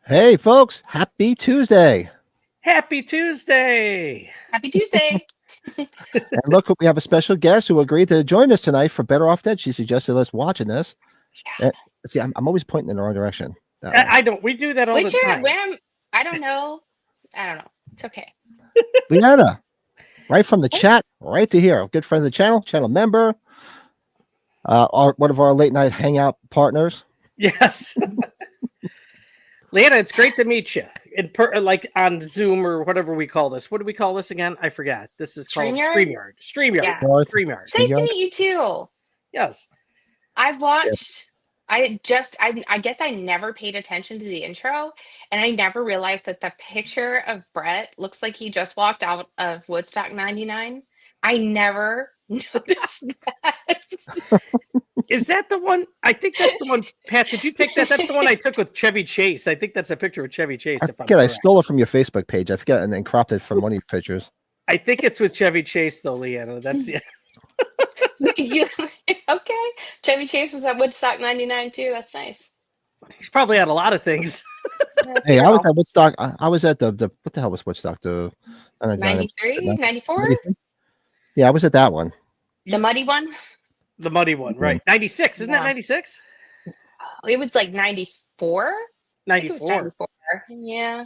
Hey, folks, happy Tuesday. Happy Tuesday. Happy Tuesday. And look, we have a special guest who agreed to join us tonight for Better Off Dead. She suggested us watching this. Yeah. See, I'm always pointing in the wrong direction. I don't. We do that all the time. I don't know. It's okay. Leanna, right from the chat, right to here. Good friend of the channel member, one of our late night hangout partners. Yes. Leanna, it's great to meet you. Like on Zoom or whatever we call this. What do we call this again? I forgot. This is called StreamYard. Yeah. StreamYard. It's nice to meet you too. Yes. I've watched. I guess I never paid attention to the intro, and I never realized that the picture of Brett looks like he just walked out of Woodstock '99. I never noticed that. Is that the one? I think that's the one. Pat, did you take that? That's the one I took with Chevy Chase. I think that's a picture of Chevy Chase. I stole it from your Facebook page. I forget, and then cropped it from one of your pictures. I think it's with Chevy Chase, though, Leanna. That's Okay. Chevy Chase was at Woodstock '99 too. That's nice. He's probably at a lot of things. Hey, I was at Woodstock. I was at the what the hell was Woodstock? The 93, 94? Yeah, I was at that one. The muddy one? The muddy one, right. 96, isn't that 96? It was like 94? 94. 94. Yeah.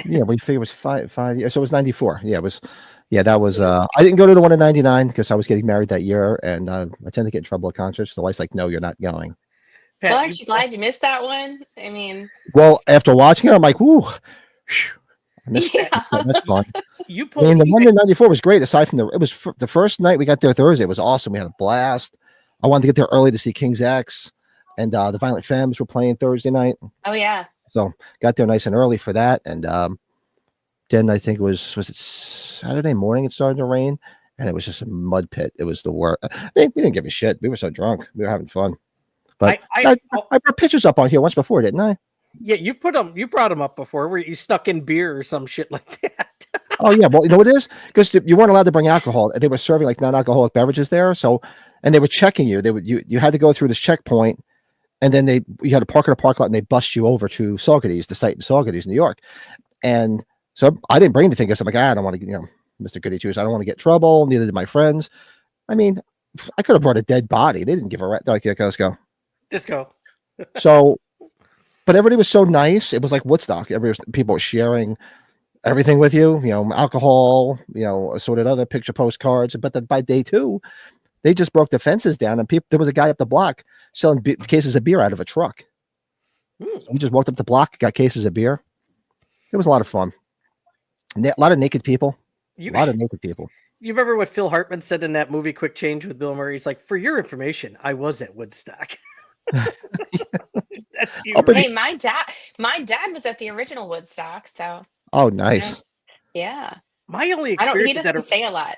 Yeah, we figured it was 5 years. So it was 94. Yeah, it was. Yeah, that was. I didn't go to the one in 99 because I was getting married that year, and I tend to get in trouble at concerts. The wife's like, "No, you're not going." Pat, well, aren't you glad you missed that one? I mean, well, after watching it, I'm like, "Whoo!" I missed yeah. that's fun. You pulled. I mean, the one in '94 was great. Aside from the first night we got there Thursday, it was awesome. We had a blast. I wanted to get there early to see King's X, and the Violent Femmes were playing Thursday night. Oh yeah. So got there nice and early for that, and then I think it was it Saturday morning? It started to rain, and it was just a mud pit. It was the worst. I mean, we didn't give a shit. We were so drunk. We were having fun. But I brought pictures up on here once before, didn't I? Yeah, you brought them up before, where you stuck in beer or some shit like that. Oh yeah, well, you know what it is? Because you weren't allowed to bring alcohol. They were serving like non-alcoholic beverages there. So, and they were checking you. You had to go through this checkpoint, and then you had to park in a parking lot, and they bust you over to Saugerties, the site in Saugerties, New York. And so I didn't bring anything because I'm like, I don't want to, Mr. Goody Two, I don't want to get trouble. Neither did my friends. I mean, I could have brought a dead body. They didn't give a rat. They're like, yeah, let's go. Just go. So, but everybody was so nice. It was like Woodstock. People were sharing everything with you, alcohol, assorted other picture postcards. But then by day 2, they just broke the fences down, and there was a guy up the block selling cases of beer out of a truck. So we just walked up the block, got cases of beer. It was a lot of fun. A lot of naked people. A lot of naked people. You remember what Phil Hartman said in that movie Quick Change with Bill Murray? He's like, for your information, I was at Woodstock. That's you. Hey, my dad was at the original Woodstock, so. Oh, nice. Yeah. My only experience he doesn't say a lot.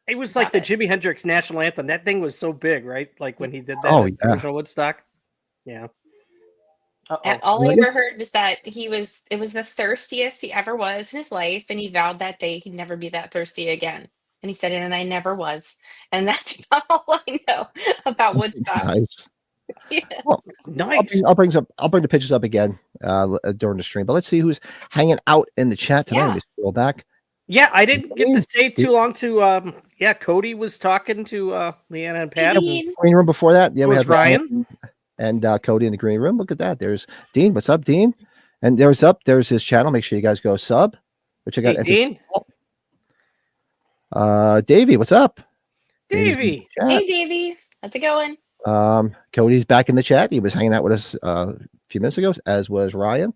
It was like the Jimi Hendrix national anthem. That thing was so big, right? Like when he did that original Woodstock. Yeah. Uh-oh. All I Really? ever heard was that it was the thirstiest he ever was in his life, and he vowed that day he'd never be that thirsty again. And he said, and I never was. And that's about all I know about Woodstock. Nice. Yeah. Well, Nice. I'll bring the pictures up again during the stream. But let's see who's hanging out in the chat tonight. Yeah. Let me scroll back. Yeah, I didn't get to stay too long to Cody was talking to Leanna and Pat. Dean. Green room before that. Yeah, It we was had Ryan. and Cody in the green room. Look at that. There's Dean. What's up, Dean? And there's his channel. Make sure you guys go sub. Which I got. Hey, Dean. Davey, what's up? Davey. Hey, Davey. How's it going? Cody's back in the chat. He was hanging out with us a few minutes ago, as was Ryan.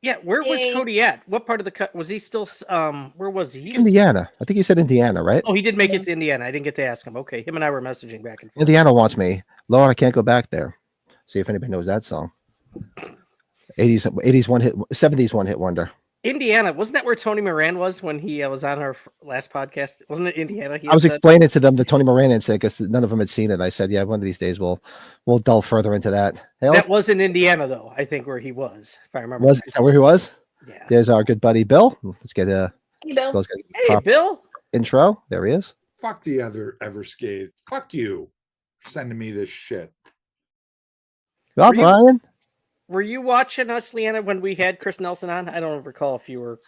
Yeah, where was Hey. Cody at? What part of the cut was he still? Where was he? He was- Indiana. I think he said Indiana, right? Oh, he did make it to Indiana. I didn't get to ask him. Okay, him and I were messaging back and forth. Indiana wants me. Lord, I can't go back there. See if anybody knows that song. 80s one hit, 70s one hit wonder. Indiana, wasn't that where Tony Moran was when he was on our last podcast? Wasn't it Indiana? I was explaining to them the Tony Moran incident because none of them had seen it. I said, yeah, one of these days we'll delve further into that. Hey, that was in Indiana, though. I think where he was, if I remember. is that where he was? Yeah. There's our good buddy Bill. Let's get a Hey, Bill. Hey, Bill. intro. There he is. Fuck the other Everscathed. Fuck you. Sending me this shit. Well, Were you- Ryan. Were you watching us, Leanna, when we had Chris Nelson on? I don't recall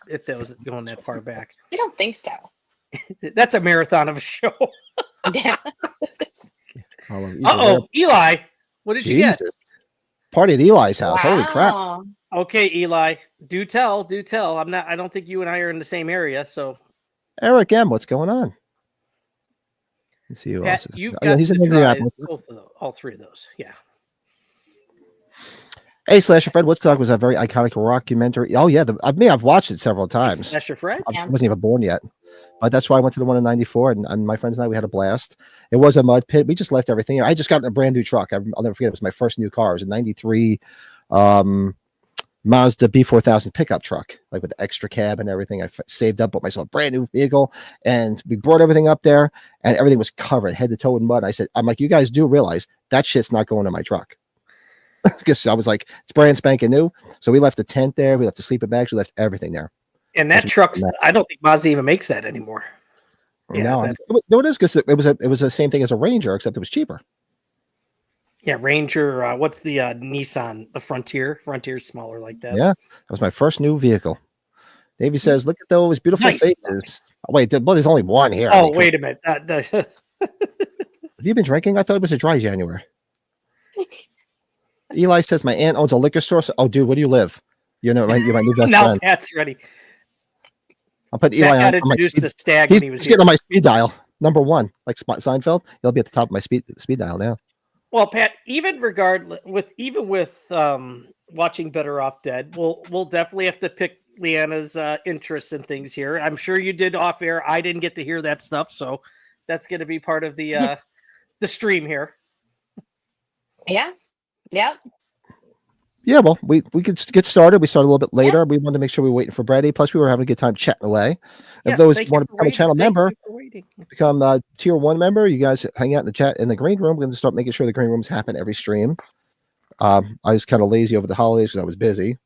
if that was going that far back. I don't think so. That's a marathon of a show. Yeah. Uh-oh, Eli. What did you get? Jesus. Party at Eli's house. Holy crap. Wow. Okay, Eli. Do tell. I don't think you and I are in the same area, so Eric M, what's going on? Let's see who Pat, else is. you've Oh, yeah, got he's to in try Indianapolis. both of those, all three of those. Yeah. Hey, Slasher Fred, Woodstock was a very iconic rockumentary. Oh, yeah. I've watched it several times. Slasher Fred? I wasn't even born yet. But that's why I went to the one in 94, and my friends and I, we had a blast. It was a mud pit. We just left everything. I just got a brand new truck. I'll never forget. It was my first new car. It was a 93 Mazda B4000 pickup truck, like with the extra cab and everything. I saved up, bought myself a brand new vehicle, and we brought everything up there, and everything was covered head to toe in mud. I'm like, you guys do realize that shit's not going in my truck. Because I was like, it's brand spanking new. So we left the tent there. We left the sleeping bags. We left everything there. And that truck's, I don't think Mazda even makes that anymore. No, it is because it was the same thing as a Ranger, except it was cheaper. Yeah, Ranger. What's the Nissan? The Frontier. Frontier's smaller like that. Yeah, that was my first new vehicle. Davey says, "Look at those beautiful Nice. faces." Oh, wait, there's only one here. Oh, wait a minute. Have you been drinking? I thought it was a dry January. Eli says, "My aunt owns a liquor store." So, oh, dude, where do you live? You know, you might move that. Now Pat's ready. I'll put Pat Eli got on my introduced speed. to Stag He's when he was getting here. on my speed dial, number one, like Seinfeld. He'll be at the top of my speed dial now. Well, Pat, even with watching Better Off Dead, we'll definitely have to pick Leanna's interests and things here. I'm sure you did off air. I didn't get to hear that stuff, so that's going to be part of the stream here. Yeah. Yep. Yeah, well, we could get started. We started a little bit later. We wanted to make sure we were waiting for Brady. Plus, we were having a good time chatting away. If Yes, those thank you want to for become a waiting. channel Thank member, you for waiting. become a tier 1 member, you guys hang out in the chat in the green room. We're going to start making sure the green rooms happen every stream. I was kind of lazy over the holidays because I was busy.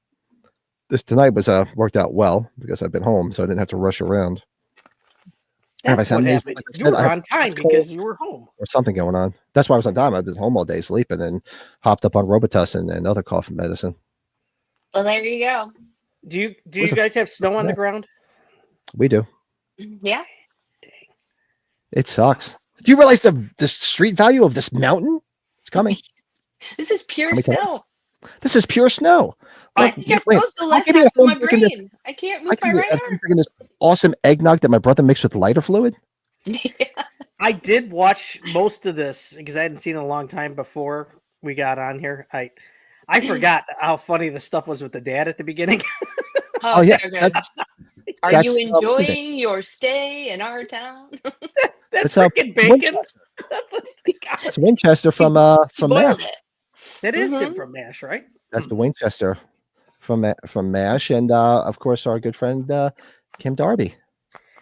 This tonight was worked out well because I've been home, so I didn't have to rush around. That's what happened. Like I You said, were I- on time because you were home. or something going on. That's why I was on time. I've been home all day sleeping and hopped up on Robitussin and other cough medicine. Well, there you go. Do you Was a- guys have snow on the ground? We do. Yeah. It sucks. Do you realize the street value of this mountain? It's coming. This is pure Let me tell you. snow. This is pure snow. I Look, You're wait, supposed to I'll let give you that a go my home drinking this- brain. I can't I move my can right get arm. drinking this awesome eggnog that my brother mixed with lighter fluid. I did watch most of this because I hadn't seen it in a long time before we got on here. I forgot how funny the stuff was with the dad at the beginning. Oh, yeah, so good. Are that's you amazing. enjoying your stay in our town? That's It's freaking bacon. It's Winchester from Boiled MASH. it. That is Mhm. it from MASH, right? That's the Winchester from MASH, and of course our good friend Kim Darby.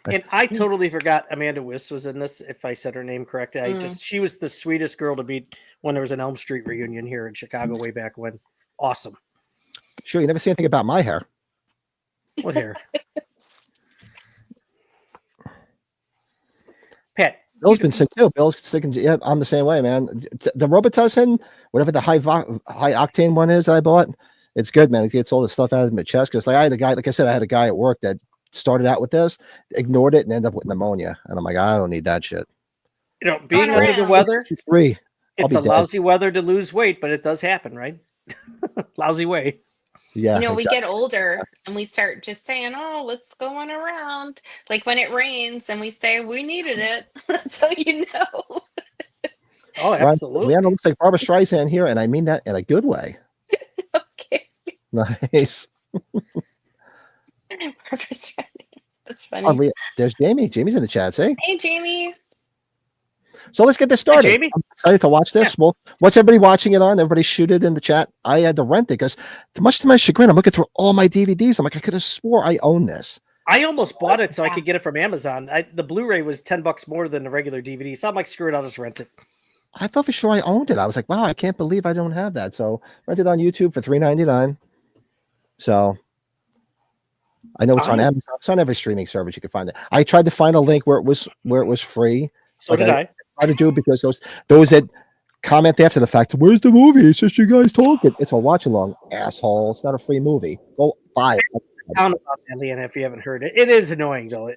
And I totally forgot Amanda Wiss was in this. If I said her name correctly, Mm. she was the sweetest girl to meet when there was an Elm Street reunion here in Chicago way back when. Awesome. Sure, you never see anything about my hair. What hair? Pat. Bill's been sick too. Bill's sick, and yeah, I'm the same way, man. The Robitussin, whatever the high octane one is that I bought, it's good, man. It gets all the stuff out of my chest. Because like I had a guy, like I said, I had a guy at work that started out with this, ignored it, and ended up with pneumonia. And I'm like, I don't need that shit. You know, being under the weather, it's a lousy weather to lose weight, but it does happen, right? Lousy way. Yeah, you know, we get older and we start just saying, "Oh, what's going around?" Like when it rains, and we say we needed it. So you know. Oh, absolutely. Rihanna looks like Barbara Streisand here, and I mean that in a good way. Okay. Nice. Barbara Streisand. That's funny. Oh, there's Jamie. Jamie's in the chat. See? Hey, Jamie. So let's get this started. Hey, Jamie. I'm excited to watch this. Yeah. Well, what's everybody watching it on? Everybody shoot it in the chat. I had to rent it because, much to my chagrin, I'm looking through all my DVDs. I'm like, I could have swore I own this. I almost bought it so I could get it from Amazon. The Blu-ray was $10 more than the regular DVD. So I'm like, screw it, I'll just rent it. I thought for sure I owned it. I was like, wow, I can't believe I don't have that. So rented on YouTube for $3.99. So I know it's on Amazon. It's on every streaming service you can find it. I tried to find a link where it was free. So did I. Try to do it because those that comment after the fact, where's the movie? It's just you guys talking. It's a watch along, asshole. It's not a free movie. Go buy it. I don't know about that, Leanna, if you haven't heard it. It is annoying though.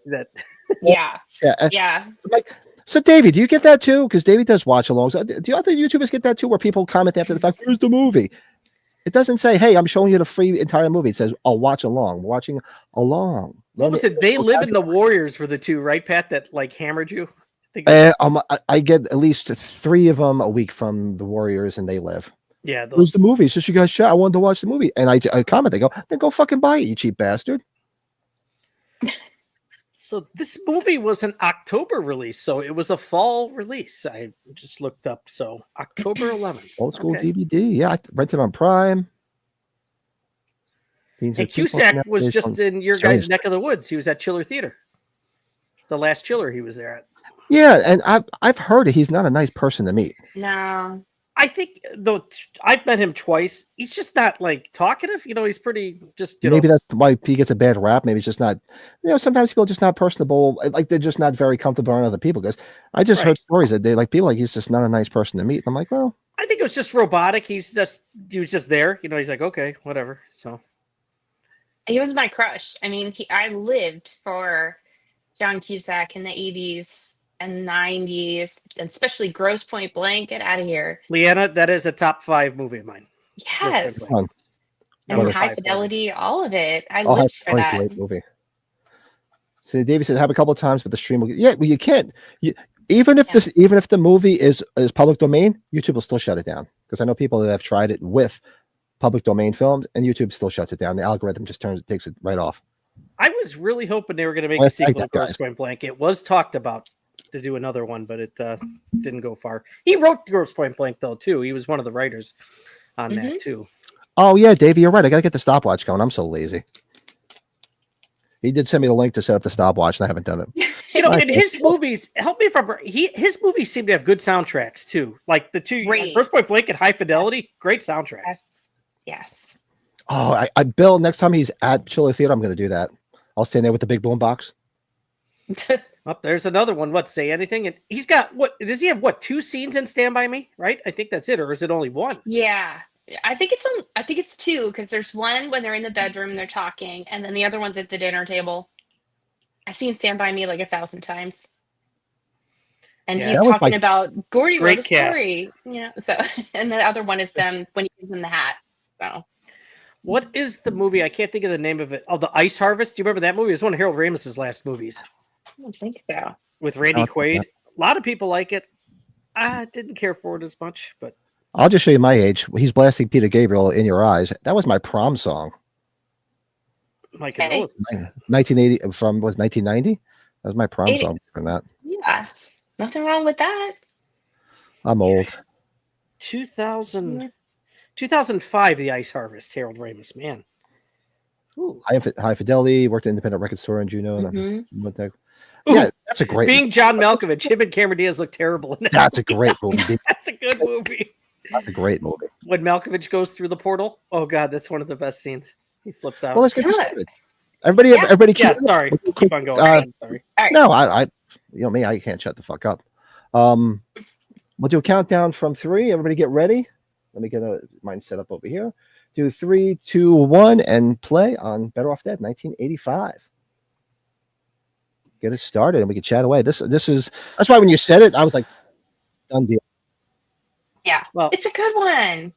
Yeah. Like, so Davey, do you get that too? Because Davey does watch alongs. Do other YouTubers get that too, where people comment after the fact, where's the movie? It doesn't say, hey, I'm showing you the free entire movie. It says, I'll watch along. Watching along. What was it? They Live in the Warriors were the two, right, Pat, that like hammered you? I get at least 3 of them a week from the Warriors, and They Live. Yeah, those the movie. It's just you guys shot. I wanted to watch the movie, and I comment. They go, then go fucking buy it, you cheap bastard. So this movie was an October release, so it was a fall release. I just looked up. So October 11th. Old school DVD. Yeah, I rented on Prime. And Cusack was just in your guys' neck of the woods. He was at Chiller Theater. The last Chiller he was there at. Yeah, and I've heard he's not a nice person to meet. No. I think though I've met him twice. He's just not like talkative. You know, he's pretty just. Maybe that's why he gets a bad rap. Maybe it's just not. You know, sometimes people are just not personable. Like they're just not very comfortable around other people. Because I just heard stories that they like people like he's just not a nice person to meet. And I'm like, well, I think it was just robotic. He was just there. You know, he's like, okay, whatever. So he was my crush. I mean, I lived for John Cusack in the 80s. And 90s, and especially Gross Point Blank. Get out of here, Leanna. That is a top 5 movie of mine. Yes, and High Fidelity, all of it. I lived for that great movie. So Davey said, "Have a couple of times, but the stream will." Yeah, well, you can't. Even if the movie is public domain, YouTube will still shut it down. Because I know people that have tried it with public domain films, and YouTube still shuts it down. The algorithm just takes it right off. I was really hoping they were going to make a sequel to Gross Point Blank. It was talked about to do another one, but it didn't go far. He wrote Gross Point Blank though too. He was one of the writers on that too. Oh yeah, Davey, you're right. I gotta get the stopwatch going. I'm so lazy. He did send me the link to set up the stopwatch, and I haven't done it. You know, in his movies, help me if I'm his movies seem to have good soundtracks too. Like the two Gross Point Blank and High Fidelity, great soundtracks. Yes. Oh, I Bill, next time he's at Chiller Theater, I'm gonna do that. I'll stand there with the big boom box. Oh, there's another one. What, Say Anything? And he's got what? Does he have 2 scenes in Stand By Me? Right? I think that's it, or is it only 1? Yeah, I think it's 2 because there's one when they're in the bedroom and they're talking, and then the other one's at the dinner table. I've seen Stand By Me like 1,000 times, and he's talking about Gordy wrote a story. You know, so and the other one is them when he's in the hat. So. What is the movie? I can't think of the name of it. Oh, The Ice Harvest. Do you remember that movie? It was one of Harold Ramis's last movies. I don't think so. With Randy Quaid. A lot of people like it. I didn't care for it as much, but I'll just show you my age. He's blasting Peter Gabriel in Your Eyes. That was my prom song. Like 1980 from was 1990. That was my prom song from that. Yeah, nothing wrong with that. I'm old. 2005, The Ice Harvest. Harold Ramis, man. Ooh. High Fidelity, worked at an independent record store in Juneau. Yeah, that's a great Being John Malkovich, him and Cameron Diaz look terrible in that. That's a great movie. That's a good movie. That's a great movie. When Malkovich goes through the portal. Oh God, that's one of the best scenes. He flips out. Well, let's get this Yeah. started. Everybody, Yeah. everybody, Yeah, keep sorry. We'll Keep on going. Sorry. All right. No, you know me, I can't shut the fuck up. We'll do a countdown from 3. Everybody get ready. Let me get mine set up over here. Do 3, 2, 1, and play on Better Off Dead, 1985. Get it started, and we can chat away. That's why when you said it, I was like, done deal. Yeah. Well, It's a good one.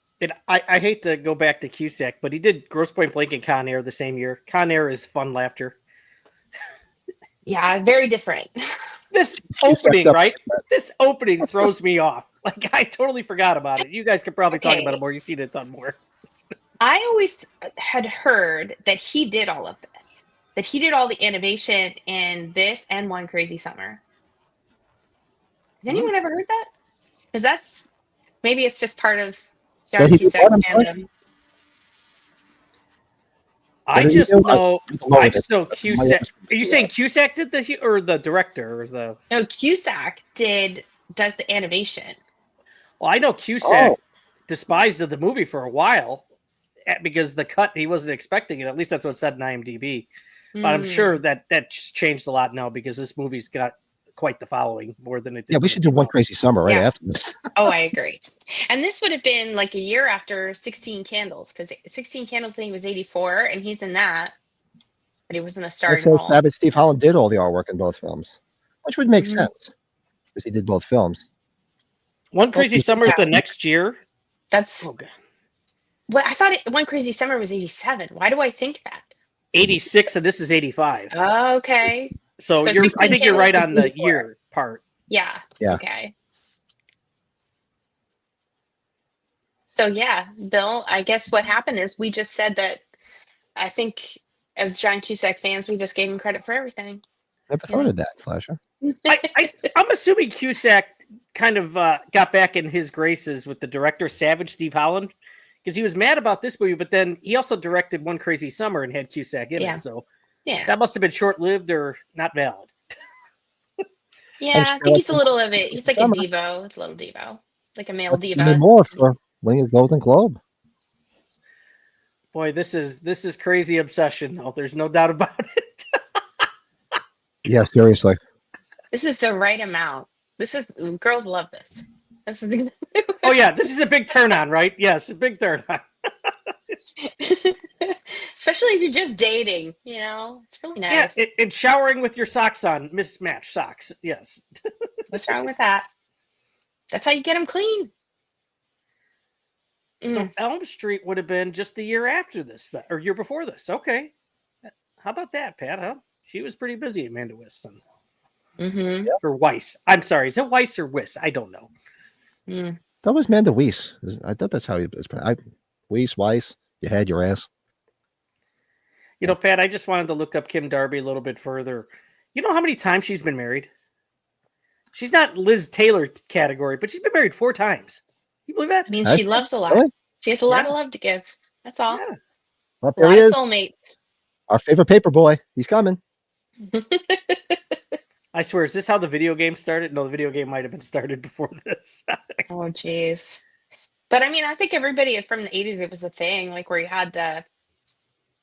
I hate to go back to Cusack, but he did Grosse Point Blank and Con Air the same year. Con Air is fun laughter. Yeah, very different. This opening, right? This opening throws me off. Like, I totally forgot about it. You guys could probably talk about it more. You've seen it a ton more. I always had heard that he did all of this, that he did all the animation in this and One Crazy Summer. Has anyone ever heard that? Because maybe it's just part of John Cusack fandom. I just know Cusack. Are you saying Cusack did the director or the? No, Cusack does the animation. Well, I know Cusack despised the movie for a while because the cut he wasn't expecting it. At least that's what it said in IMDb. But I'm sure that changed a lot now because this movie's got quite the following more than it did. Yeah, we should do One Crazy Summer right after this. Oh, I agree. And this would have been like a year after 16 Candles, because 16 Candles, I think, was 84, and he's in that, but he wasn't a starring role. Steve Holland did all the artwork in both films, which would make sense because he did both films. One Crazy Summer is the next year. That's okay. Well, I thought One Crazy Summer was 87. Why do I think that? 86, and this is 85. Okay. So I think you're right on the year part. Yeah. Yeah. Okay. So yeah, Bill, I guess what happened is we just said that I think as John Cusack fans, we just gave him credit for everything. Never thought of that, Slasher. I'm assuming Cusack kind of got back in his graces with the director Savage Steve Holland because he was mad about this movie, but then he also directed One Crazy Summer and had Cusack in it. So that must have been short-lived or not valid. Yeah, I think he's a little of it. He's like a Devo. It's a little Devo. Like a male diva. More for winning a Golden Globe. Boy, this is crazy obsession, though. There's no doubt about it. Yeah, seriously. This is the right amount. Girls love this. This is oh yeah, this is a big turn on, right? Yes, a big turn on. Especially if you're just dating, it's really nice. Yeah, and showering with your socks on, mismatched socks. Yes. What's wrong with that? That's how you get them clean. So Elm Street would have been just the year after this, or year before this. Okay. How about that, Pat? Huh? She was pretty busy, Amanda Weiss. Or Weiss. I'm sorry. Is it Weiss or Weiss? I don't know. That was Amanda Weiss. I thought that's how he was. Weiss. You had your ass. Pat, I just wanted to look up Kim Darby a little bit further. You know how many times she's been married? She's not Liz Taylor category, but she's been married 4 times. You believe that? I mean, she loves a lot. Really? She has a lot of love to give. That's all. Yeah. Well, a lot of soulmates. Our favorite paper boy. He's coming. I swear, is this how the video game started? No, the video game might have been started before this. Oh, jeez. But I mean, I think everybody from the 80s, it was a thing, like where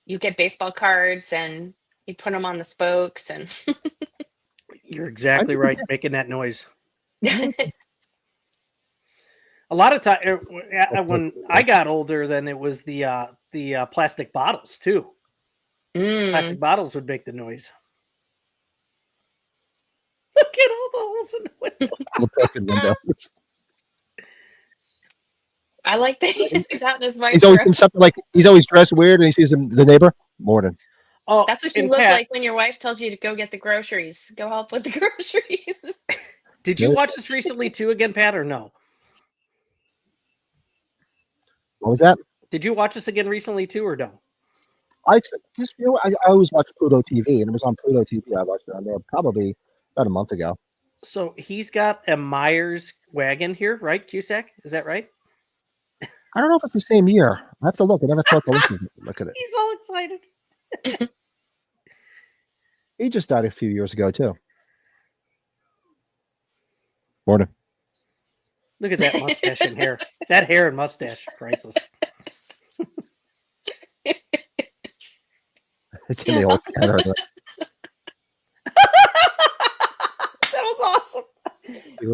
you get baseball cards and you put them on the spokes. And you're exactly right, making that noise. A lot of time when I got older, then it was the plastic bottles too. Plastic bottles would make the noise. Look at all the holes in the window. I like that he's out in his He's always doing something like he's always dressed weird, and he sees the neighbor. Morning. Oh, that's what you look like when your wife tells you to go get the groceries. Go help with the groceries. Did you watch this recently too, again, Pat, or no? What was that? Did you watch this again recently too, or no? I always watch Pluto TV, and it was on Pluto TV. I watched it on there probably about a month ago. So he's got a Myers wagon here, right? Cusack, is that right? I don't know if it's the same year. I have to look. I never thought to look at it. He's all excited. He just died a few years ago too. Morning. Look at that mustache and hair. That hair and mustache, priceless. It's in the old scanner. That was awesome.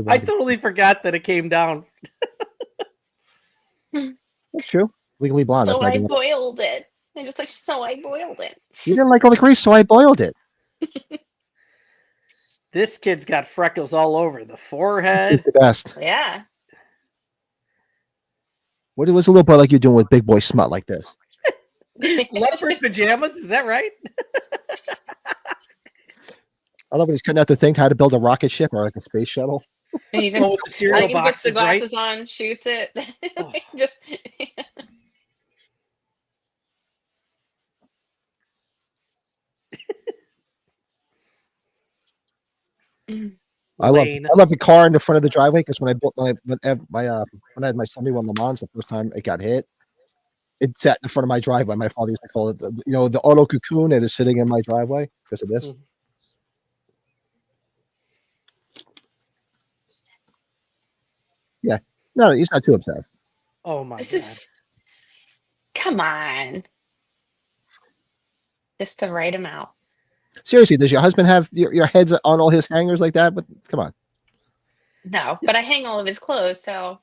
I totally forgot that it came down. That's true. Legally Blonde. So That's my I game. boiled it. I just like, so I boiled it. You didn't like all the grease, so I boiled it. This kid's got freckles all over the forehead. It's the best. Yeah. What was a little boy like you doing with big boy smut like this? Leopard pajamas, is that right? I love when he's cutting out the thing how to build a rocket ship or like a space shuttle. And he just with the cereal puts the boxes, right? glasses on, shoots it. Oh. Just I love the car in the front of the driveway because when I had my 71 Le Mans the first time it got hit, it sat in the front of my driveway. My father used to call it, the auto cocoon that is sitting in my driveway because of this. Yeah, no, he's not too obsessed. Oh my this god! is come on. Just the right amount. Seriously, does your husband have your heads on all his hangers like that? But come on. No, but I hang all of his clothes, so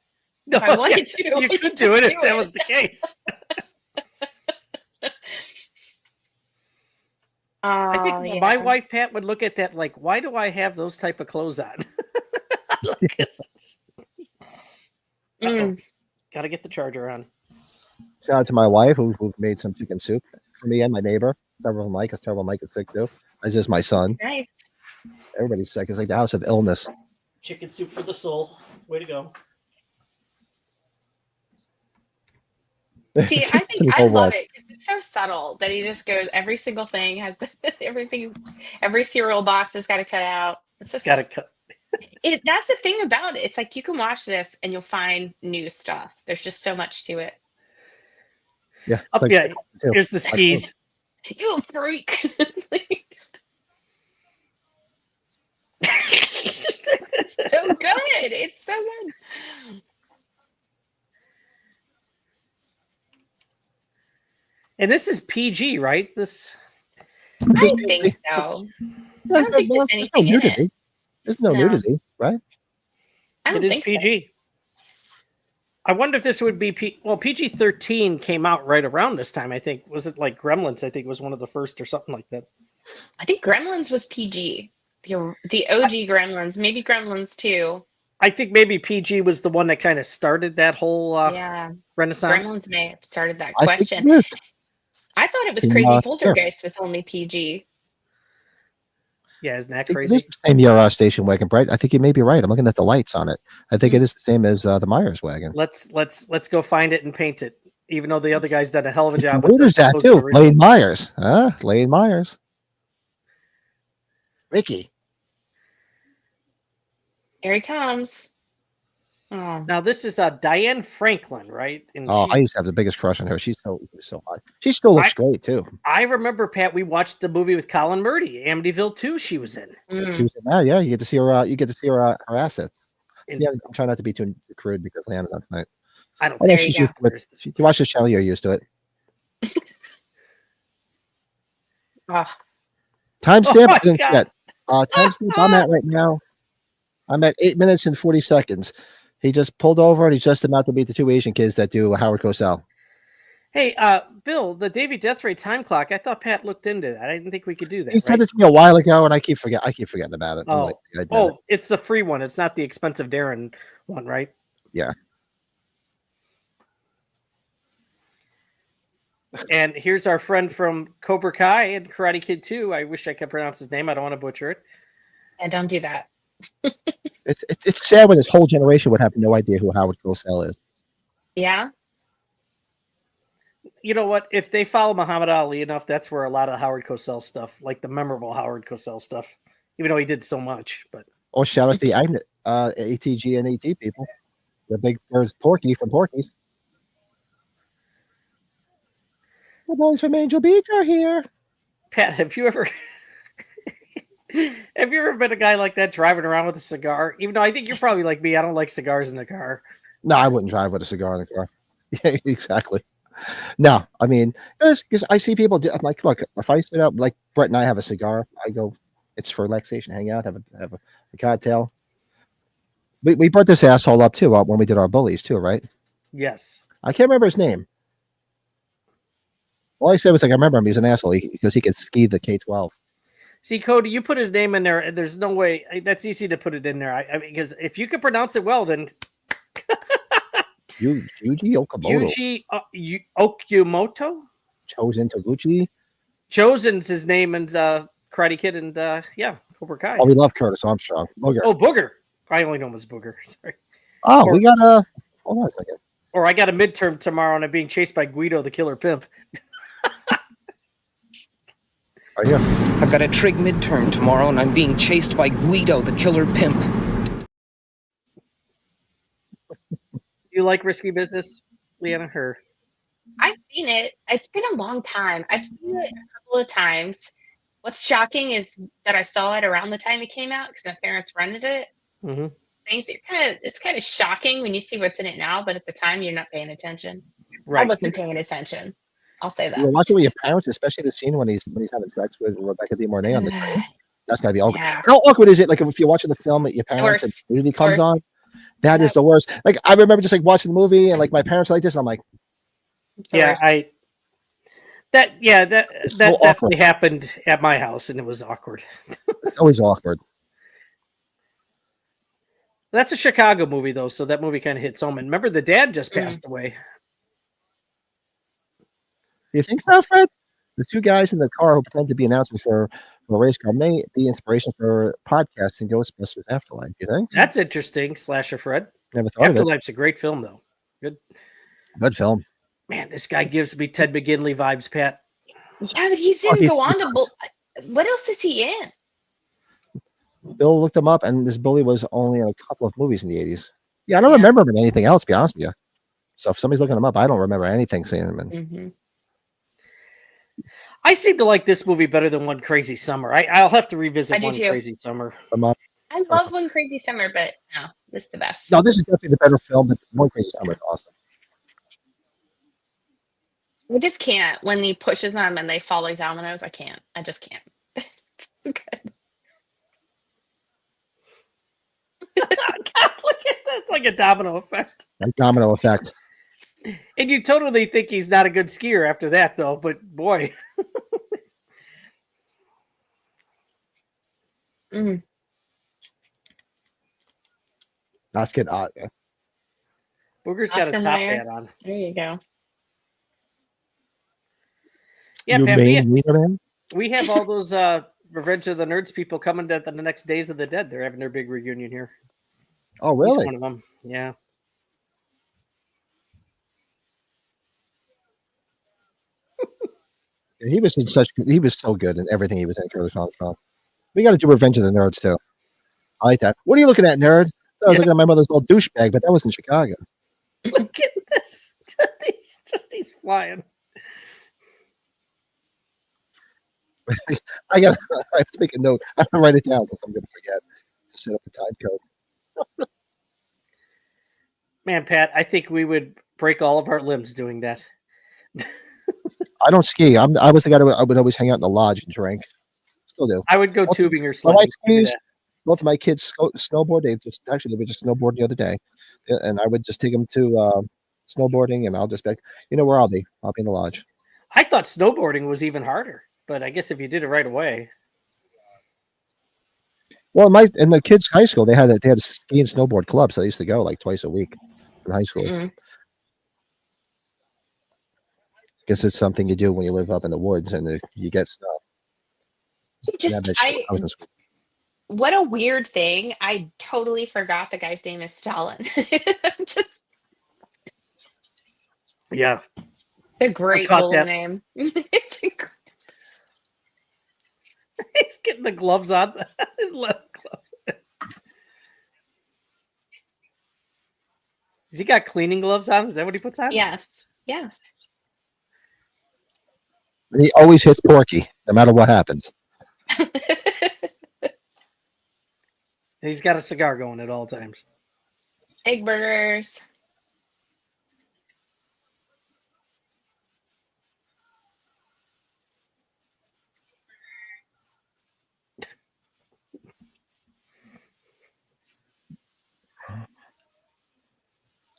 No, if I wanted to, you could do it if that was the case. I think my wife Pat would look at that like, why do I have those type of clothes on? Got to get the charger on. Shout out to my wife who made some chicken soup for me and my neighbor. Terrible Mike, because Terrible Mike is sick too. That's just my son. Nice. Everybody's sick. It's like the house of illness. Chicken soup for the soul. Way to go. See, I think I love it because it's so subtle that he just goes. Every single thing has everything. Every cereal box has got to cut out. It's just got to cut. That's the thing about it. It's like you can watch this and you'll find new stuff. There's just so much to it. Yeah. Here's the skis. You freak. It's so good. It's so good. And this is PG, right? I think so. I don't think there's anything in it. There's no nudity, right? I don't think PG. I wonder if this would be PG-13 came out right around this time. I think was it like Gremlins? I think was one of the first or something like that. I think Gremlins was PG. The OG Gremlins, maybe Gremlins 2. I think maybe PG was the one that kind of started that whole renaissance. Gremlins may have started that question. I thought it was crazy. Poltergeist was only PG. Yeah, isn't that crazy? It is the same year Station Wagon, Brett. I think you may be right. I'm looking at the lights on it. I think it is the same as the Myers wagon. Let's go find it and paint it. Even though the other guy's done a hell of a job. What is that too? Lane Myers, huh? Lane Myers. Ricky. Here he comes. Oh. Now this is Diane Franklin, right? And I used to have the biggest crush on her. She's so hot. She still looks great too. I remember, Pat, we watched the movie with Colin Murray, Amityville 2. She was in. She was in that. Yeah, you get to see her. You get to see her assets. Yeah, I'm trying not to be too crude because Leanna's on tonight. I don't. There you go. You watch this channel, you're used to it. Timestamp. I didn't get. Timestamp. I'm at right now. I'm at 8 minutes and 40 seconds. He just pulled over and he's just about to meet the two Asian kids that do Howard Cosell. Hey, Bill, the Davy Death Ray time clock. I thought Pat looked into that. I didn't think we could do that. He sent it to me a while ago, and I keep forgetting about it. Oh, it's the free one. It's not the expensive Darren one, right? Yeah. And here's our friend from Cobra Kai and Karate Kid 2. I wish I could pronounce his name. I don't want to butcher it. And don't do that. It's sad when this whole generation would have no idea who Howard Cosell is. Yeah. You know what? If they follow Muhammad Ali enough, that's where a lot of Howard Cosell stuff, like the memorable Howard Cosell stuff, even though he did so much. But shout out the ATG and AT people. The big there's Porky from Porky's. The boys from Angel Beach are here. Pat, have you ever Have you ever been a guy like that driving around with a cigar? Even though I think you're probably like me, I don't like cigars in the car. No, I wouldn't drive with a cigar in the car. Yeah, exactly. No, I mean, because I see people do. I'm like, look, if I sit up, like Brett and I have a cigar, I go, it's for relaxation, hang out, have a cocktail. We brought this asshole up too when we did our bullies too, right? Yes. I can't remember his name. All I said was like, I remember him. He's an asshole because he could ski the K-12. See, Cody, you put his name in there, and there's no way that's easy to put it in there. I mean, because if you could pronounce it well, then Yuji Okamoto. Okumoto? Chosen Toguchi. Chosen's his name in Karate Kid and yeah, Cobra Kai. Oh, we love Curtis Armstrong. Booger. Oh, Booger. I only know him as Booger. Sorry. Oh, we got a. Hold on a second. Or I got a midterm tomorrow, and I'm being chased by Guido, the killer pimp. Right here. I've got a trig midterm tomorrow, and I'm being chased by Guido, the killer pimp. You like Risky Business, Leanna? Her. I've seen it. It's been a long time. I've seen it a couple of times. What's shocking is that I saw it around the time it came out because my parents rented it. Mm-hmm. It's kind of shocking when you see what's in it now, but at the time you're not paying attention. Right. I wasn't paying attention. I'll say that. You're watching with your parents, especially the scene when he's having sex with Rebecca De Mornay on the train. That's gotta be awkward. Yeah. How awkward is it? Like if you're watching the film at your parents and nudity comes on, that is the worst. Like I remember just like watching the movie and like my parents like this, and I'm like, yeah, that so definitely awkward. happened at my house, and it was awkward. It's always awkward. That's a Chicago movie, though, so that movie kind of hits home. And remember, the dad just passed away. Do you think so, Fred? The two guys in the car who pretend to be announcers for a race car may be inspiration for podcasting Ghostbusters Afterlife. Do you think? That's interesting, Slasher Fred. Never thought of it. Afterlife's a great film, though. Good film. Man, this guy gives me Ted McGinley vibes, Pat. Yeah, but he didn't go on to. What else is he in? Bill looked him up, and this bully was only in a couple of movies in the 80s. Yeah, I don't remember him in anything else, to be honest with you. So if somebody's looking him up, I don't remember anything seeing him in. Mm-hmm. I seem to like this movie better than One Crazy Summer. I'll have to revisit One too. Crazy Summer. I love One Crazy Summer, but no, this is the best. No, this is definitely the better film, but One Crazy Summer is awesome. I just can't. When he pushes them and they fall like dominoes, I can't. I just can't. It's good. God, look at that. It's like a domino effect. Like domino effect. And you totally think he's not a good skier after that, though. But boy. Mm. That's good. Yeah. Booger's got a top hat on. There you go. Yeah, Your Pat, main leader, man? we have all those Revenge of the Nerds people coming to the next Days of the Dead. They're having their big reunion here. Oh, He's really? one of them. Yeah. He was so good in everything he was in. Curtis Armstrong. We got to do Revenge of the Nerds too. I like that. What are you looking at, nerd? I was looking at my mother's old douchebag, but that was in Chicago. Look at this. He's flying. I have to make a note. I have to write it down because I'm going to forget to set up the time code. Man, Pat, I think we would break all of our limbs doing that. I don't ski. I was the guy I would always hang out in the lodge and drink. Still do. I would go tubing or My wife sledding. skis. Both of my kids snowboard. They were just snowboarding the other day, and I would just take them to snowboarding, and I'll just be, where I'll be. I'll be in the lodge. I thought snowboarding was even harder, but I guess if you did it right away. Well, in the kids' high school, they had a ski and snowboard club, so they used to go like twice a week in high school. Mm-hmm. Guess it's something you do when you live up in the woods and you get snow. What a weird thing. I totally forgot the guy's name is Stalin. Yeah. A great little name. It's incredible. He's getting the gloves on. His left glove. Has he got cleaning gloves on? Is that what he puts on? Yes. Yeah. And he always hits Porky, no matter what happens. And he's got a cigar going at all times. Egg burgers.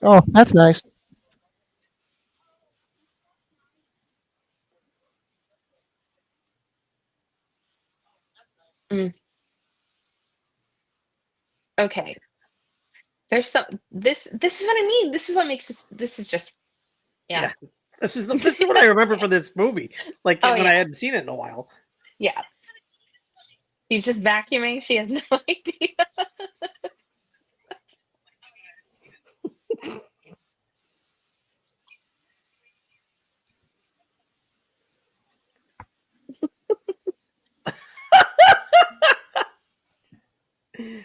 Oh, that's nice. Okay. There's some this is what I mean. This is what makes this is just yeah. This is what I remember for this movie. Like Oh, when yeah. I hadn't seen it in a while. Yeah. She's just vacuuming. She has no idea.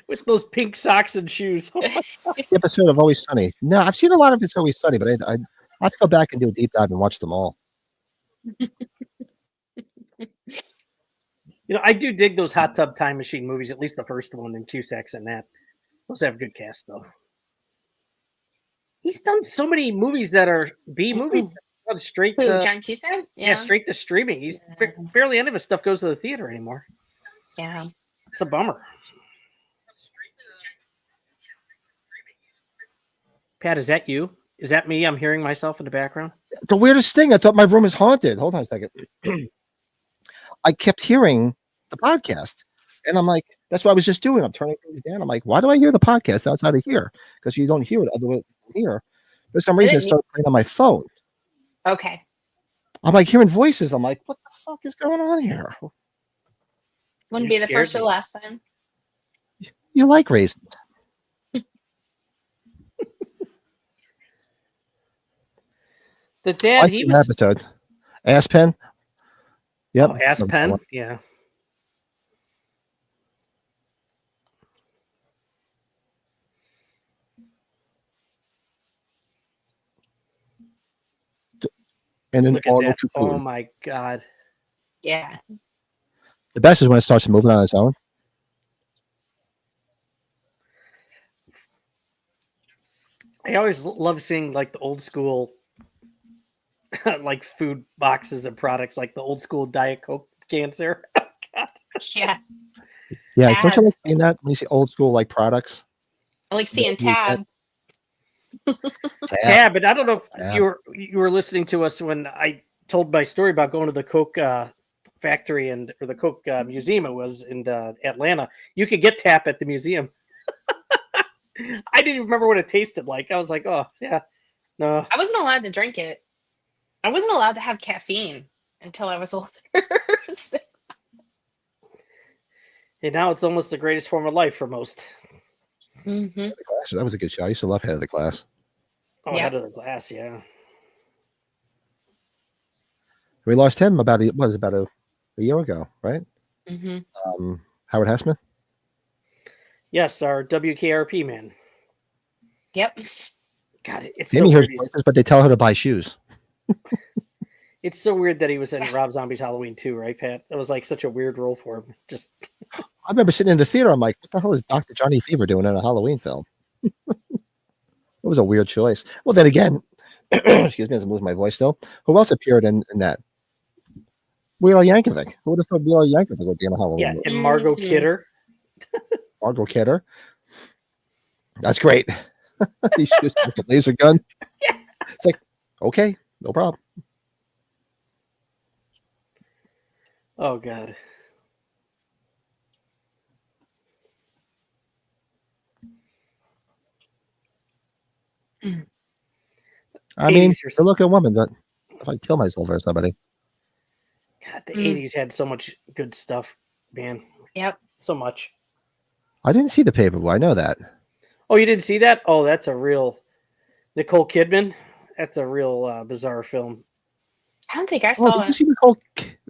With those pink socks and shoes. The episode of Always Sunny. No, I've seen a lot of It's Always Sunny, but I have to go back and do a deep dive and watch them all. You know, I do dig those Hot Tub Time Machine movies, at least the first one, and Cusack's and that. Those have good cast, though. He's done so many movies that are B movies. Straight Who, to, John Cusack? yeah, straight to streaming. He's barely any of his stuff goes to the theater anymore. Yeah. It's a bummer. Pat, is that you? Is that me? I'm hearing myself in the background. The weirdest thing, I thought my room is haunted. Hold on a second. I kept hearing the podcast, and I'm like, that's what I was just doing. I'm turning things down. I'm like, why do I hear the podcast outside of here? Because you don't hear it otherwise here. For some reason, it started playing on my phone. Okay. I'm like hearing voices. I'm like, what the fuck is going on here? Wouldn't You be the scared first or me. last time. You like raisins? The dad, he was episode. Aspen. Yep. oh, Aspen. Yeah. And then Look at all that. the Oh my God. Yeah. The best is when it starts moving on its own. I always love seeing like the old school like food boxes and products, like the old school Diet Coke cans there. Yeah. Yeah, don't you Tab. like seeing that when you see old school like products? I like seeing Yeah, Tab. Tab, and I don't know if Yeah. you were listening to us when I told my story about going to the Coke factory or the Coke museum. It was in Atlanta. You could get Tap at the museum. I didn't even remember what it tasted like. I was like, oh yeah, no. I wasn't allowed to drink it. I wasn't allowed to have caffeine until I was older. So- And now it's almost the greatest form of life for most. Mhm. That was a good show. I used to love Head of the Class. Oh, Yeah. out of the glass, yeah. We lost him about a year ago, right? Mhm. Howard Hessman. Yes, our WKRP man. Yep. God, it's Maybe so hears weird. voices, but they tell her to buy shoes. It's so weird that he was in Rob Zombie's Halloween too, right, Pat? That was like such a weird role for him. Just I remember sitting in the theater. I'm like, what the hell is Dr. Johnny Fever doing in a Halloween film? It was a weird choice. Well, then again, excuse me, as I lose my voice still. Who else appeared in that? Weird Al Yankovic. Who would have thought Weird Al Yankovic would be in a Halloween yeah, movie? and Margot Mhm. Kidder. Margot Kidder. That's great. He shoots with a laser gun. It's like, okay, no problem. Oh God. I mean, 80s are good looking woman, but if I kill myself or somebody. God, the Mm. 80s had so much good stuff, man. Yep. So much. I didn't see the Paperboy. I know that. Oh, you didn't see that? Oh, that's a real Nicole Kidman. That's a real bizarre film. I don't think I Oh, saw did you it. see Nicole?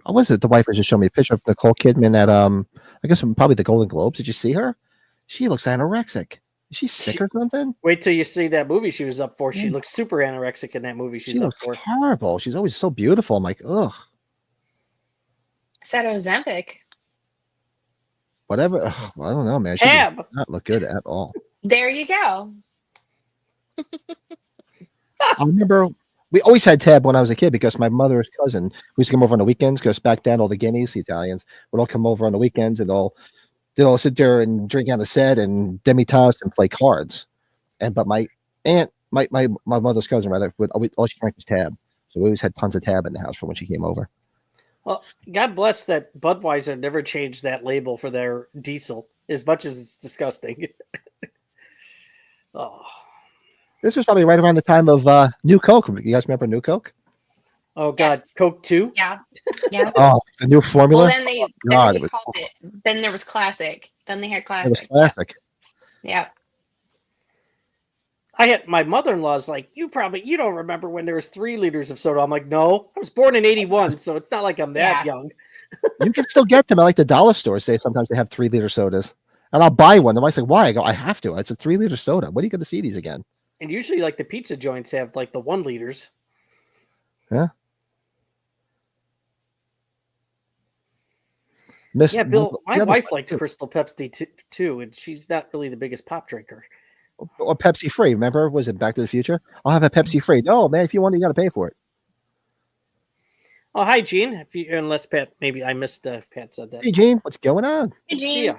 What was it? The wife was just showing me a picture of Nicole Kidman at I guess probably the Golden Globes. Did you see her? She looks anorexic. Is she sick or something? Wait till you see that movie she was up for. She Mm. looks super anorexic in that movie She she's up looks for. horrible. She's always so beautiful. I'm like, ugh. I said Ozempic. whatever. Ugh, I don't know, man. She did Tab. not look good at all. There you go. I remember we always had Tab when I was a kid because my mother's cousin used to come over on the weekends because back then all the Guineas, the Italians, would all come over on the weekends and they'd all sit there and drink on the set and demi-tasse and play cards. But my aunt, my mother's cousin rather, would always all she drank was Tab. So we always had tons of Tab in the house for when she came over. Well, God bless that Budweiser never changed that label for their diesel, as much as it's disgusting. Oh. This was probably right around the time of New Coke. You guys remember New Coke? Oh God, Yes. Coke 2? Yeah. Yeah. Oh, the new formula. Well, then they God, it was called it. Then there was classic. Then they had It was classic. classic. Yeah. I had my mother-in-law's like, you don't remember when there was 3 liters of soda. I'm like, no, I was born in 81, so it's not like I'm that Yeah. young. You can still get them at like the dollar stores. Sometimes they have 3-liter sodas, and I'll buy one. The wife's like, "Why?" I go, "I have to. It's a 3-liter soda. When are you going to see these again?" And usually like the pizza joints have like the 1 liters. Yeah. Miss, Yeah, Bill, my the other wife one, liked too. Crystal Pepsi too, and she's not really the biggest pop drinker. Or Pepsi free. Remember, was it Back to the Future? I'll have a Pepsi free. Oh man, if you want it, you got to pay for it. Oh, hi, Gene. Unless Pat, maybe I missed Pat said that. Hey, Gene, what's going on? Hey, Good to see Gene. ya.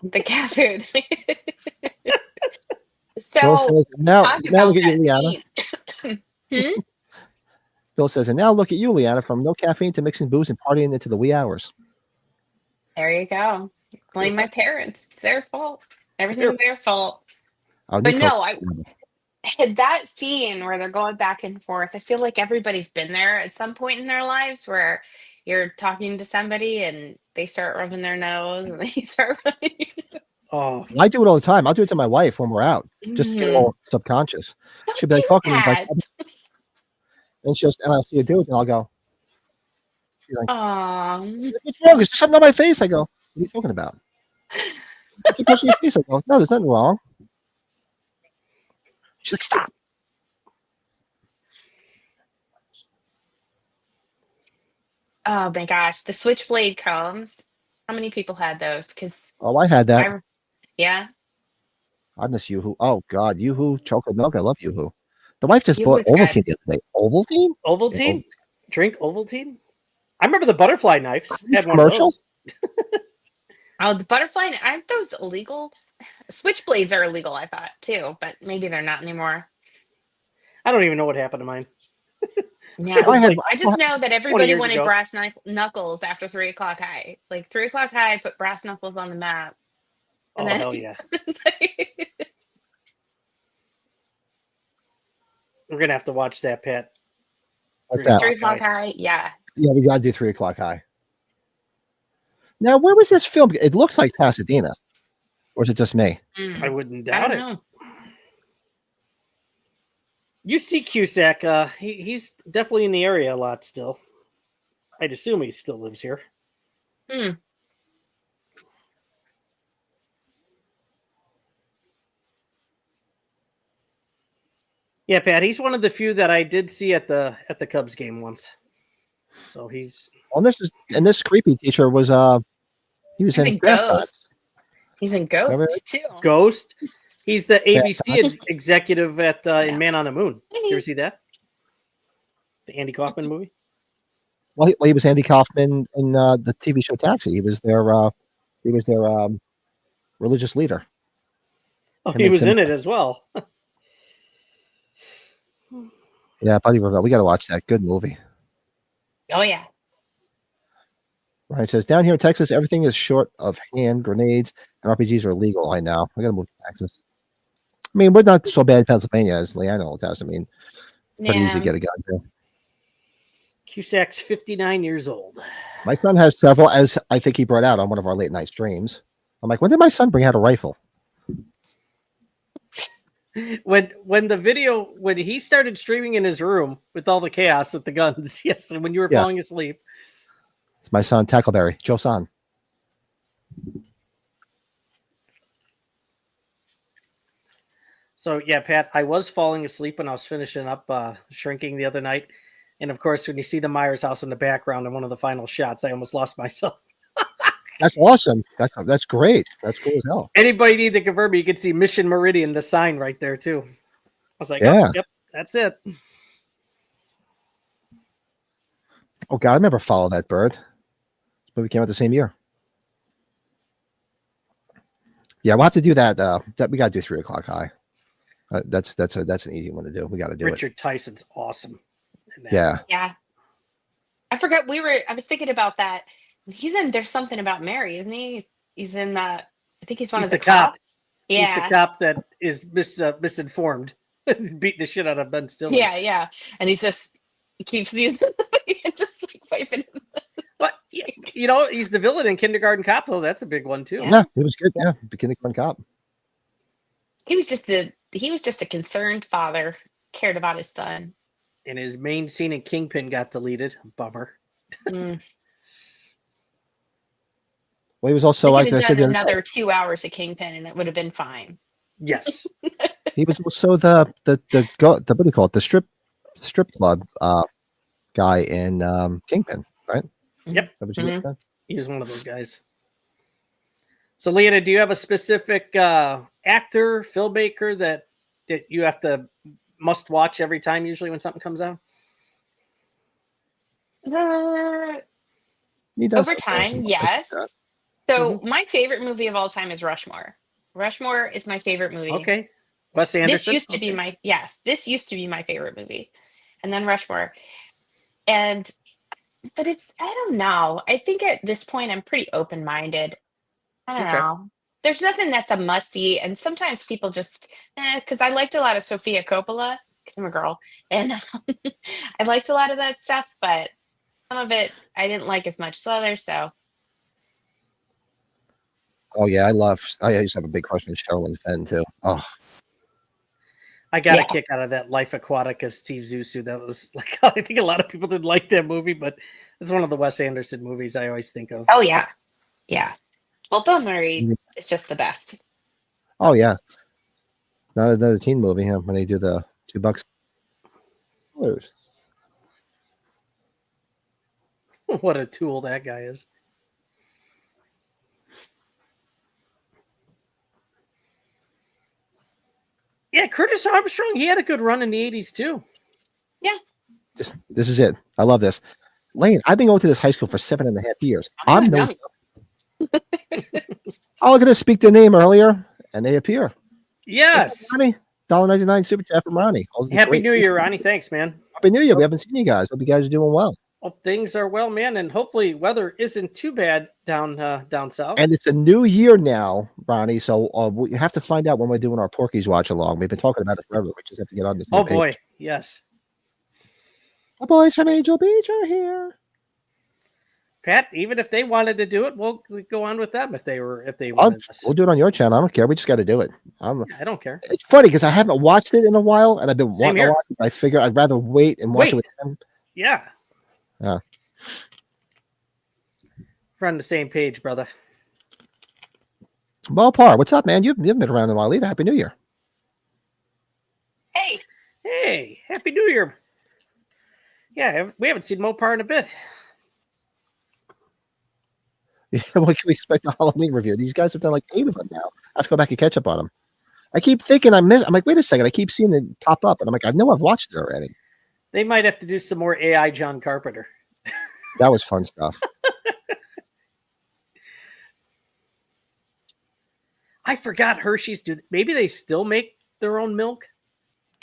The cat food. Bill So says, now talk look about at you, that Leanna. scene. Bill says, and now look at you, Leanna, from no caffeine to mixing booze and partying into the wee hours. There you go. Blame my parents. It's their fault. Everything's their fault. Oh, But Nicole, no, I that scene where they're going back and forth, I feel like everybody's been there at some point in their lives where you're talking to somebody and they start rubbing their nose and they start rubbing Oh, I do it all the time. I'll do it to my wife when we're out, just to get Mhm. all subconscious. She'll be like do talking to me, like, that. and I'll see her do it, and I'll go. She's like, Aw. "What's wrong? Is there something on my face?" I go, "What are you talking about?" What's the touching your face? I go, "No, there's nothing wrong." She's like, "Stop." Oh my gosh, the switchblade combs. How many people had those? Because Oh, I had that. yeah, I miss YooHoo. Oh God, YooHoo chocolate milk. I love YooHoo. The wife just YooHoo bought was good. Ovaltine the other day. Ovaltine? Ovaltine? Yeah, Drink Ovaltine? I remember the butterfly knives. Had one of commercial? those. Oh, the butterfly. Aren't those illegal? Switchblades are illegal, I thought too, but maybe they're not anymore. I don't even know what happened to mine. Yeah, It was like I just know that 20 everybody years wanted ago. brass knuckles after 3 o'clock high. Like 3 o'clock high, put brass knuckles on the map. Oh, And then hell yeah. We're going to have to watch that, Pat. What's 3 that? 3 o'clock high, yeah. Yeah, we gotta do 3 o'clock high. Now, where was this film? It looks like Pasadena, or is it just me? I wouldn't I doubt don't it. know. You see Cusack. He's definitely in the area a lot still. I'd assume he still lives here. Hmm. Yeah, Pat. He's one of the few that I did see at the Cubs game once. So he's Well, this creepy teacher was he was He's in in Fast Ghost. Times. He's in Remember Ghost too. Ghost. He's the Yeah. ABC executive at in Man on the Moon. Did you Maybe. ever see that? The Andy Kaufman movie. Well, he was Andy Kaufman in the TV show Taxi. He was their religious leader. Oh, Him he and was Tim- in it as well. Yeah, Buddy Revell. We got to watch that. Good movie. Oh yeah. Ryan says, down here in Texas, everything is short of hand grenades and RPGs are illegal. I know. I got to move to Texas. I mean, we're not so bad in Pennsylvania as Leanna does. I mean, it's pretty easy to Yeah. get a gun to. Cusack's 59 years old. My son has several, as I think he brought out on one of our late night streams. I'm like, when did my son bring out a rifle? When he started streaming in his room with all the chaos with the guns, yes, and when you were Yeah. falling asleep. It's my son, Tackleberry, Joe San. So yeah, Pat, I was falling asleep when I was finishing up shrinking the other night, And of course, when you see the Myers house in the background in one of the final shots, I almost lost myself. That's awesome. That's great. That's cool as hell. Anybody need to confirm me? You can see Mission Meridian, the sign right there too. I was like, Yeah. oh, yep, that's it. Oh God, I remember Follow That Bird. This movie came out the same year. Yeah, we'll have to do that. That we got to do 3 o'clock high. That's an easy one to do. We got to do Richard Tyson's awesome. it. Yeah. Yeah. I forgot I was thinking about that. He's in There's Something About Mary, isn't he? He's in I think he's one He's of the the cop. cops. He's Yeah. the cop that is misinformed, beating the shit out of Ben Stiller. Yeah. And he keeps using and just like wiping his. But you know, he's the villain in Kindergarten Cop, though. That's a big one too. Yeah, he was good. Yeah, Beginning One Cop. He was just a concerned father, cared about his son. And his main scene in Kingpin got deleted. Bummer. Mm. Well, he was also, They like could I have said, done another 2 hours of Kingpin, and it would have been fine. Yes. he was also the what do you call it? The strip club guy in Kingpin, right? Yep. That was you said? He's one of those guys. So, Leanna, do you have a specific actor, filmmaker that you have to must watch every time, usually when something comes out? He does Over have time, some yes. like that. So my favorite movie of all time is Rushmore. Rushmore is my favorite movie. Okay. Wes Anderson. This used to be this used to be my favorite movie. And then Rushmore. But I don't know. I think at this point I'm pretty open-minded. I don't know. There's nothing that's a must-see. And sometimes people just, because I liked a lot of Sofia Coppola, because I'm a girl. And I liked a lot of that stuff, but some of it I didn't like as much as others. So Oh yeah, I used to have a big crush on Sherilyn Fenn too. Oh, I got a kick out of that Life Aquatic of Steve Zissou. That was like, I think a lot of people didn't like that movie, but it's one of the Wes Anderson movies I always think of. oh yeah. Yeah. Well, Bill Murray is just the best. oh yeah. Not another teen movie, huh? When they do the $2 blues. What a tool that guy is. Yeah, Curtis Armstrong, he had a good run in the 80s too. Yeah. This is it. I love this. Lane, I've been going to this high school for 7.5 years. I'm no. I was going to speak their name earlier, and they appear. Yes. Ronnie, $1.99 super chat from Ronnie. Happy New Year, Ronnie. Thanks, man. Happy New Year. We haven't seen you guys. Hope you guys are doing well. Hope things are well, man, and hopefully weather isn't too bad down south. And it's a new year now, Ronnie. So we have to find out when we're doing our Porky's watch along. We've been talking about it forever. We just have to get on this. Oh boy, yes. The boys from Angel Beach are here. Pat, even if they wanted to do it, we'll go on with them if they wanted us. We'll do it on your channel. I don't care. We just got to do it. I don't care. It's funny because I haven't watched it in a while, and I've been wanting here. to watch it. I figure I'd rather wait and watch it with him. Yeah. Yeah. We're on the same page, brother. Par, what's up, man? You haven't been around in a while either. Happy New Year. Hey, Happy New Year. Yeah, we haven't seen Mopar in a bit. Yeah, what can we expect a Halloween review? These guys have done like 8 of them now. I have to go back and catch up on them. I keep thinking I'm like, wait a second. I keep seeing it pop up, and I'm like, I know I've watched it already. They might have to do some more AI John Carpenter. That was fun stuff. I forgot Hershey's maybe they still make their own milk.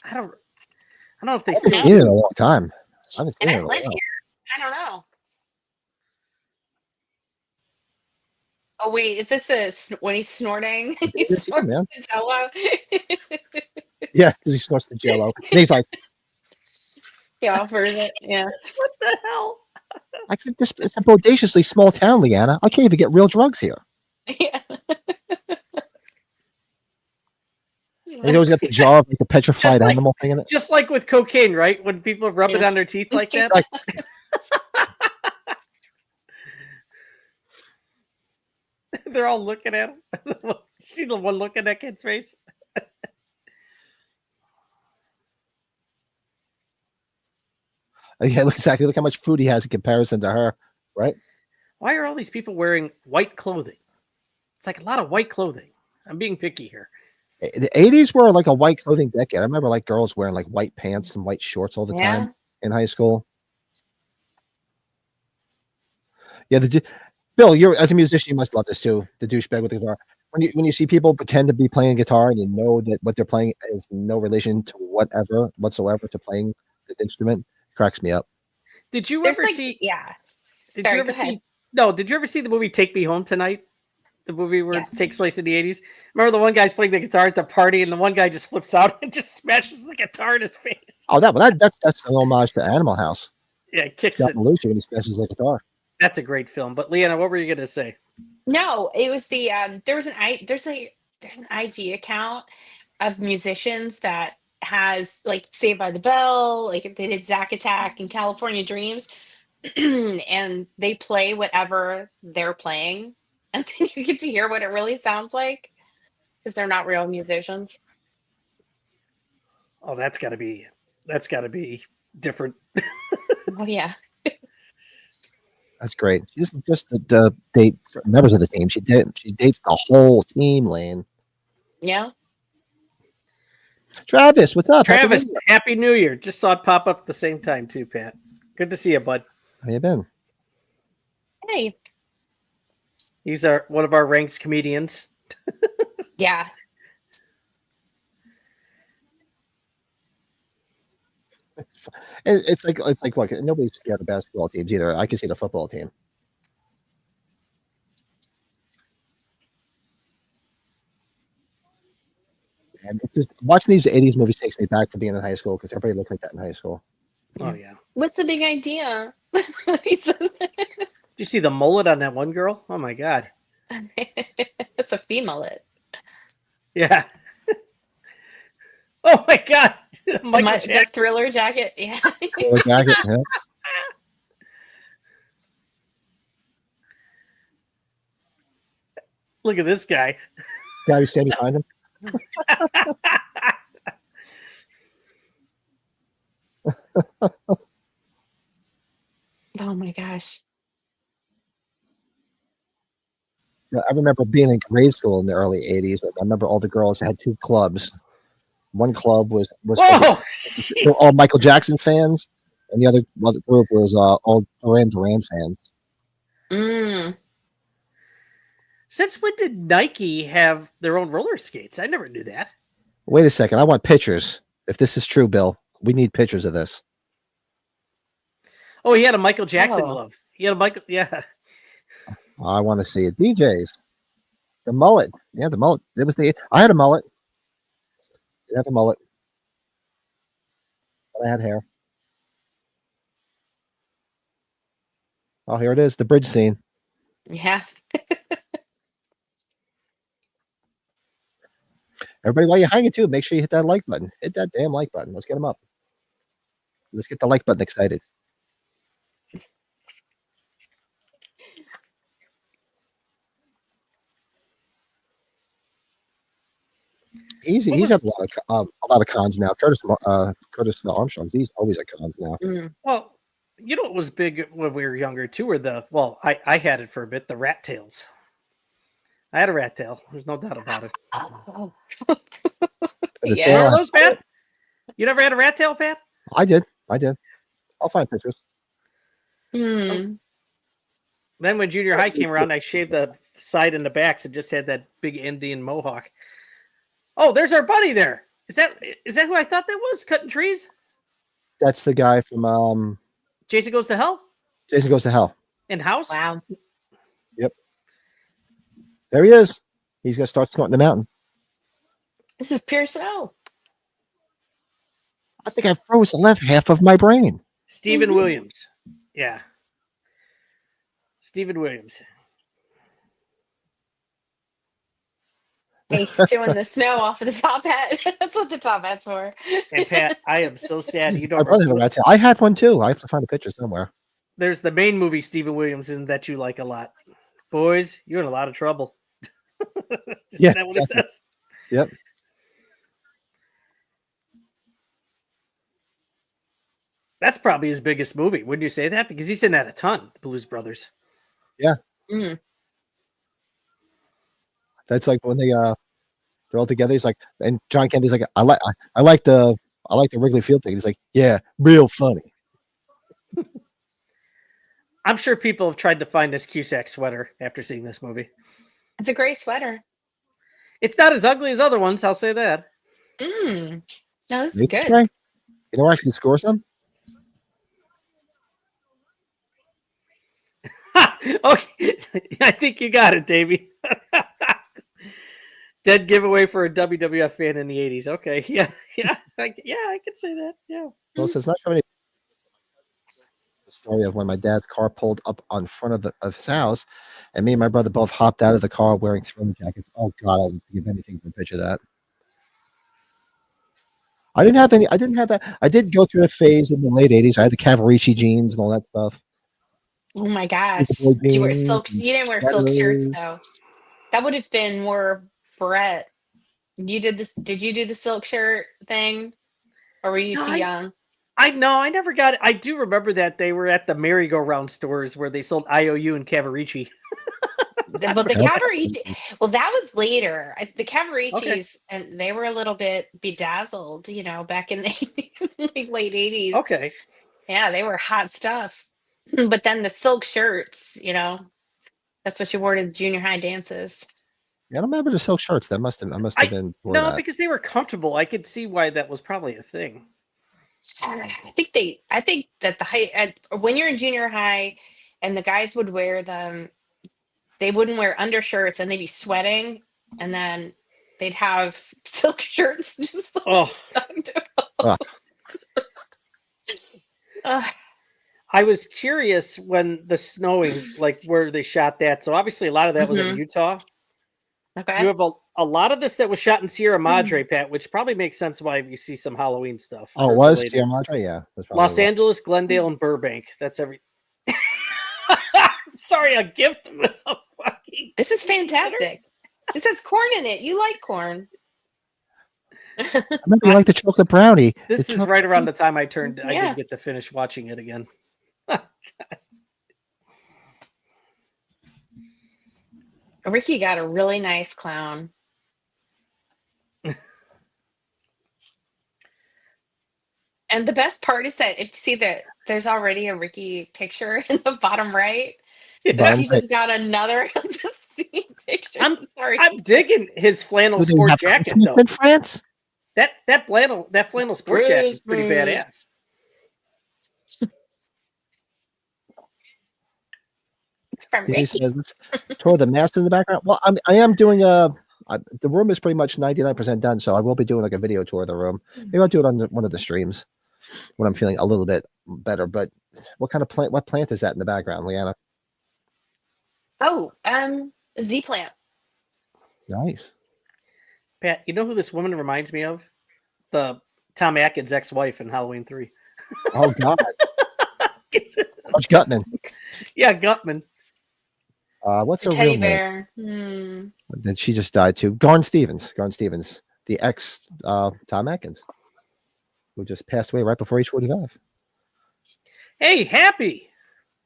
I don't know if they I haven't still seen it in a long time. I haven't seen and it I in a live while. here. I don't know. Oh wait, is this when he's snorting? He's Yeah, snorting man. the Jello. Yeah, because he snorts the Jello. And he's like, He offers it. Yes. What the hell? it's a bodaciously small town, Leanna. I can't even get real drugs here. Yeah. And he's always got the jar of like, the petrified Just like- animal thing in it. Just like with cocaine, right? When people rub it Yeah. on their teeth like that. Right. They're all looking at him. See the one look at that kid's face? Yeah, look exactly. Look how much food he has in comparison to her, right? Why are all these people wearing white clothing? It's like a lot of white clothing. I'm being picky here. The 80s were like a white clothing decade. I remember like girls wearing like white pants and white shorts all the Yeah. time in high school. Yeah, Bill, you're as a musician, you must love this too. The douchebag with the guitar. When you see people pretend to be playing guitar and you know that what they're playing is no relation to whatsoever to playing the instrument, it cracks me up. Did you There's ever like, see? yeah. Did Sorry, you ever go ahead. see? No, did you ever see the movie Take Me Home Tonight? The movie where Yes. it takes place in the 80s. Remember the one guy's playing the guitar at the party, and the one guy just flips out and just smashes the guitar in his face. Oh, that's an homage to Animal House. Yeah, kicks John it. Belushi when he smashes the guitar. That's a great film. But Leanna, what were you gonna say? No, it was the there's an IG account of musicians that has like Saved by the Bell, like they did Zack Attack and California Dreams, and they play whatever they're playing, and then you get to hear what it really sounds like because they're not real musicians. Oh, that's gotta be different. Oh yeah, That's great. She doesn't just date certain members of the team. She dates the whole team, Lane. yeah. Travis, what's up? Happy New Travis, Year. Happy New Year. Just saw it pop up at the same time too, Pat. Good to see you, bud. How you been? Hey, He's one of our ranks comedians. yeah. It's like look, nobody's scared of basketball teams either. I can see the football team. And it's just watching these 80s movies takes me back to being in high school because everybody looked like that in high school. Oh yeah. What's the big idea? Did you see the mullet on that one girl? Oh my god. It's a female. Yeah. Oh my god. Michael The Jackson. Thriller jacket. Yeah. Color jacket, yeah. Look at this guy. Guy who's standing behind him. Oh my gosh. Yeah, I remember being in grade school in the early 80s. I remember all the girls had two clubs. One club was Whoa! they were all Michael Jackson fans, and the other group was all Duran fans. Mm. Since when did Nike have their own roller skates? I never knew that. Wait a second, I want pictures. If this is true, Bill, we need pictures of this. Oh, he had a Michael Jackson Oh. glove. He had a Michael. Yeah. I want to see it. DJs, the mullet. Yeah, the mullet. It was I had a mullet. I had the mullet, but I had hair. Oh, here it is, the bridge scene. Yeah. Everybody, while you're hanging too, make sure you hit that like button. Hit that damn like button. Let's get them up. Let's get the like button excited. Easy. He's had a lot of cons now. Curtis Armstrong. He's always at cons now. Mm. Well, you know what was big when we were younger too, were I had it for a bit, the rat tails. I had a rat tail. There's no doubt about it. Oh. The Yeah. tail- Remember those, Pat? You never had a rat tail, Pat? I did. I'll find pictures. Hmm. Then when junior high came around, I shaved the side and the backs and just had that big Indian mohawk. Oh, there's our buddy there. Is that who I thought that was? Cutting trees? That's the guy from Jason Goes to Hell? Jason Goes to Hell. In House? Wow. There he is. He's gonna start snorting the mountain. This is pure snow. I think I froze the left half of my brain. Stephen Mhm. Williams. Yeah. Stephen Williams. Hey, he's doing the snow off of the top hat. That's what the top hat's for. And Pat, I am so sad you My don't brother had a rat tail. I had one too. I have to find a picture somewhere. There's the main movie Stephen Williams in that you like a lot. Boys, you're in a lot of trouble. Yeah, Isn't that what it exactly. says? That's probably his biggest movie. Wouldn't you say that? Because he's in that a ton, Blues Brothers. Mm. That's like when they're all together. He's like, and John Candy's like, I like the Wrigley Field thing. He's like, yeah, real funny. I'm sure people have tried to find this Cusack sweater after seeing this movie. It's a great sweater. It's not as ugly as other ones, I'll say that. No, this is Mason good. spray? You know where I can score some? Okay, I think you got it, Davey. Dead giveaway for a WWF fan in the 80s. Okay, yeah, I could say that. Yeah. Well, so it's not showing the story of when my dad's car pulled up on front of his house, and me and my brother both hopped out of the car wearing thermal jackets. Oh God, I would give anything for a picture of that. I didn't have that. I did go through a phase in the late 80s. I had the Cavaricci jeans and all that stuff. Oh my gosh. Boy Did you wear jeans silk? and You didn't wear silk shirts sweaters. though. That would have been more Brett. You did this. Did you do the silk shirt thing, or were you No, too young? I never got it. I do remember that they were at the merry-go-round stores where they sold IOU and Cavaricci. But the Okay. Cavaricci, well, that was later. The Cavariccis, Okay. and they were a little bit bedazzled, back in the 80s, like late 80s. Okay. Yeah, they were hot stuff. But then the silk shirts, that's what you wore to junior high dances. Yeah, I don't remember the silk shirts. I must have been before No, that. because they were comfortable. I could see why that was probably a thing. I think that when you're in junior high and the guys would wear them, they wouldn't wear undershirts and they'd be sweating, and then they'd have silk shirts just like Oh, stuck to Ah. Ugh. I was curious when the snowing, like where they shot that. So obviously a lot of that was in Mhm. Utah. Okay. You have a lot of this that was shot in Sierra Madre, Pat, which probably makes sense why you see some Halloween stuff. Oh, it or was related. Sierra Madre? Yeah. That's probably Los what. Angeles, Glendale, and Burbank. That's every. Sorry, a gift was a fucking. This is fantastic. This has corn in it. You like corn. I remember you like the chocolate brownie. This The is chocolate- right around the time I turned. I Yeah. did get to finish watching it again. Ricky got a really nice clown. And the best part is that if you see that there's already a Ricky picture in the bottom right, so Bottom he just got another of the same picture. I'm- Sorry. I'm digging his flannel Do they sport have jacket Christmas though. in France? That flannel sport jacket is pretty Christmas. badass. It's from He Ricky. says this toward the master in the background. Well, I am doing the room is pretty much 99% done, so I will be doing like a video tour of the room. Maybe I'll do it on one of the streams when I'm feeling a little bit better. But what kind of plant? What plant is that in the background, Leanna? Oh, Z plant. Nice. Pat, you know who this woman reminds me of? The Tom Atkins' ex-wife in Halloween 3. Oh God, Coach Gutman. Yeah, Gutman. What's her Teddy real name? bear. That she just died too. Garn Stevens, the ex Tom Atkins, who just passed away right before age 45. Hey, Happy.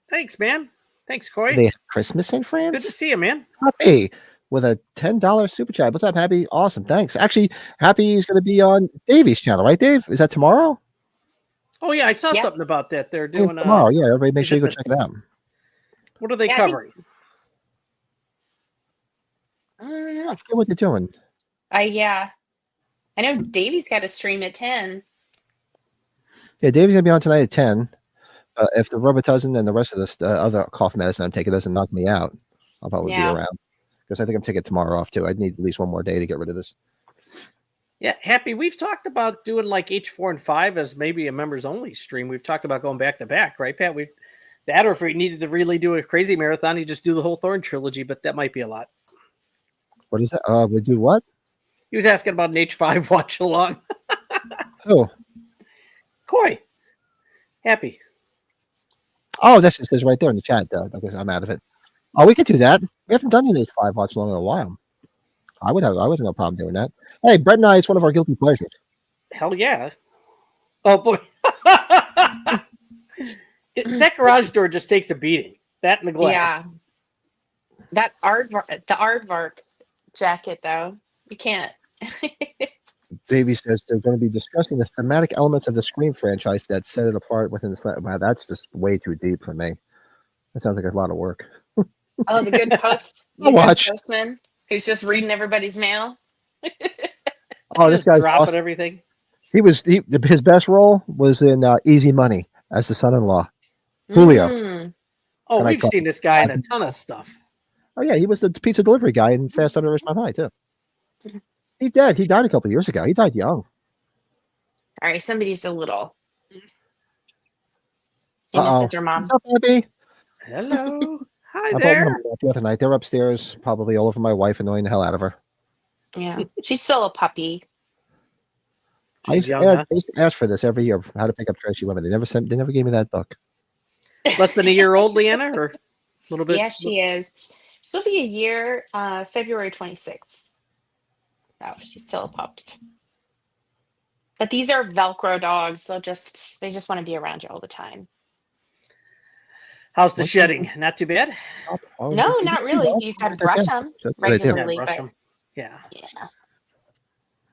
Thanks, man. Thanks, Are Coy. they have Christmas in Good to France? see you, man. Happy with a $10 super chat. What's up, Happy? Awesome, thanks. Actually, Happy is going to be on Davey's channel, right, Dave? Is that tomorrow? Oh yeah, I saw Yep. something about that. They're I think it's doing tomorrow. Yeah, everybody make is sure you it go check it out. What are they Yeah, I think- covering? I don't know. I forget what they're doing. Yeah. I know Davey's got a stream at 10. Yeah, Davey's going to be on tonight at 10. If the Robitussin and the rest of this other cough medicine I'm taking doesn't knock me out, I'll probably Yeah. be around. Because I think I'm taking tomorrow off too. I need at least one more day to get rid of this. Yeah, Happy. We've talked about doing like H4 and 5 as maybe a members only stream. We've talked about going back to back, right, Pat? That, or if we needed to really do a crazy marathon, you just do the whole Thorn trilogy, but that might be a lot. What is that? We do what? He was asking about an H5 watch along. Oh, Coy. Happy. oh, that's just says right there in the chat. I guess I'm out of it. Oh, we could do that. We haven't done the H5 watch long in a while. I would have no problem doing that. Hey, Brett and I, it's one of our guilty pleasures. Hell yeah. Oh boy. That garage door just takes a beating. That and the glass. Yeah. The aardvark jacket, though. You can't. Davey says they're going to be discussing the thematic elements of the Scream franchise that set it apart within the. Wow, that's just way too deep for me. That sounds like a lot of work. Oh, the good I'll watch. postman who's just reading everybody's mail. Oh, this Just guy's dropping awesome. everything. His best role was in Easy Money as the son-in-law. Julio. Mm. Oh, And I we've call seen this guy in a ton of stuff. Oh yeah, he was the pizza delivery guy in Fast Under Richmond High too. He's dead. He died a couple of years ago. He died young. All right, somebody's a little Uh-oh. innocent, your mom. What's up, Abby? Hello. Hi I brought there. them up the other night. They're upstairs, probably all over my wife, annoying the hell out of her. Yeah, she's still a puppy. I used, She's young, to, huh? I used to ask for this every year, how to pick up trashy women. They never gave me that book. Less than a year old, Leanna, or a little bit? Yeah, she is. She'll be a year, February 26th. Oh, she's still a pups. But these are Velcro dogs. They just want to be around you all the time. How's the shedding? Not too bad? Oh, No, not really. You've got to brush them That's what I do. regularly. Yeah, brush But 'em. Yeah. yeah.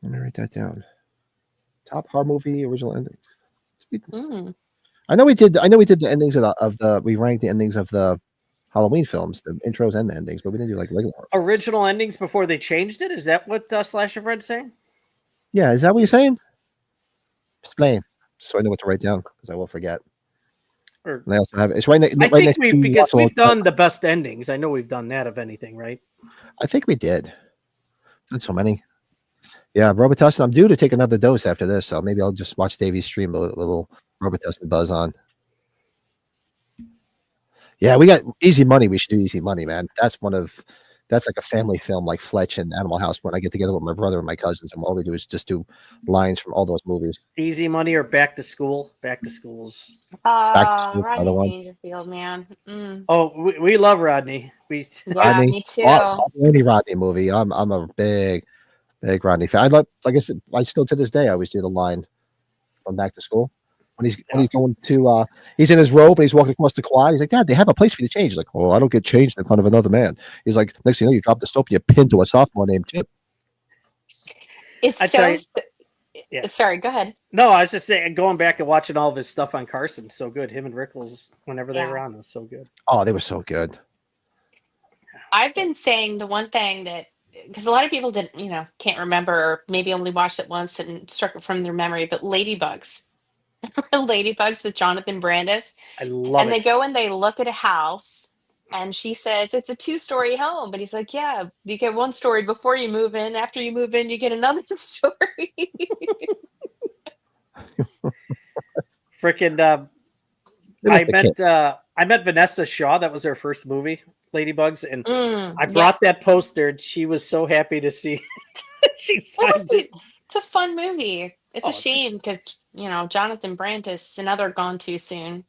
Let me write that down. Top horror movie original ending. Mm. I know we did the endings we ranked the endings of the Halloween films, the intros and the endings, but we didn't do like regular. Original endings before they changed it? Is that what Slash of Red's saying? Yeah, is that what you're saying? Explain, so I know what to write down because I will forget. Or And I also have it's right, I right think next to because Watch Along we've done the best endings. I know we've done that of anything, right? I think we did. Not so many. Yeah, Robitussin. I'm due to take another dose after this, so maybe I'll just watch Davey's stream a little Robitussin buzz on. Yeah, we got Easy Money. We should do Easy Money, man. That's like a family film, like Fletch and Animal House. When I get together with my brother and my cousins, and all we do is just do lines from all those movies. Easy Money or Back to School? Back to School's. Back to School, Rodney another one. Dangerfield, man. Mm. Oh, we love Rodney. Yeah, Rodney. me too. Any Rodney movie. I'm a big Rodney fan. Like I said, I still to this day I always do the line from Back to School. When he's going to he's in his robe and he's walking across the quad. He's like, Dad, they have a place for you to change. He's like, oh, I don't get changed in front of another man. He's like, next thing you know, you drop the soap and you pin to a sophomore named Chip. It's I tell so. you- Yeah. Sorry, go ahead. No, I was just saying, going back and watching all of his stuff on Carson, so good. Him and Rickles, whenever they Yeah. were on, was so good. Oh, they were so good. I've been saying the one thing that, because a lot of people can't remember, or maybe only watched it once and struck it from their memory, but Ladybugs. Ladybugs with Jonathan Brandis. I love And it. they go and they look at a house, and she says, it's a 2-story home. But he's like, yeah, you get 1 story before you move in. After you move in, you get another story. Freaking They I like the kid. met Vanessa Shaw. That was her first movie, Ladybugs, and I Yeah. brought that poster. And she was so happy to see it. She signed it. It's a fun movie. It's Oh, a shame because Jonathan Brandis, another gone too soon.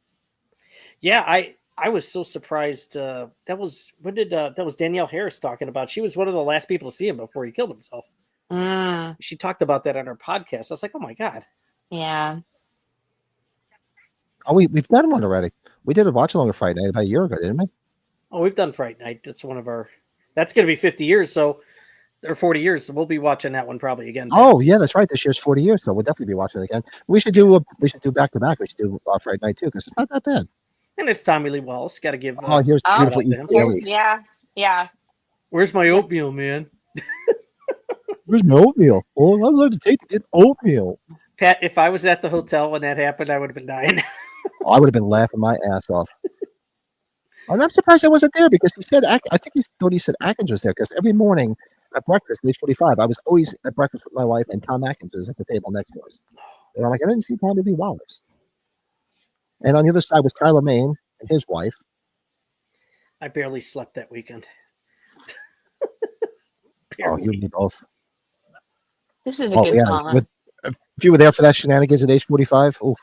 Yeah, I was so surprised. That was Danielle Harris talking about. She was one of the last people to see him before he killed himself. Mm, She talked about that on her podcast. I was like, oh my god. yeah. Oh, we've done one already. We did a watch along Friday night about a year ago, didn't we? Oh, we've done Fright Night. That's one of our. That's going to be 50 years. So, or 40 years. So we'll be watching that one probably again. Oh yeah, that's right. This year's 40 years, so we'll definitely be watching it again. We should do back to back. We should do Friday night too because it's not that bad. And it's Tommy Lee Wallace. Got to give. Oh, here's Oh, beautiful shout out to East him. Daily. Yeah. Where's my oatmeal, man? Where's my oatmeal? Oh, I'd love to take to get oatmeal. Pat, if I was at the hotel when that happened, I would have been dying. Oh, I would have been laughing my ass off. And I'm surprised I wasn't there because he said I think he thought he said Atkins was there because every morning at breakfast at age 45, I was always at breakfast with my wife and Tom Atkins was at the table next to us. And I'm like, I didn't see Tommy Lee Wallace. And on the other side was Tyler Maine and his wife. I barely slept that weekend. Oh, you and me both. This is a good yeah. song. If you were there for that shenanigans at age 45, oh,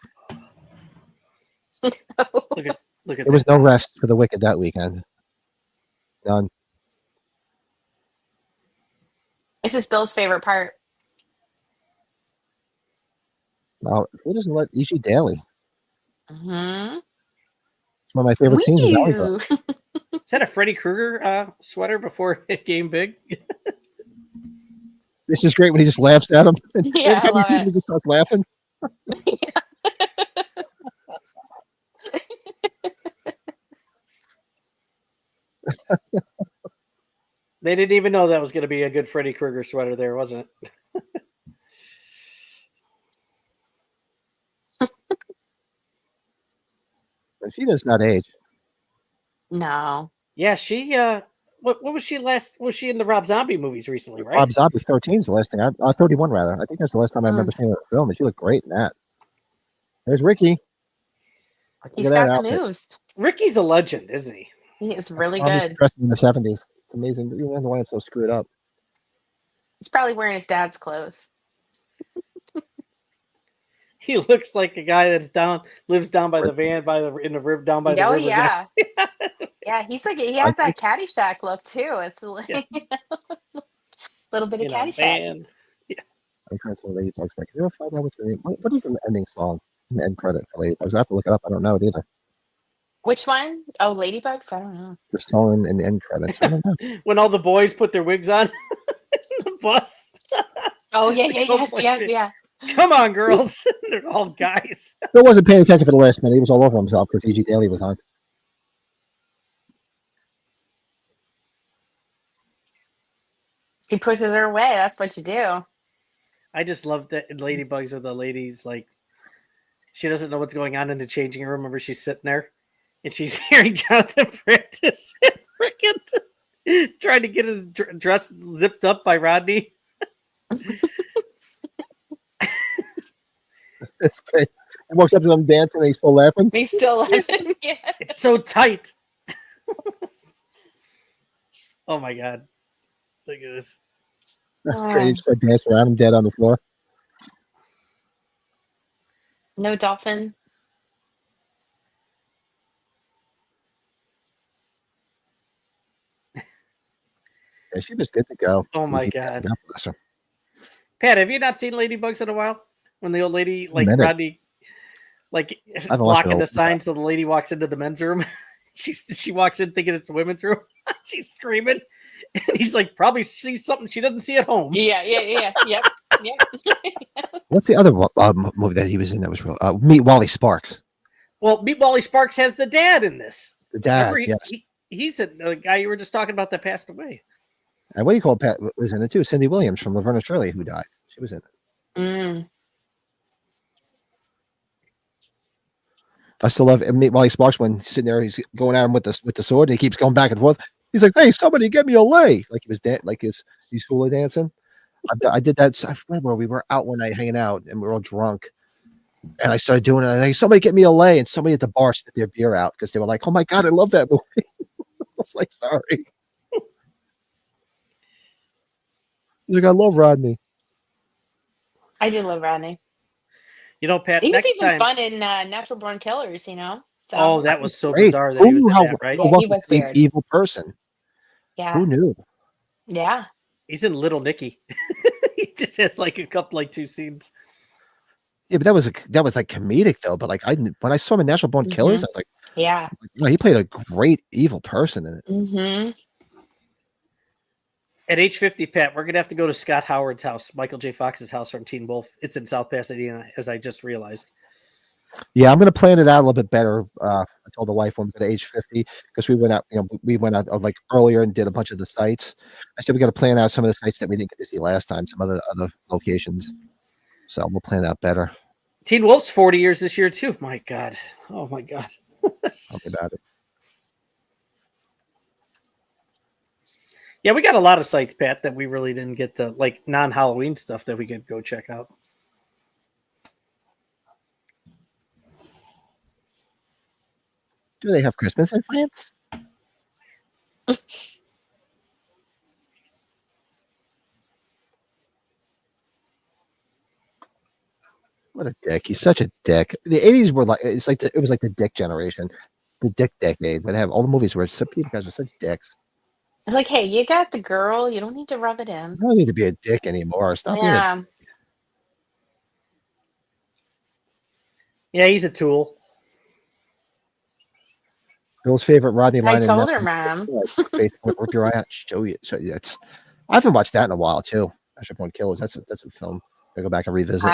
Look at there was no rest for the wicked that weekend. None. This is Bill's favorite part. Now, who doesn't let E.G. Daly? Mm-hmm. It's one of my favorite scenes in Valley Girl. Is that a Freddy Krueger sweater before it came big? This is great when he just laughs at him. And Yeah, every I time he love sees him, it. he just starts laughing. They didn't even know that was going to be a good Freddy Krueger sweater there, wasn't it? But she does not age. No. Yeah, she what was she last? Was she in the Rob Zombie movies recently? Right? Rob Zombie 13 is the last thing. 31 rather. I think that's the last time I remember Mm. seeing her in a film, and she looked great in that. There's Ricky. He's Look at that got the outfit. moves. Ricky's a legend, isn't he? He is really Obviously good. dressed in the 70s. It's amazing. You wonder why it's so screwed up. He's probably wearing his dad's clothes. He looks like a guy lives down by the van in the river down by the Oh river. yeah. Yeah, he's like he has that Caddyshack look too. It's like little bit of Caddyshack. Van. I'm trying to Ladybugs. Can you ever find out what's the name? What is the ending song? The end credit for Ladybugs. I have to look it up. I don't know it either. Which one? Oh, Ladybugs? I don't know. The song in the end credits. I don't know. When all the boys put their wigs on the bus. Oh yeah, yeah. Come on, girls. They're all guys. Bill wasn't paying attention for the last minute. He was all over himself because E.G. Daily was on. He pushes her away. That's what you do. I just love that in Ladybugs with the ladies, like she doesn't know what's going on in the changing room. Remember, she's sitting there and she's hearing Jonathan Prentice freaking trying to get his dress zipped up by Rodney. It's great. He walks up to them dancing and he's still laughing. He's still laughing. Yeah. It's so tight. Oh my god. Look at this. That's great. He started dancing around him dead on the floor. No dolphin. Yeah, she was good to go. Oh my god. God bless her. Pat, have you not seen Ladybugs in a while? When the old lady, like minute. Rodney, like haven't watched blocking it the all. sign so the lady walks into the men's room. she walks in thinking it's the women's room. She's screaming. And he's like, probably sees something she doesn't see at home. Yeah. Yep. What's the other movie that he was in that was real? Meet Wally Sparks. Well, Meet Wally Sparks has the dad in this. The dad, Remember, yes. He's the guy you were just talking about that passed away. And what do you call Pat was in it too? Cindy Williams from Laverne and Shirley, who died. She was in it. Mm. I still love Meet Wally Sparks when he's sitting there, he's going at him with the sword, and he keeps going back and forth. He's like, "Hey, somebody get me a lei!" Like he was he's hula dancing. I did that. I remember we were out one night hanging out, and we were all drunk, and I started doing it. I like, "Somebody get me a lei!" And somebody at the bar spit their beer out because they were like, "Oh my god, I love that movie." I was like, "Sorry." He's like, "I love Rodney." I do love Rodney. You know, Pat, He was next even time. fun in Natural Born Killers, you know? So, Oh, that was so Great. bizarre that Who he was knew in how that, right? Yeah, he was an weird. evil person? yeah. Who knew? Yeah. He's in Little Nicky. He just has like two scenes. Yeah, but that was like comedic though. But like when I saw him in Natural Born Killers, I was like, Yeah. "No, he played a great evil person in it." Mm-hmm. At age 50, Pat, we're gonna have to go to Scott Howard's house, Michael J. Fox's house from Teen Wolf. It's in South Pasadena, as I just realized. Yeah, I'm gonna plan it out a little bit better. I told the wife when we got to age 50 because we went out like earlier and did a bunch of the sites. I said we got to plan out some of the sites that we didn't get to see last time, some other locations. So we'll plan that better. Teen Wolf's 40 years this year too. My God. Oh my God. Tell me about it. Yeah, we got a lot of sites, Pat, that we really didn't get to, like non-Halloween stuff that we could go check out. Do they have Christmas in France? What a dick! He's such a dick. The '80s were like it was like the dick generation, the dick decade. Where they have all the movies where some people guys are such dicks. It's like, hey, you got the girl. You don't need to rub it in. You don't need to be a dick anymore. Stop being a Yeah. Yeah, he's a tool. Bill's favorite Rodney I line. told her, Mom. Faith, rip your eye out, show you. It's. I haven't watched that in a while too. Measure Point Killers. That's a film. I go back and revisit.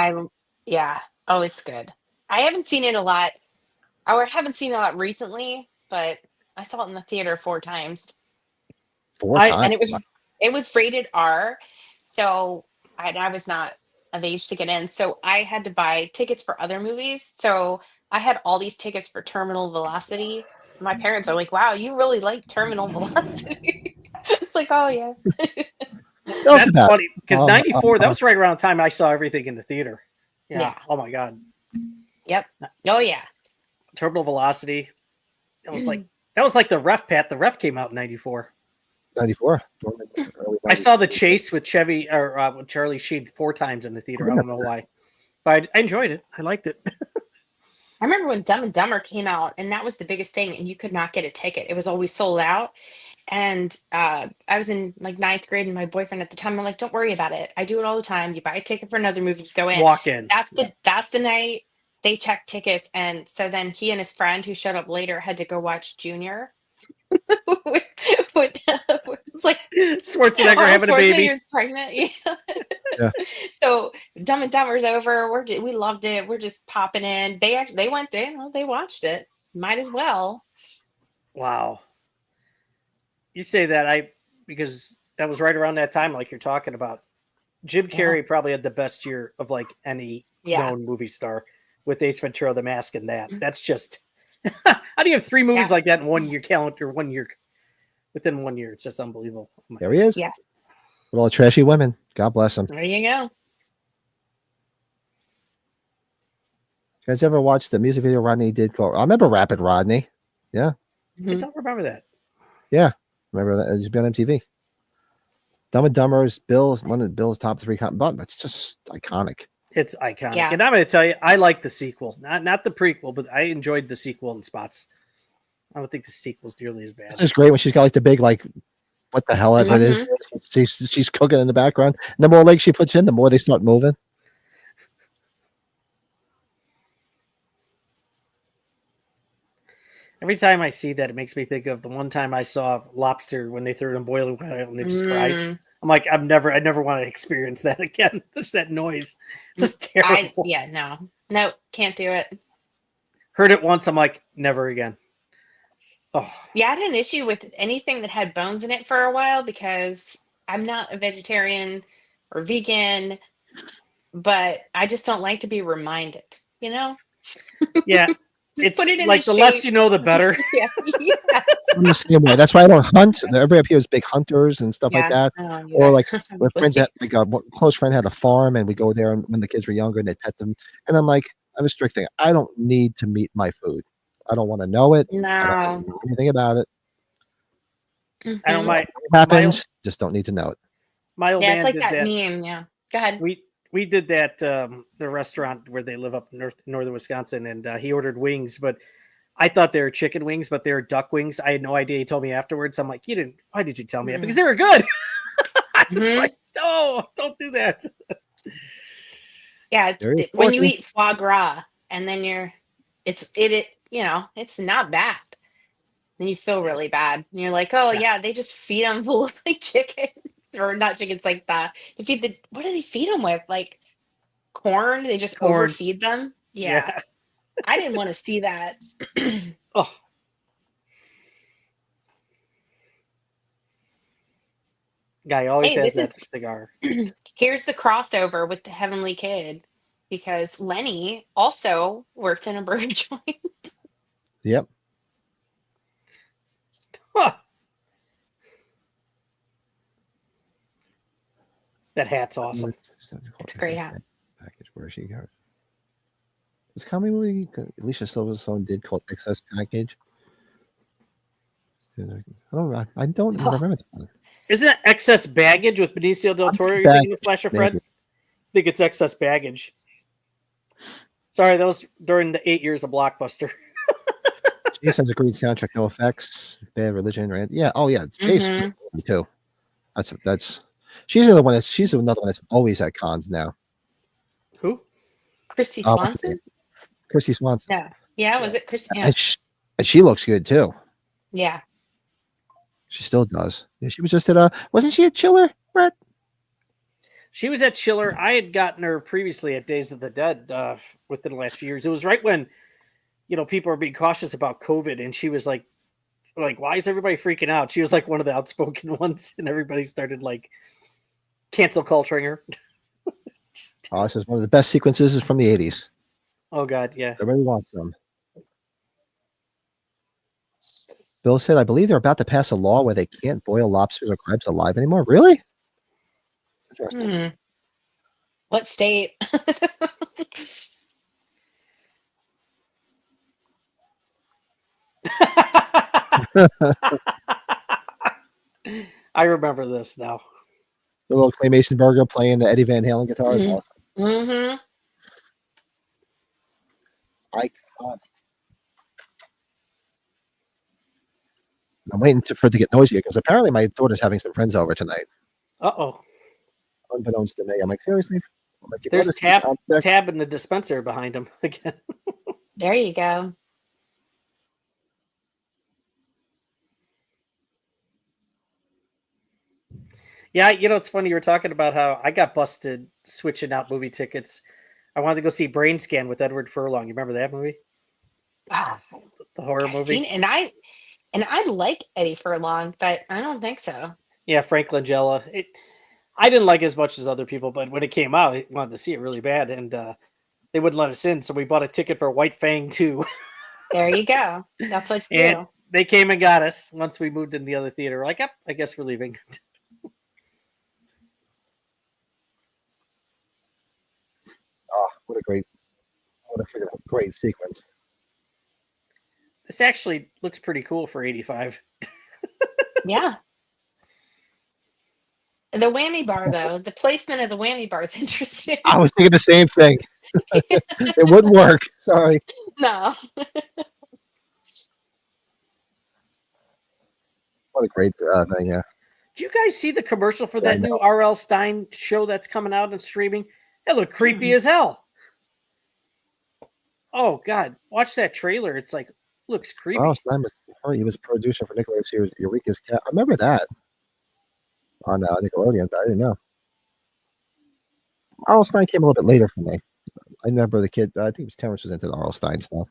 Yeah. Oh, it's good. I haven't seen it a lot. Or haven't seen it a lot recently, but I saw it in the theater 4 times. 4 times. And it was rated R, so I was not of age to get in. So I had to buy tickets for other movies. So I had all these tickets for Terminal Velocity. My parents are like, "Wow, you really like Terminal Velocity?" It's like, "Oh yeah." That's funny because 94. That was right around the time I saw everything in the theater. Yeah. Oh my god. Yep. Oh yeah. Terminal Velocity. That was like the Ref Pat. The Ref came out in 94. 94. I saw The Chase with Chevy or with Charlie Sheen 4 times in the theater. I don't know why, but I enjoyed it. I liked it. I remember when Dumb and Dumber came out, and that was the biggest thing, and you could not get a ticket. It was always sold out. And I was in like 9th grade, and my boyfriend at the time, I'm like, "Don't worry about it. I do it all the time. You buy a ticket for another movie, you go in. Walk in. That's the night they checked tickets." And so then he and his friend who showed up later had to go watch Junior. It's like Schwarzenegger having a baby. Schwarzenegger's pregnant. Yeah. So Dumb and Dumber's over. We loved it. We're just popping in. They went in. Well, they watched it. Might as well. Wow. You say that because that was right around that time, like you're talking about. Jim Carrey probably had the best year of like any known movie star with Ace Ventura, The Mask, and that. That's just. How do you have 3 movies like that in 1 year calendar? 1 year within 1 year? It's just unbelievable. There he is. Yes. With all the trashy women. God bless him. There you go. You guys ever watch the music video Rodney did called? I remember Rapid Rodney. Yeah. I don't remember that. Yeah. Remember that? It used to be on MTV. Dumb and Dumber's one of Bill's top 3. But it's just iconic. It's iconic. Yeah. And I'm going to tell you, I like the sequel. Not the prequel, but I enjoyed the sequel in spots. I don't think the sequel's nearly as bad. It's great when she's got like the big, like, what the hell it is. She's cooking in the background. And the more legs she puts in, the more they start moving. Every time I see that, it makes me think of the one time I saw lobster when they threw it in boiling oil and it just cries. I'm like, I never want to experience that again. Just that noise. Just terrible. No, can't do it. Heard it once. I'm like, never again. Oh. Yeah, I had an issue with anything that had bones in it for a while because I'm not a vegetarian or vegan, but I just don't like to be reminded, you know? Yeah. It's put it in like the less you know, the better. Yeah. I'm the same way. That's why I don't hunt. Everybody up here is big hunters and stuff like that. Or like my friends had, like a close friend had a farm, and we go there when the kids were younger and they pet them. And I'm like, I'm a strict thing. I don't need to meet my food. I don't want to know it. No. I don't know anything about it. I don't mind. It happens. Just don't need to know it. My old man it's like did that meme. Yeah. Go ahead. We did that the restaurant where they live up in northern Wisconsin, and he ordered wings, but I thought they were chicken wings, but they were duck wings. I had no idea. He told me afterwards. I'm like, why did you tell me that? Because they were good. I was like, no, don't do that. Yeah, when you eat foie gras and then it's not bad. Then you feel really bad. And you're like, oh yeah, they just feed them full of like chicken. Or not chickens like that. What do they feed them with? Like corn? They just overfeed them? Yeah. I didn't want to see that. Oh. Guy always has that cigar. Here's the crossover with the Heavenly Kid, because Lenny also worked in a burger joint. Yep. Huh. That hat's awesome. It's a great hat. Package. Where she goes. This comedy movie Alicia Silverstone did called Excess Package. I don't remember that. Isn't it Excess Baggage with Benicio del Toro? You're thinking of Flasher Fred? I think it's Excess Baggage. Sorry, that was during the 8 years of Blockbuster. Jason's a great soundtrack. No effects. Bad Religion. Right? Yeah. Oh yeah. Jason too. That's. She's another one that's always at cons now. Who? Christy Swanson. Christy Swanson. Yeah. Was it Christy? Yeah. And she looks good too. Yeah. She still does. Yeah, she was just at wasn't she a Chiller, Brett? She was at Chiller. I had gotten her previously at Days of the Dead within the last few years. It was right when, people were being cautious about COVID, and she was like, why is everybody freaking out? She was like one of the outspoken ones, and everybody started like cancel culturing her. Oh, this is one of the best sequences is from the 80s. Oh God, yeah. Everybody wants them. Bill said, I believe they're about to pass a law where they can't boil lobsters or crabs alive anymore. Really? Interesting. What state? I remember this now. The little claymation burger playing the Eddie Van Halen guitar is awesome. Mm-hmm. I'm waiting for it to get noisier because apparently my daughter's having some friends over tonight. Uh-oh. Unbeknownst to me. I'm like, seriously? I'm like, There's tab in the dispenser behind him again. There you go. Yeah, it's funny. You were talking about how I got busted switching out movie tickets. I wanted to go see Brain Scan with Edward Furlong. You remember that movie? Wow. The horror movie? And I like Eddie Furlong, but I don't think so. Yeah, Frank Langella. I didn't like it as much as other people, but when it came out, I wanted to see it really bad, and they wouldn't let us in, so we bought a ticket for White Fang 2. There you go. That's what you do. They came and got us once we moved in the other theater. We're like, yep, I guess we're leaving. Oh, what a great sequence. This actually looks pretty cool for 85. Yeah. The whammy bar, though, the placement of the whammy bar is interesting. I was thinking the same thing. It wouldn't work. Sorry. No. What a great thing, yeah. Did you guys see the commercial for that new R.L. Stein show that's coming out and streaming? It looked creepy as hell. Oh, God. Watch that trailer. It's like, looks creepy. Oh, Stein he was a producer for Nickelodeon series Eureka's Cat. I remember that on Nickelodeon, but I didn't know. R.L. Stein came a little bit later for me. I remember the kid. I think it was Terrence was into the R.L. Stein stuff.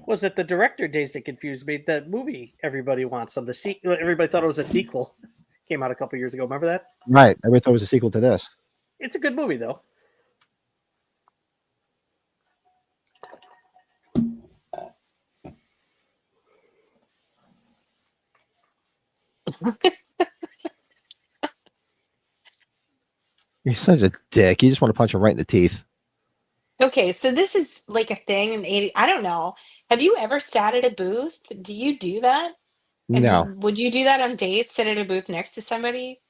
Was it the director days that confused me? That movie Everybody Wants Some. Everybody thought it was a sequel. Came out a couple years ago. Remember that? Right. Everybody thought it was a sequel to this. It's a good movie, though. You're such a dick. You just want to punch him right in the teeth. Okay, so this is like a thing in 80. I don't know. Have you ever sat at a booth? Do you do that? No. Would you do that on dates? Sit at a booth next to somebody?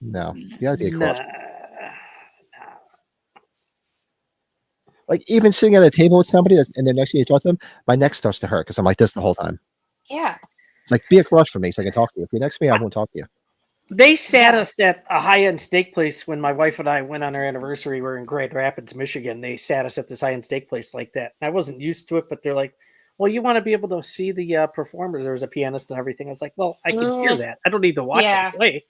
No. You gotta be across. Nah. Like even sitting at a table with somebody and they're next to you, talk to them, my neck starts to hurt because I'm like this the whole time. Yeah. It's like be across from me so I can talk to you. If you're next to me, I won't talk to you. They sat us at a high-end steak place when my wife and I went on our anniversary. We were in Grand Rapids, Michigan. They sat us at this high-end steak place like that. I wasn't used to it, but they're like, well, you want to be able to see the performers. There was a pianist and everything. I was like, well, I can hear that. I don't need to watch it play.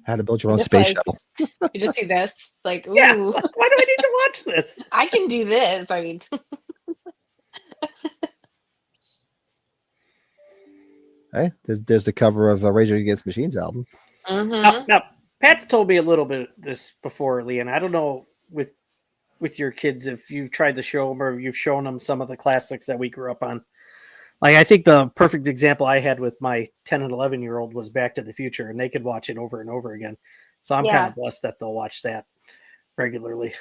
How to build your own space shuttle. You just see this, like, ooh. Yeah, why do I need to watch this? I can do this. I mean, Hey, there's the cover of Rage Against the Machine's album. mm-hmm. Now, Pat's told me a little bit of this before, Leanne. I don't know with your kids if you've tried to show them or you've shown them some of the classics that we grew up on. Like, I think the perfect example I had with my 10 and 11-year-old was Back to the Future, and they could watch it over and over again. So I'm kind of blessed that they'll watch that regularly.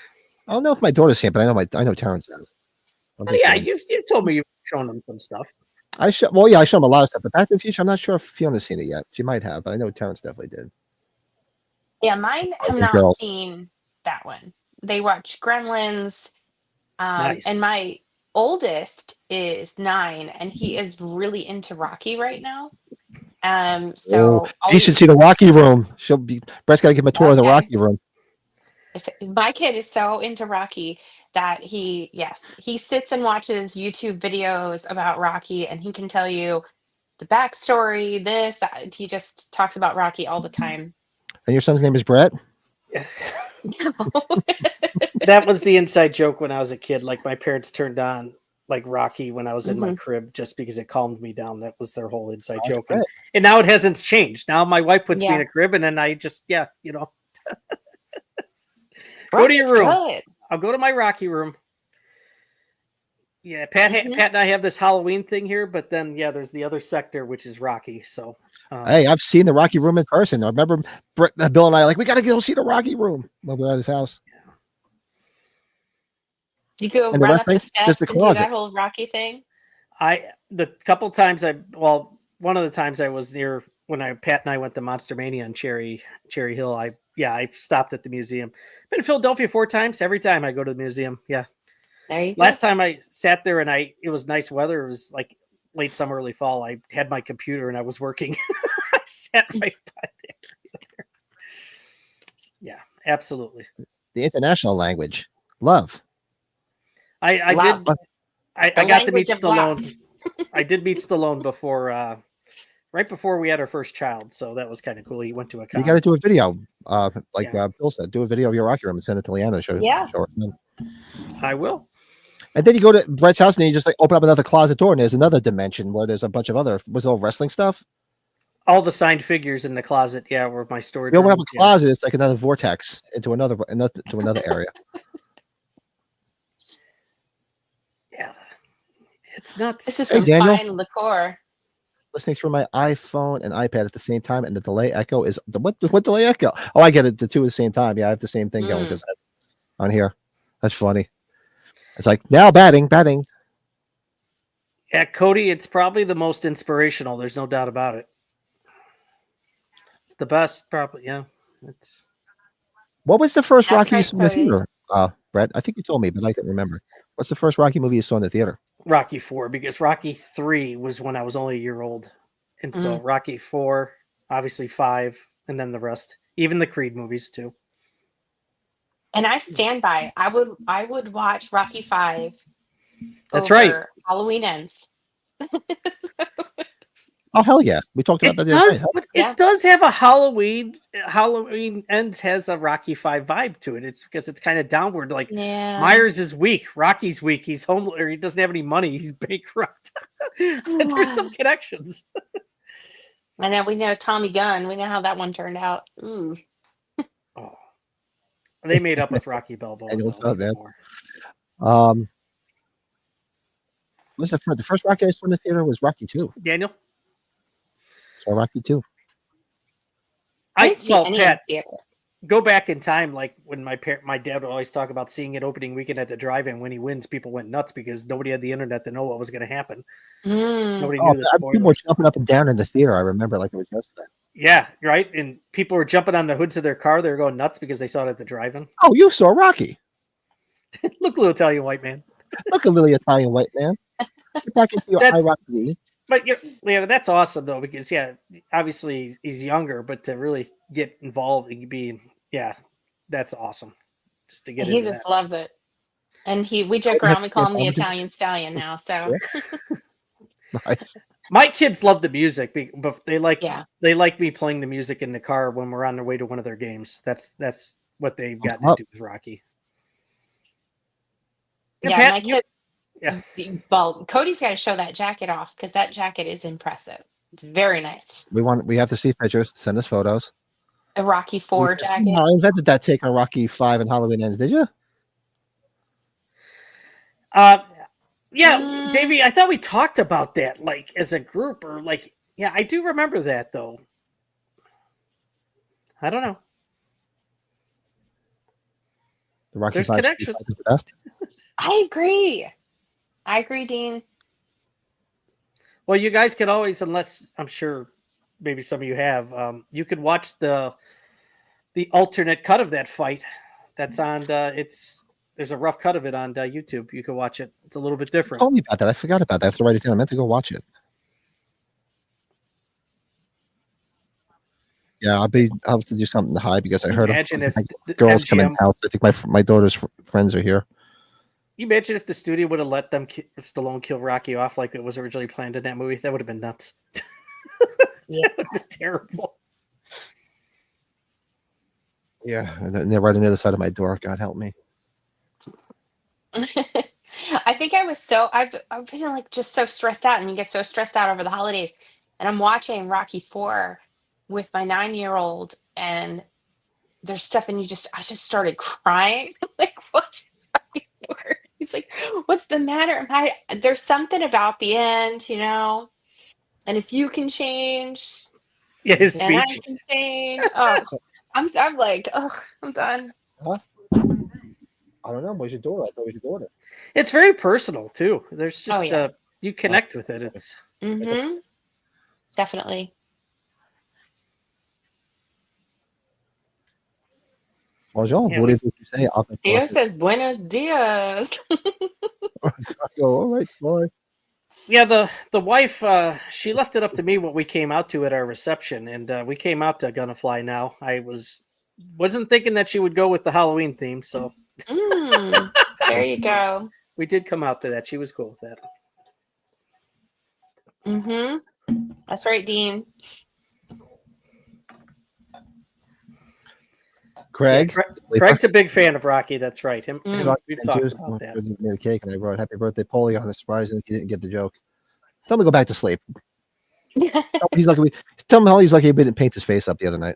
I don't know if my daughter's seen it, but I know Terrence has. Oh, yeah, you've told me you've shown them some stuff. I show them a lot of stuff, but Back to the Future, I'm not sure if Fiona's seen it yet. She might have, but I know Terrence definitely did. Yeah, mine have not seen that one. They watch Gremlins, Nice. And my oldest is 9, and he is really into Rocky right now. So he should see the Rocky Room. Brett's got to give him a tour of the Rocky Room. My kid is so into Rocky that he sits and watches YouTube videos about Rocky, and he can tell you the backstory, this, that. He just talks about Rocky all the time. And your son's name is Brett? That was the inside joke when I was a kid. Like my parents turned on like Rocky when I was in my crib just because it calmed me down. That was their whole inside joke. And now it hasn't changed. Now my wife puts me in a crib and then I just, go to your room. Good. I'll go to my Rocky room. Yeah, Pat and I have this Halloween thing here, but then there's the other sector which is Rocky. So, hey, I've seen the Rocky room in person. I remember Bill and I we got to go see the Rocky room when we were at his house. You go and run up the steps and do that whole Rocky thing. One of the times I was near when Pat and I went to Monster Mania on Cherry Hill. I stopped at the museum. Been in Philadelphia 4 times. Every time I go to the museum, There you Last time I sat there and it was nice weather. It was like late summer, early fall. I had my computer and I was working. I sat right by there. Yeah, absolutely. The international language, love. I got to meet Stallone. I did meet Stallone before, right before we had our first child. So that was kind of cool. He went to a con. You got to do a video, Bill said. Do a video of your Rocky room and send it to Leanna. Show her. I will. And then you go to Brett's house and you just open up another closet door and there's another dimension where there's a bunch of was it all wrestling stuff? All the signed figures in the closet, where my storage. You open up a closet, it's like another vortex into another area. Yeah, it's nuts. This is some fine liqueur. Listening through my iPhone and iPad at the same time, and the delay echo is what delay echo? Oh, I get it. The two at the same time. Yeah, I have the same thing going because on here. That's funny. It's like now batting. Yeah, Cody, it's probably the most inspirational. There's no doubt about it. It's the best, probably. Yeah, it's. What was the first Rocky you saw in the theater, Brett? I think you told me, but I can't remember. What's the first Rocky movie you saw in the theater? Rocky 4, because Rocky 3 was when I was only a year old, and so Rocky 4, obviously 5, and then the rest, even the Creed movies too. And I stand by. I would watch Rocky 5. That's right. Halloween Ends. Oh hell yeah! We talked about that. It does have a Halloween Ends has a Rocky 5 vibe to it. It's because it's kind of downward. Like Myers is weak, Rocky's weak. He's homeless, or he doesn't have any money. He's bankrupt. And there's some connections. And then we know Tommy Gunn. We know how that one turned out. Ooh. Oh, they made up with Rocky Balboa. What's up, man? Was the first Rocky I saw in the theater was Rocky 2. Daniel. So Rocky 2. Pat, go back in time, like when my dad would always talk about seeing it opening weekend at the drive-in. When he wins, people went nuts because nobody had the internet to know what was going to happen. Nobody knew the spoilers. People were jumping up and down in the theater. I remember like it was yesterday. Yeah, right. And people were jumping on the hoods of their car. They were going nuts because they saw it at the drive-in. Oh, you saw Rocky. Look, little Italian white man. Look, a little Italian white man. Get back into your Rocky. But that's awesome though, because obviously he's younger, but to really get involved and be that's awesome. Just to get he just loves it. And we joke around, we call him the Italian Stallion now. So nice. My kids love the music, but they like me playing the music in the car when we're on their way to one of their games. That's what they've gotten to do with Rocky. Yeah, my kid. Yeah. Well, Cody's got to show that jacket off because that jacket is impressive. It's very nice. We have to see pictures. Send us photos. A Rocky 4 jacket. I invented that take on Rocky 5 and Halloween Ends. Did you? Davey, I thought we talked about that like as a group or like, I do remember that though. I don't know. The Rocky There's 5 connections. Is the best. I agree, Dean. Well, you guys could always, unless I'm sure maybe some of you have, you could watch the alternate cut of that fight. That's on. There's a rough cut of it on YouTube. You can watch it. It's a little bit different. Tell me about that. I forgot about that. I have to write it down. I meant to go watch it. Yeah, I'll have to do something to hide because I heard Imagine if girls come in house. I think my daughter's friends are here. You imagine if the studio would have let them Stallone kill Rocky off like it was originally planned in that movie? That would have been nuts. Yeah. That would have been terrible. Yeah, and they're right on the other side of my door. God help me. I think I've been like just so stressed out, and you get so stressed out over the holidays. And I'm watching Rocky 4 with my 9-year-old, and there's stuff, and I just started crying. Like, what? Rocky 4? He's like, what's the matter? There's something about the end, and if you can change, Yeah, his and I speech. can change. Oh, I'm like, oh, I'm done. Huh? I don't know. Where's your daughter? I thought it was your daughter. It's very personal too. There's just yeah. you connect with it. It's Mm-hmm. Definitely. Bonjour. Yeah, What did you say? Theo says buenos dias. I go, all right, Sloy. yeah. The wife she left it up to me what we came out to at our reception, and we came out to Gonna Fly Now. I wasn't thinking that she would go with the Halloween theme, so There you go. we did come out to that. She was cool with that. Mm-hmm. That's right, Dean. Craig. Yeah, Craig's a big fan of Rocky. That's right. Him. We've talked Juice. about that. He made a cake, and I wrote "Happy Birthday, Paulie" on the surprise, and he didn't get the joke. Tell him to go back to sleep. He's like, tell him how he's like he didn't paint his face up the other night.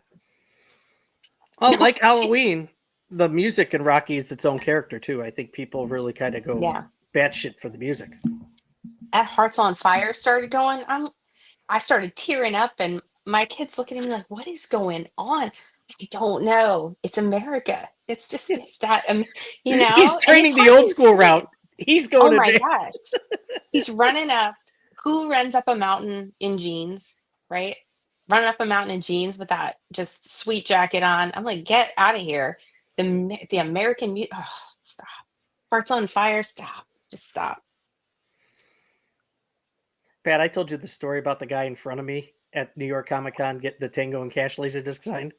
Well, like Halloween, the music in Rocky is its own character too. I think people really kind of go batshit for the music. At Hearts on Fire started going, I started tearing up, and my kids looking at me like, what is going on? I don't know. It's America. It's just that, He's training the old school route. He's going. Oh my gosh! He's running up. Who runs up a mountain in jeans, right? Running up a mountain in jeans with that just sweet jacket on. I'm like, get out of here. The American music. Oh, stop. Hearts on Fire. Stop. Just stop. Pat, I told you the story about the guy in front of me at New York Comic Con getting the Tango and Cash Laserdisc signed.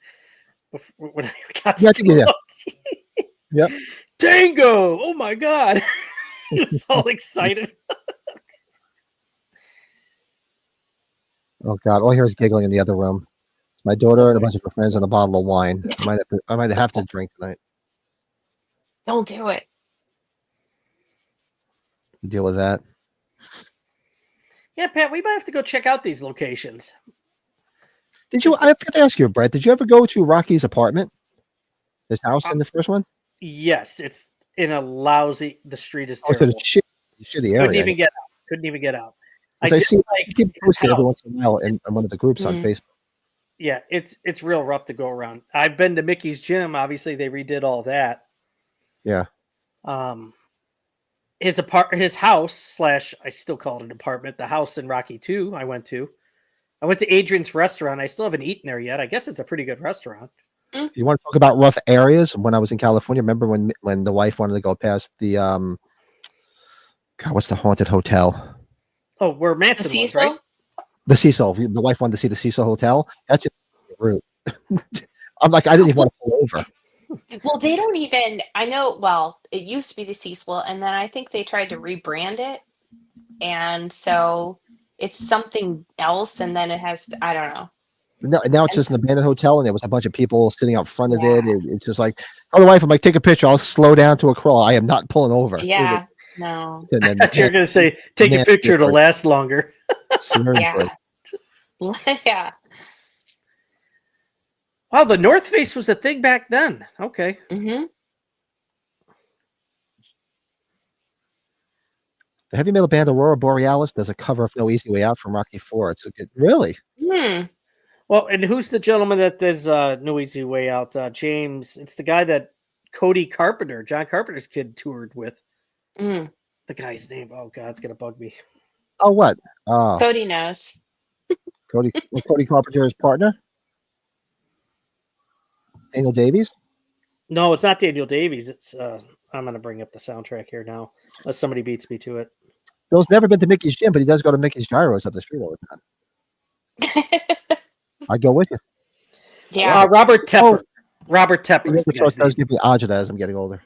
When I got Yep. Tango! Oh my god! He was all excited. Oh God! All I hear is giggling in the other room. My daughter and a bunch of her friends and a bottle of wine. I might have to drink tonight. Don't do it. Deal with that. Yeah, Pat, we might have to go check out these locations. Did you? I have to ask you, Brett. Did you ever go to Rocky's apartment? His house in the first one? Yes, it's in a lousy. The street is Oh, terrible. so shitty area. Couldn't even get out. I see. Keep posted every once in a while in one of the groups on Facebook. Yeah, it's real rough to go around. I've been to Mickey's Gym. Obviously, they redid all that. Yeah. His house / I still call it an apartment. The house in Rocky 2 I went to Adrian's restaurant. I still haven't eaten there yet. I guess it's a pretty good restaurant. You want to talk about rough areas? When I was in California, remember when the wife wanted to go past the God, what's the haunted hotel? Oh, where Manson was, right? The Cecil. The wife wanted to see the Cecil Hotel. That's a route. I'm like, I didn't even want to pull over. Well, they don't even. I know. Well, it used to be the Cecil, and then I think they tried to rebrand it, and so it's something else. And then it has. I don't know. Now it's just an abandoned hotel, and there was a bunch of people sitting out front of it. It's just like, oh, the wife, I'm like, take a picture. I'll slow down to a crawl. I am not pulling over. Yeah, no. I thought you were going to say, take a picture to last longer. Seriously. Yeah. Wow, the North Face was a thing back then. Okay. Mm-hmm. The heavy metal band Aurora Borealis does a cover of No Easy Way Out from Rocky 4. It's a good, really. Well, and who's the gentleman that does No Easy Way Out? James. It's the guy that John Carpenter's kid, toured with. The guy's name. Oh God, it's gonna bug me. Oh, what? Cody knows. Cody Carpenter's partner? Daniel Davies? No, it's not Daniel Davies. It's I'm gonna bring up the soundtrack here now, unless somebody beats me to it. Bill's never been to Mickey's Gym, but he does go to Mickey's Gyros up the street all the time. I'd go with you. Yeah. Robert Tepper. Robert Tepper. The choice does give me agita as I'm getting older.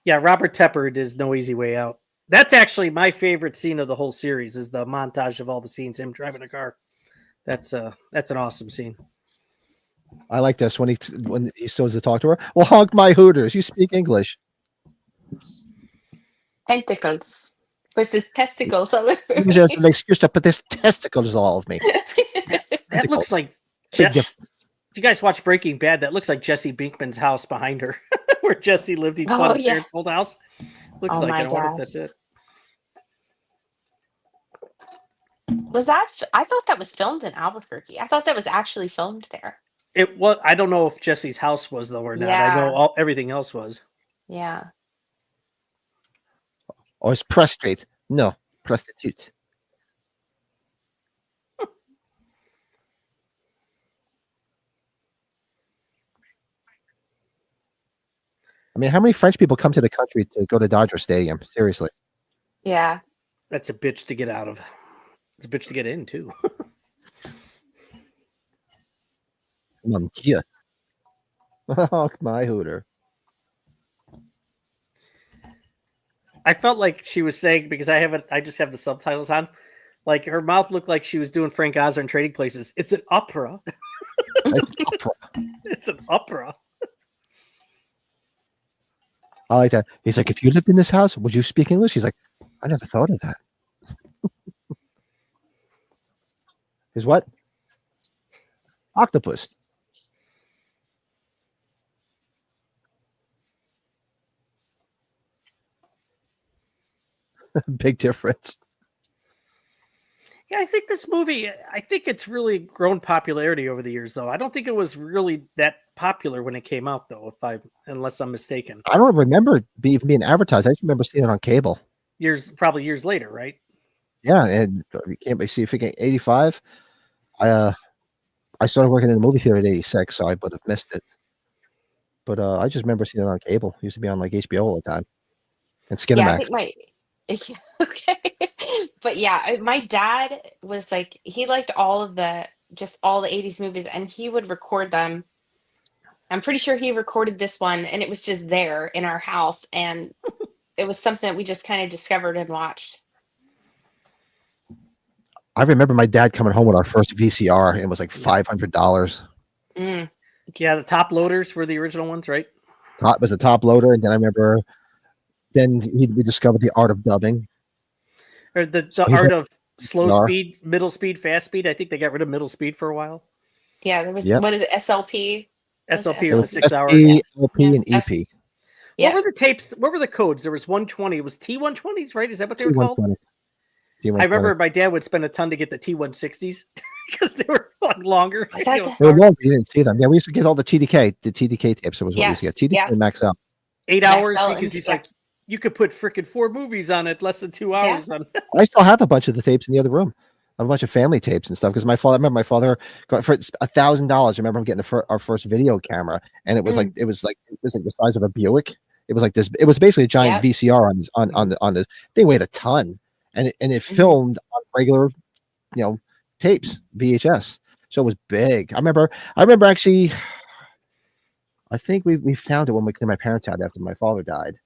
Yeah, Robert Tepper is No Easy Way Out. That's actually my favorite scene of the whole series. Is the montage of all the scenes him driving a car. That's an awesome scene. I like this when he starts to talk to her. Well, honk my hooters. You speak English. Tentacles versus testicles all over You me. just have an excuse to put this testicles all of me. That looks like. Big difference. Did you guys watch Breaking Bad? That looks like Jesse Pinkman's house behind her, where Jesse lived. He bought his parents' old house. Looks Oh like my it. I wonder if gosh. that's it. Was that? I thought that was filmed in Albuquerque. I thought that was actually filmed there. It was. I don't know if Jesse's house was though or not. I know Yeah. everything else was. Yeah. Or it's prostrate. No, prostitute. I mean, how many French people come to the country to go to Dodger Stadium? Seriously. Yeah. That's a bitch to get out of. It's a bitch to get in too. Mon Dieu. Honk my hooter. I felt like she was saying because I just have the subtitles on. Like her mouth looked like she was doing Frank Oz in Trading Places. It's an opera. It's opera. It's an opera. I like that. He's like, if you lived in this house, would you speak English? He's like, I never thought of that. Is what? Octopus. Big difference. Yeah, I think this movie. I think it's really grown popularity over the years, though. I don't think it was really that popular when it came out, though. Unless I'm mistaken. I don't remember it even being advertised. I just remember seeing it on cable. Probably years later, right? Yeah, and you can't see if you get 85. I started working in the movie theater at 86, so I would have missed it. But I just remember seeing it on cable. It used to be on like HBO all the time. And Skinamax. Yeah, I think okay. But yeah, my dad was like, he liked all the 80s movies, and he would record them. I'm pretty sure he recorded this one, and it was just there in our house, and it was something that we just kind of discovered and watched. I remember my dad coming home with our first VCR, and it was like $500. Mm. Yeah, the top loaders were the original ones, right? Top was the top loader, and then I remember we discovered the art of dubbing. Or the art of slow speed, middle speed, fast speed. I think they got rid of middle speed for a while. Yeah, there was what is it? SLP? SLP was the 6 hour. LP and EP. What were the tapes? What were the codes? There was 120. It was T120s, right? Is that what they were called? T120. I remember my dad would spend a ton to get the T160s because they were like longer. They were long, you didn't see them. Yeah, we used to get all the TDK. The TDK tapes was what we used to get. TDK and Max Out. 8 hours because he's like, you could put freaking 4 movies on it, less than 2 hours on. I still have a bunch of the tapes in the other room. I have a bunch of family tapes and stuff because I remember my father got for $1,000. I remember him getting our first video camera, and it was like the size of a Buick. It was like this. It was basically a giant VCR on this thing. Weighed a ton, and it filmed on regular, tapes, VHS. So it was big. I remember actually. I think we found it when we cleaned my parents out after my father died,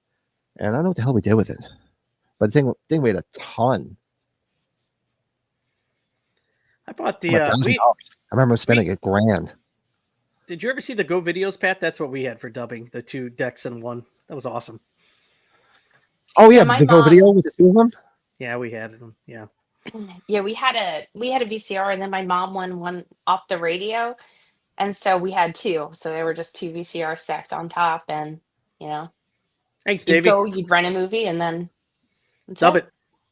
and I don't know what the hell we did with it. But the thing weighed a ton. I bought the. I remember spending $1,000. Did you ever see the Go videos, Pat? That's what we had for dubbing, the 2 decks in one. That was awesome. Oh yeah, the Go video with the 2 of them. Yeah, we had them. Yeah. Yeah, we had a VCR, and then my mom won one off the radio, and so we had 2. So they were just 2 VCR stacks on top, and Thanks, Davey. You'd rent a movie, and then dub it.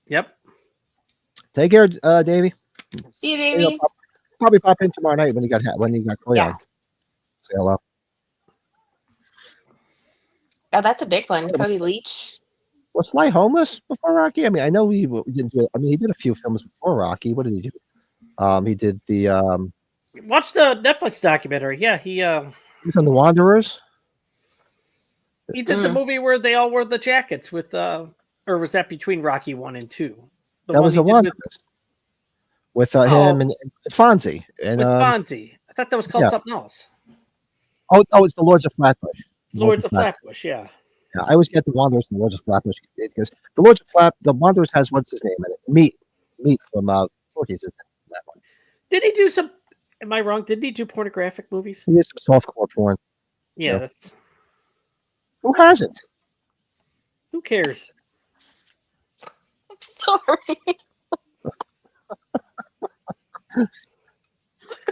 Yep. Take care, Davey. See you, Davey. Probably pop in tomorrow night when you got Corey on. Say hello. Oh, that's a big one. Cody Leach. Was Sly homeless before Rocky? I mean, I know he didn't do it. I mean, he did a few films before Rocky. What did he do? He did the. Watch the Netflix documentary. Yeah, he was on The Wanderers. He did the movie where they all wore the jackets with, or was that between Rocky 1 and 2? That was The Wanderers. With him and Fonzie. And, with Fonzie. I thought that was called something else. Oh, it's the Lords of Flatbush. Lords of Flatbush, yeah. Yeah, I always get the Wanderers and the Lords of Flatbush because the Wanderers has what's his name in it? Meat from Porky's is in that one. Did he do some? Am I wrong? Didn't he do pornographic movies? He did some softcore porn. Yeah, Yeah. that's. Who hasn't? Who cares? I'm sorry.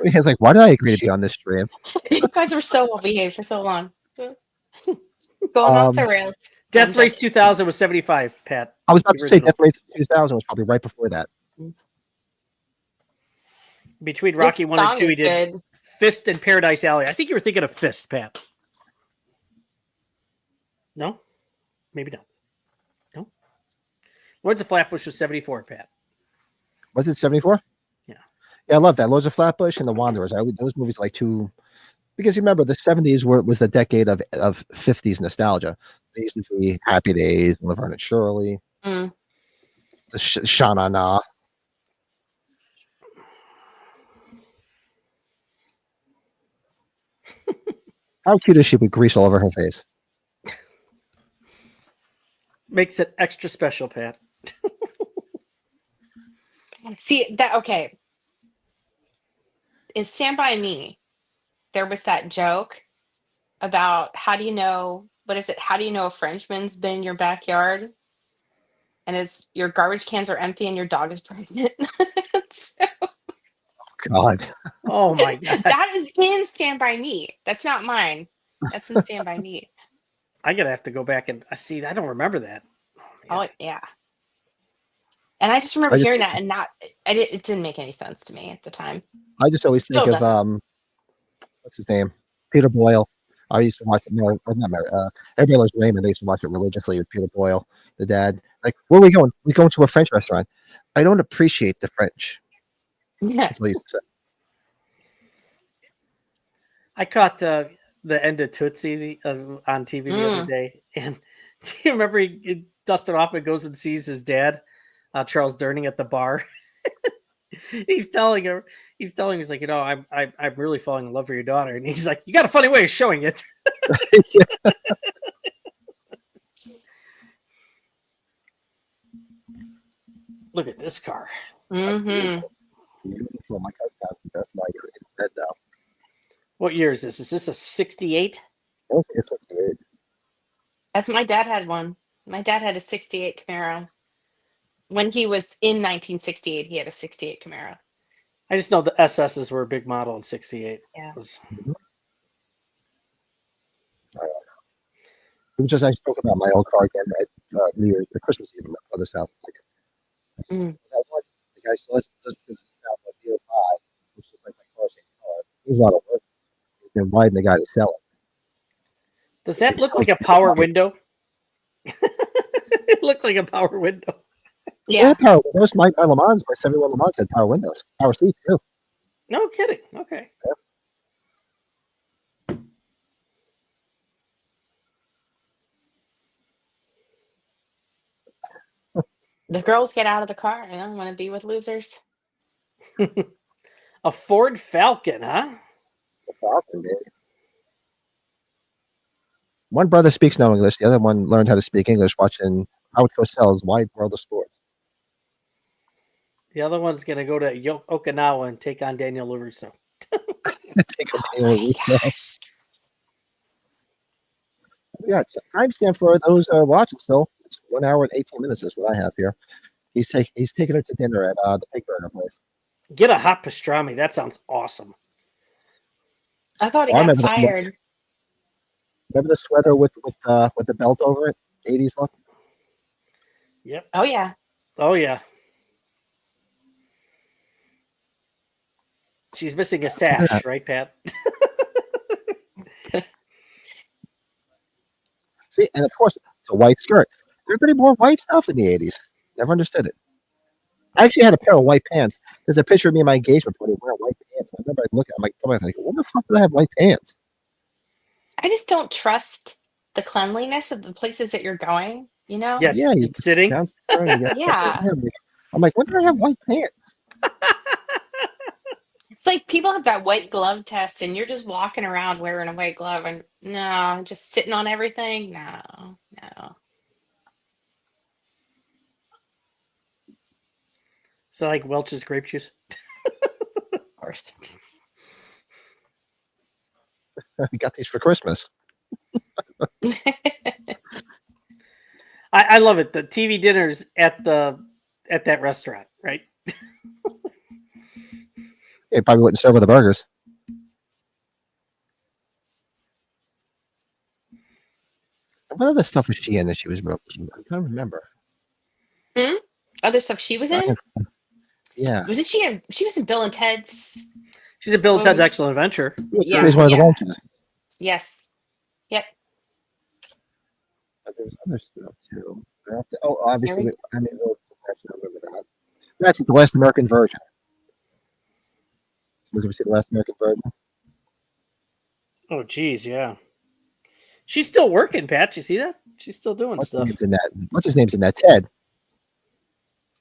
He's like, why did I agree to be on this stream? You guys were so well behaved for so long. Going off the rails. Death Race 2000 was 75, Pat. I was about to say original. Death Race 2000 was probably right before that. Between Rocky This 1 and song 2, he is did good. Fist and Paradise Alley. I think you were thinking of Fist, Pat. No? Maybe not. No? Lords of Flatbush was 74, Pat. Was it 74? Yeah. Yeah, I love that. Lords of Flatbush and the Wanderers. Those movies are like two, because you remember the 70s was the decade of 50s nostalgia. Basically, Happy Days, Laverne and Shirley, Mm. the Shana Na. How cute is she with grease all over her face? Makes it extra special, Pat. See that? Okay. In Stand By Me, there was that joke about how do you know what is it? How do you know a Frenchman's been in your backyard? And it's your garbage cans are empty and your dog is pregnant. So, God. Oh my God. that is in Stand By Me. That's not mine. That's in Stand By Me. I'm going to have to go back and see. I don't remember that. Oh yeah. And I just remember hearing that and not it didn't make any sense to me at the time. I just always Still think of doesn't. what's his name? Peter Boyle. I used to watch it. No, not Mary. Everybody loves Raymond. They used to watch it religiously with Peter Boyle, the dad. Like, where are we going? We're going to a French restaurant. I don't appreciate the French. Yeah. That's what he used to say. I caught the end of Tootsie on TV the other day. And do you remember Dustin Hoffman goes and sees his dad, Charles Durning, at the bar? he's telling him, he's like, I'm really falling in love with your daughter. And he's like, you got a funny way of showing it. Look at this car. Mm-hmm. Beautiful. My car's got the best light in bed now. What year is this? Is this a 68? I don't think it's 68. That's my dad had one. My dad had a 68 Camaro. When he was in 1968, he had a 68 Camaro. I just know the SS's were a big model in 68. Yeah. It was... It was just I spoke about my old car again at New Year's, or Christmas Eve at my brother's house. It's like, you know what? The guy says just because it's out like the 05, which is like my car's same car. He's not a work. He's been riding the guy to sell it. Does that look like a power window? It looks like a power window. Yeah. Power windows. My Le Mans, my 71 Le Mans had power windows, power seats too. No kidding. Okay. The girls get out of the car. I don't want to be with losers. A Ford Falcon, huh? The Falcon, baby. One brother speaks no English. The other one learned how to speak English watching Howard Cosell's Wide World of Sports. The other one's going to go to Okinawa and take on Daniel LaRusso. Take a Taylor Russo. Yeah, timestamp for those watching still. It's 1 hour and 18 minutes is what I have here. He's taking her to dinner at the Pig Burger place. Get a hot pastrami. That sounds awesome. I thought he I got remember that fired. Remember the sweater with the belt over it? 80s look? Yep. Oh yeah. Oh, yeah. She's missing a sash, right, Pat? See, and of course, it's a white skirt. Everybody wore white stuff in the 80s. Never understood it. I actually had a pair of white pants. There's a picture of me in my engagement party wearing white pants. I remember looking at somebody like, what the fuck did I have white pants? I just don't trust the cleanliness of the places that you're going, you know? Yes. Yeah, you Sitting. Yeah. I'm like, when did I have white pants? It's like people have that white glove test and you're just walking around wearing a white glove and no, just sitting on everything. No. So like Welch's grape juice. Of course. We got these for Christmas. I love it. The TV dinners at that restaurant, right? It probably wouldn't serve with the burgers. What other stuff was she in that she was real cute? I can't remember. Other stuff she was in? Yeah. Wasn't she in? She was in Bill and Ted's. She's in Bill and Ted's Excellent Adventure. Yeah, He's one of the lunches. Yes. Yep. But there's other stuff too. Obviously, I remember that. That's The Last American Virgin. Did you ever see The Last American Virgin? Oh, geez, yeah. She's still working, Pat. You see that? She's still doing stuff. What's his name's in that? Ted.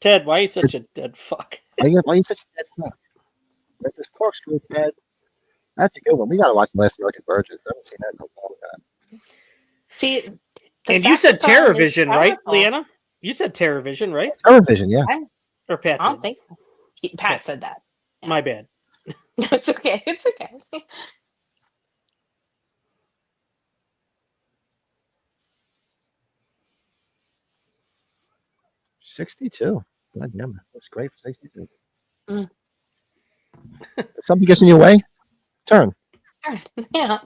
Ted, why are you such a dead fuck? Why are you such a dead fuck? There's this corkscrew, Ted. That's a good one. We gotta watch The Last American Virgin. I haven't seen that in a long time. See, and you said saxophone is TerraVision, right, powerful. Leanna? You said TerraVision, right? TerraVision, yeah. Or Pat? I don't did. think so. Pat said that. My bad. No, it's okay. It's okay. 62. God damn it. That's great for 62. Mm. If something gets in your way, turn. Yeah.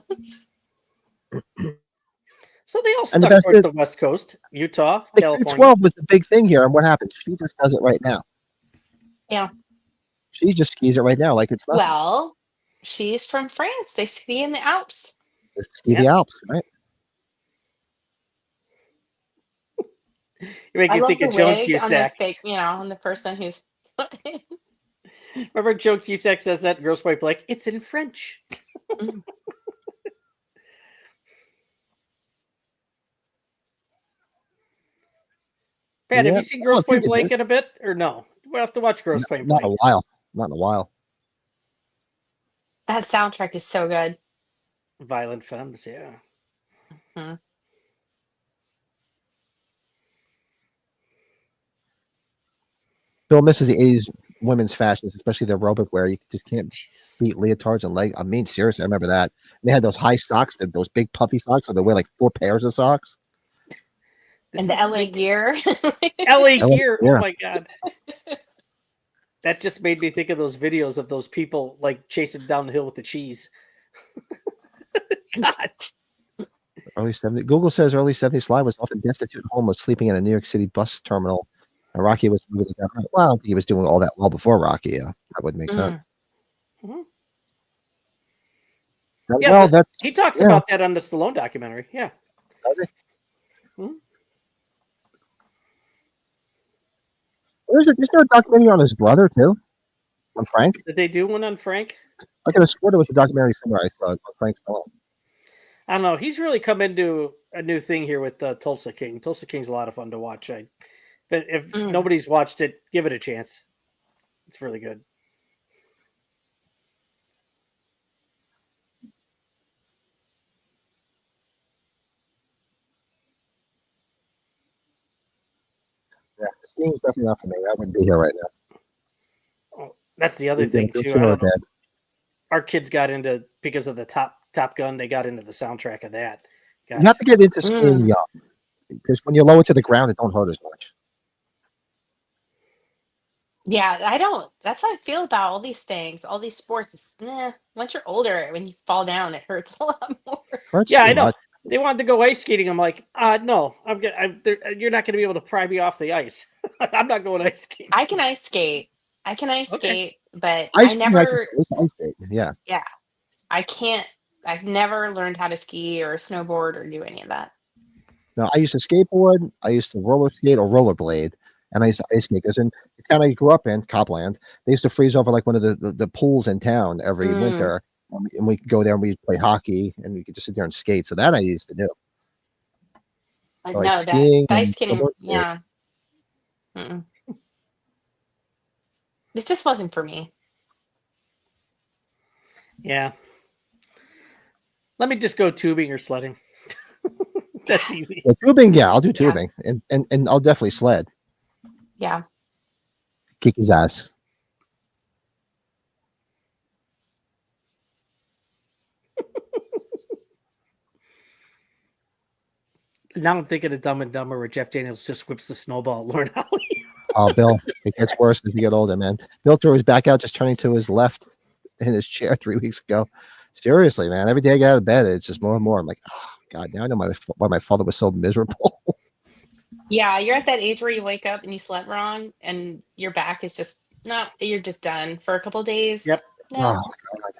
So they all And stuck the best towards is- the West Coast, Utah, The California. K-12 was the big thing here, and what happens? She just does it right now. Yeah. She just skis it right now like it's nothing. Well, she's from France. They ski in the Alps. It's ski the Alps, right? You make I me love think the of Joan wig on the Cusack. fake, on the person who's. Remember Joan Cusack says that, and Girls Point Blank, it's in French. Mm. Pat, have Yeah. you seen Girls Oh, Point you Blank did. in a bit, or no? We'll have to watch Girls Point Not in Blank. a while. Not in a while. That soundtrack is so good. Violent Femmes, yeah. Mhm. Bill misses the 80s women's fashions, especially the aerobic wear. You just can't Jesus. beat leotards and leg. I mean, seriously, I remember that. They had those high socks, those big puffy socks, so they wear like 4 pairs of socks. And the LA gear. LA gear. yeah. Oh my god. That just made me think of those videos of those people like chasing down the hill with the cheese. God. Early 70s. Google says early 70s Sly was often destitute and homeless, sleeping in a New York City bus terminal. And Rocky was with the government. Well, he was doing all that well before Rocky. Yeah, that would make sense. Mhm. Well, Yeah, that's he talks yeah. about that on the Stallone documentary. Yeah. does he? Hmm? There's there a documentary on his brother too, on Frank. Did they do one on Frank? I could have sworn there was a documentary somewhere I saw on Frank Stallone. I don't know. He's really come into a new thing here with Tulsa King. Tulsa King's a lot of fun to watch. If nobody's watched it, give it a chance. It's really good. Yeah, skiing's definitely not for me. I wouldn't be here right now. Oh, that's the other thing too. I Sure, don't know. Dad. Our kids got into because of the Top Gun. They got into the soundtrack of that. You have to get into skiing young, because when you're lower to the ground, it don't hurt as much. Yeah, I don't. That's how I feel about all these things, all these sports. It's, once you're older, when you fall down, it hurts a lot more. Hurts Yeah, too I know. much. They wanted to go ice skating. I'm like, no, you're not going to be able to pry me off the ice. I'm not going ice skating. I can ice skate. I can ice skate, but Ice I skating, never. ice skate, yeah. Yeah, I can't. I've never learned how to ski or snowboard or do any of that. No, I used to skateboard. I used to roller skate or rollerblade, and I used to ice skate. Because in the town I grew up in, Copland, they used to freeze over like one of the pools in town every winter, and we could go there and we'd play hockey, and we could just sit there and skate. So that I used to do. Like, Like no, skiing that ice and skating. snowboard, Yeah. Mm-mm. This just wasn't for me. Yeah. Let me just go tubing or sledding. That's easy. Well, tubing, yeah, I'll do tubing, and I'll definitely sled. Yeah. Kick his ass. Now I'm thinking of Dumb and Dumber where Jeff Daniels just whips the snowball at Lauren Holly. Oh, Bill, it gets worse as you get older, man. Bill threw his back out, just turning to his left in his chair 3 weeks ago. Seriously, man. Every day I get out of bed, it's just more and more. I'm like, oh, God, now I know why my father was so miserable. Yeah, you're at that age where you wake up and you slept wrong and your back is just you're just done for a couple of days. Yep. No. Oh, God.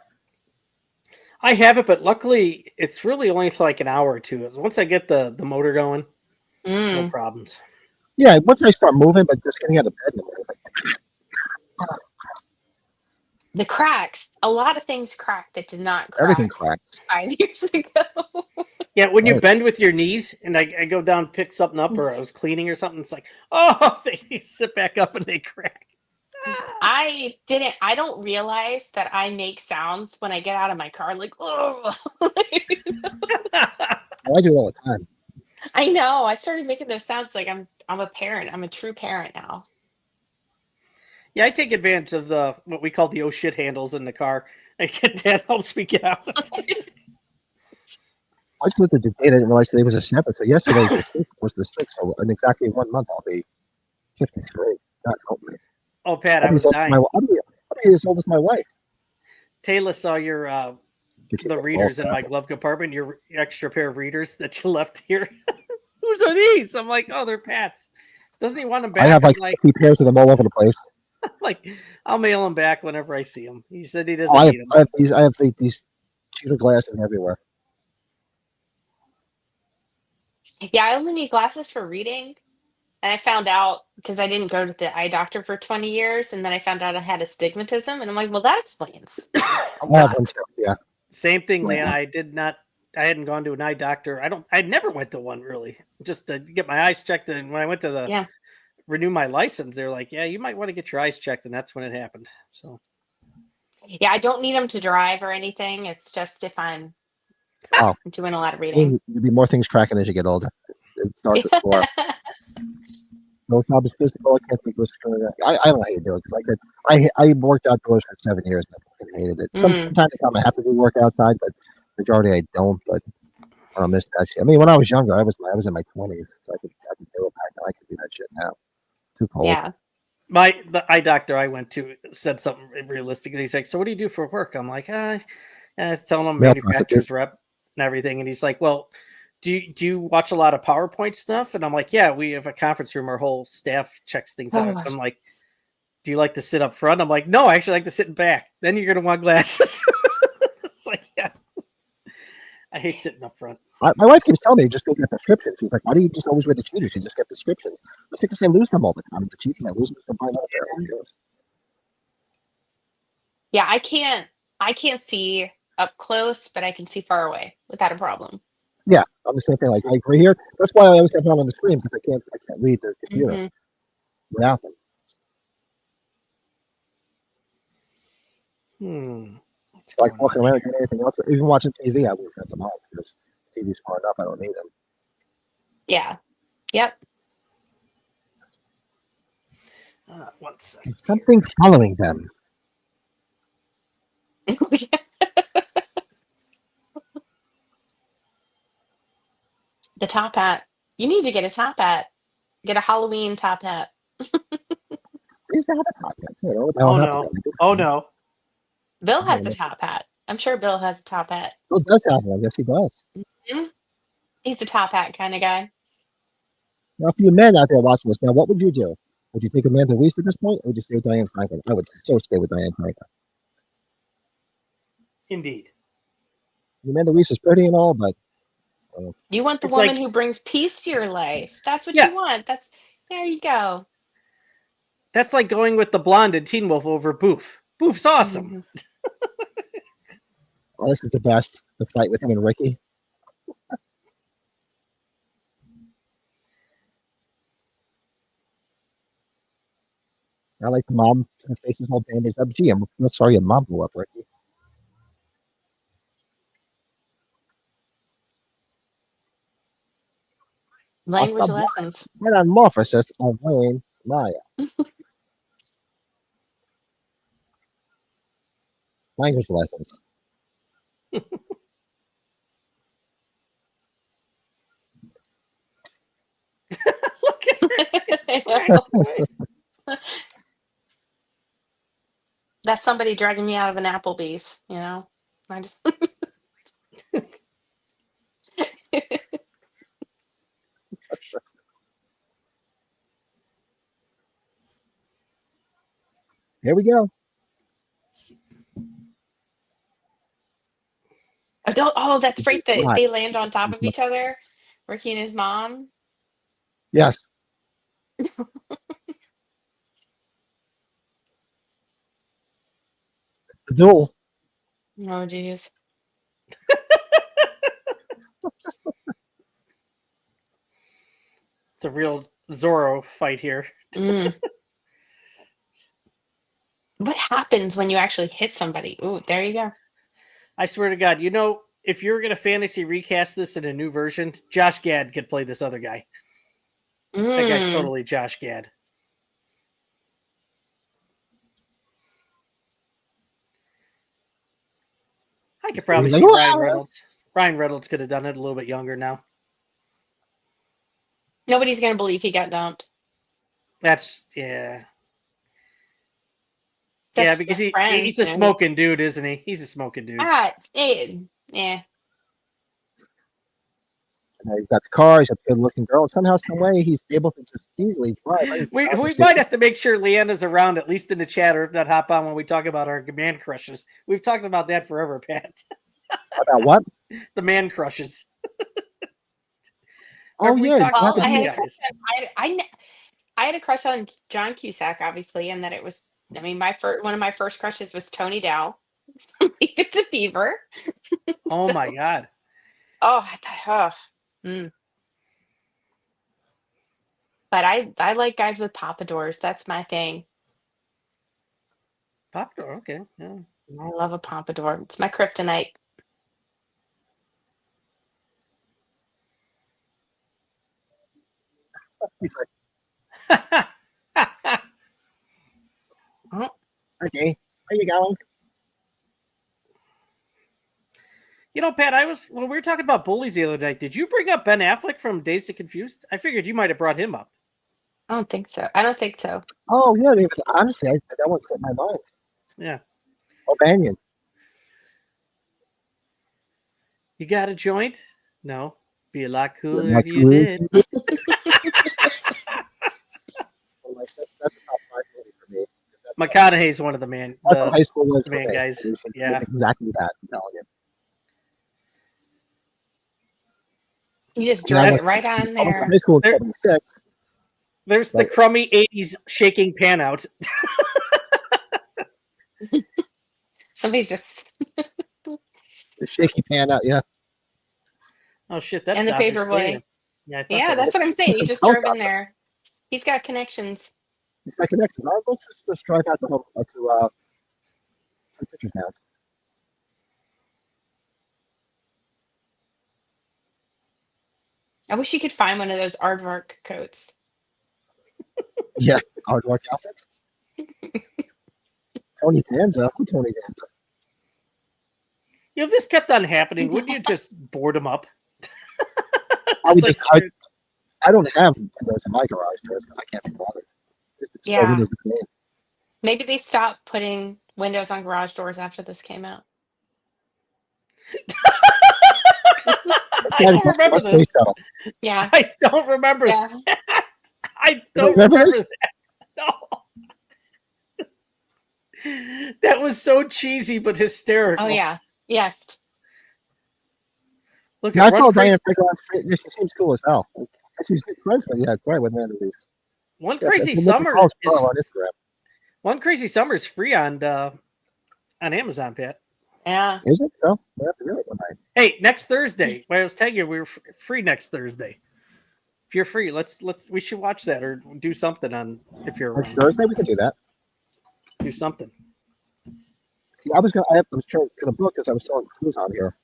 I have it, but luckily it's really only for like an hour or two. Once I get the motor going, no problems. Yeah, once I start moving, but just getting out of bed, it's like, The cracks. A lot of things cracked that did not crack everything cracks. 5 years ago. Yeah, when you Right. bend with your knees and I go down, pick something up, or I was cleaning or something, it's like, oh, they sit back up and they crack. I don't realize that I make sounds when I get out of my car, like, oh. Oh, I do it all the time. I know. I started making those sounds like I'm a parent. I'm a true parent now. Yeah, I take advantage of what we call the oh shit handles in the car. That helps me get out. I just looked at the date. I didn't realize today was the 7th. So yesterday was the 6th. So in exactly 1 month, I'll be 53. God help me. Oh, Pat, I was dying. I'll be as old as my wife. Taylor saw your the readers in my glove compartment, your extra pair of readers that you left here. Whose are these? I'm like, oh, they're Pat's. Doesn't he want them back? I have like 50 pairs of them all over the place. Like, I'll mail them back whenever I see them. He said he doesn't I need them. I have these cheater glasses everywhere. Yeah, I only need glasses for reading. And I found out because I didn't go to the eye doctor for 20 years. And then I found out I had astigmatism. And I'm like, well, that explains. I have one too. Yeah. Same thing, Lan. I hadn't gone to an eye doctor. I never went to one really, just to get my eyes checked. And when I went to renew my license, they're like, yeah, you might want to get your eyes checked. And that's when it happened. So, yeah, I don't need them to drive or anything. It's just if I'm doing a lot of There'll reading. be more things cracking as you get older. It starts at 4. Those jobs physical. I can't think of I don't know how you do it because I worked outdoors for 7 years and I fucking hated it. From time to time I have to do work outside, but majority I don't. But I don't miss that shit. I mean, when I was younger, I was in my 20s, so I could do it back now. I could do that shit now. Too cold. Yeah. The eye doctor I went to said something realistic. He's like, so what do you do for work? I'm like, I was telling him manufacturer's rep and everything. And he's like, well, do you watch a lot of PowerPoint stuff? And I'm like, yeah, we have a conference room. Our whole staff checks things out. I'm like, do you like to sit up front? I'm like, no, I actually like to sit in back. Then you're going to want glasses. It's like, yeah, I hate sitting up front. My wife keeps telling me just go get prescriptions. She's like, why do you just always wear the cheaters? You just get prescriptions. It's because I lose them all the time. The cheating, I lose them. So buy another pair. Yeah, I can't see up close, but I can see far away without a problem. Yeah, I'm the same thing. Like I agree here. That's why I always have them on the screen because I can't read the computer without them. Like walking around and doing anything else, even watching TV, I wouldn't have them on because TV's far enough. I don't need them. Yeah. Yep. 1 second. Something following them. The top hat. You need to get a top hat. Get a Halloween top hat. I used to have a top hat too. Oh no. Bill has the top hat. I'm sure Bill has a top hat. Bill does have one. Yes, he does. Mm-hmm. He's the top hat kind of guy. Now, for you men out there watching this, now what would you do? Would you take Amanda Weiss at this point, or would you stay with Diane Franklin? I would so stay with Diane Franklin. Indeed. Amanda Weiss is pretty and all, but you want the woman who brings peace to your life. That's what you want. There you go. That's like going with the blonde in Teen Wolf over Boof. Boof's awesome. Mm-hmm. Oh, this is the best. The fight with him and Ricky. I like the mom. Her face is all bandaged up. Gee, I'm sorry your mom blew up, Ricky. Language lessons. Metamorphosis of Wayne Maya. Language lessons. Look at her. That's somebody dragging me out of an Applebee's, I just Here we go. Oh, that's right. Right. They land on top of each other, Ricky and his mom. Yes. The duel. Oh, geez. It's a real Zorro fight here. Mm. What happens when you actually hit somebody? Ooh, there you go. I swear to God, if you're going to fantasy recast this in a new version, Josh Gad could play this other guy. That guy's totally Josh Gad. I could probably see Ryan Reynolds. Ryan Reynolds could have done it a little bit younger now. Nobody's going to believe he got dumped. That's, yeah. Except Yeah, because his friends, he's a smoking dude, isn't he? He's a smoking dude. Yeah. He's got the car. He's a good-looking girl. Somehow, some way, he's able to just easily drive. We might have to make sure Leanna's around, at least in the chat, or if not, hop on when we talk about our man crushes. We've talked about that forever, Pat. About what? The man crushes. Oh, yeah. Well, I had a crush on John Cusack, obviously, and that it was. I mean, one of my first crushes was Tony Dow from Leave It to Beaver. Oh my God! Oh, I thought, But I like guys with pompadours. That's my thing. Pompadour, okay. Yeah. I love a pompadour. It's my kryptonite. He's like, okay, where you going? Pat, when we were talking about bullies the other night, did you bring up Ben Affleck from Dazed and Confused? I figured you might have brought him up. I don't think so. Oh, yeah. Honestly, that one slipped my mind. Yeah. O'Banion. You got a joint? No. Be a lot cooler if you did. That's a top 5 movie for me. McConaughey's one of the man. That's what high school was man guys. Yeah. Exactly that. I'm telling you. You just drove it right on there. High school in 76. There's the crummy 80s shaking pan out. Somebody's just The shaky pan out, yeah. Oh shit, that's and the Dr. Paperboy. Yeah, That's what I'm saying. You just drove in there. He's got connections. He's got connections. All right, let's just drive out to Picture Town. I wish you could find one of those aardvark coats. Yeah, aardvark outfits. Tony Danza. Who Tony Danza? If this kept on happening, wouldn't you just board him up? I don't have windows in my garage doors because I can't be bothered. Yeah. Maybe they stopped putting windows on garage doors after this came out. I don't remember this. Yeah. I don't remember that. I don't remember that. No. That was so cheesy but hysterical. Oh, yeah. Yes. Look, I told Diane Franklin, she seems cool as hell. She's good friends with right with Randy Reese. One Crazy Summer is free on Amazon, Pat. Yeah. Is it? So we have to do it one night. Hey, next Thursday. Well, I was telling you we're free next Thursday. If you're free, we should watch that or do something on if you're next Thursday. We can do that. Do something. I was trying to book because I was selling clues on here.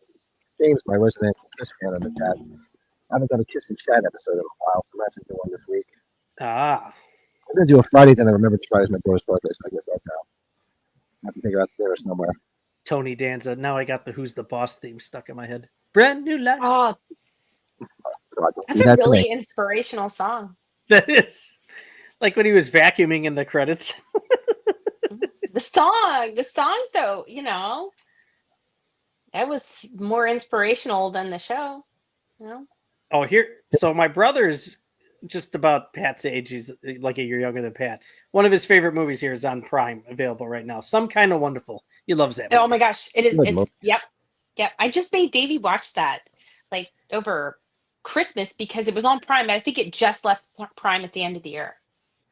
James, my resident Kiss fan in the chat. I haven't done a Kiss and Chat episode in a while. So I'm going to do one this week. I'm going to do a Friday, then I remember Friday's my daughter's birthday, so I guess that's out. I have to figure out the nearest somewhere. Tony Danza. Now I got the Who's the Boss theme stuck in my head. Brand new life. Oh, God, that's do a that to really me. inspirational song. That is like when he was vacuuming in the credits. The song, so that was more inspirational than the show. You know? Oh, here. So my brother's just about Pat's age. He's like a year younger than Pat. One of his favorite movies here is on Prime, available right now. Some Kind of Wonderful. He loves that movie. Oh my gosh, it is. Good It's movie. yep. I just made Davey watch that like over Christmas because it was on Prime, and I think it just left Prime at the end of the year.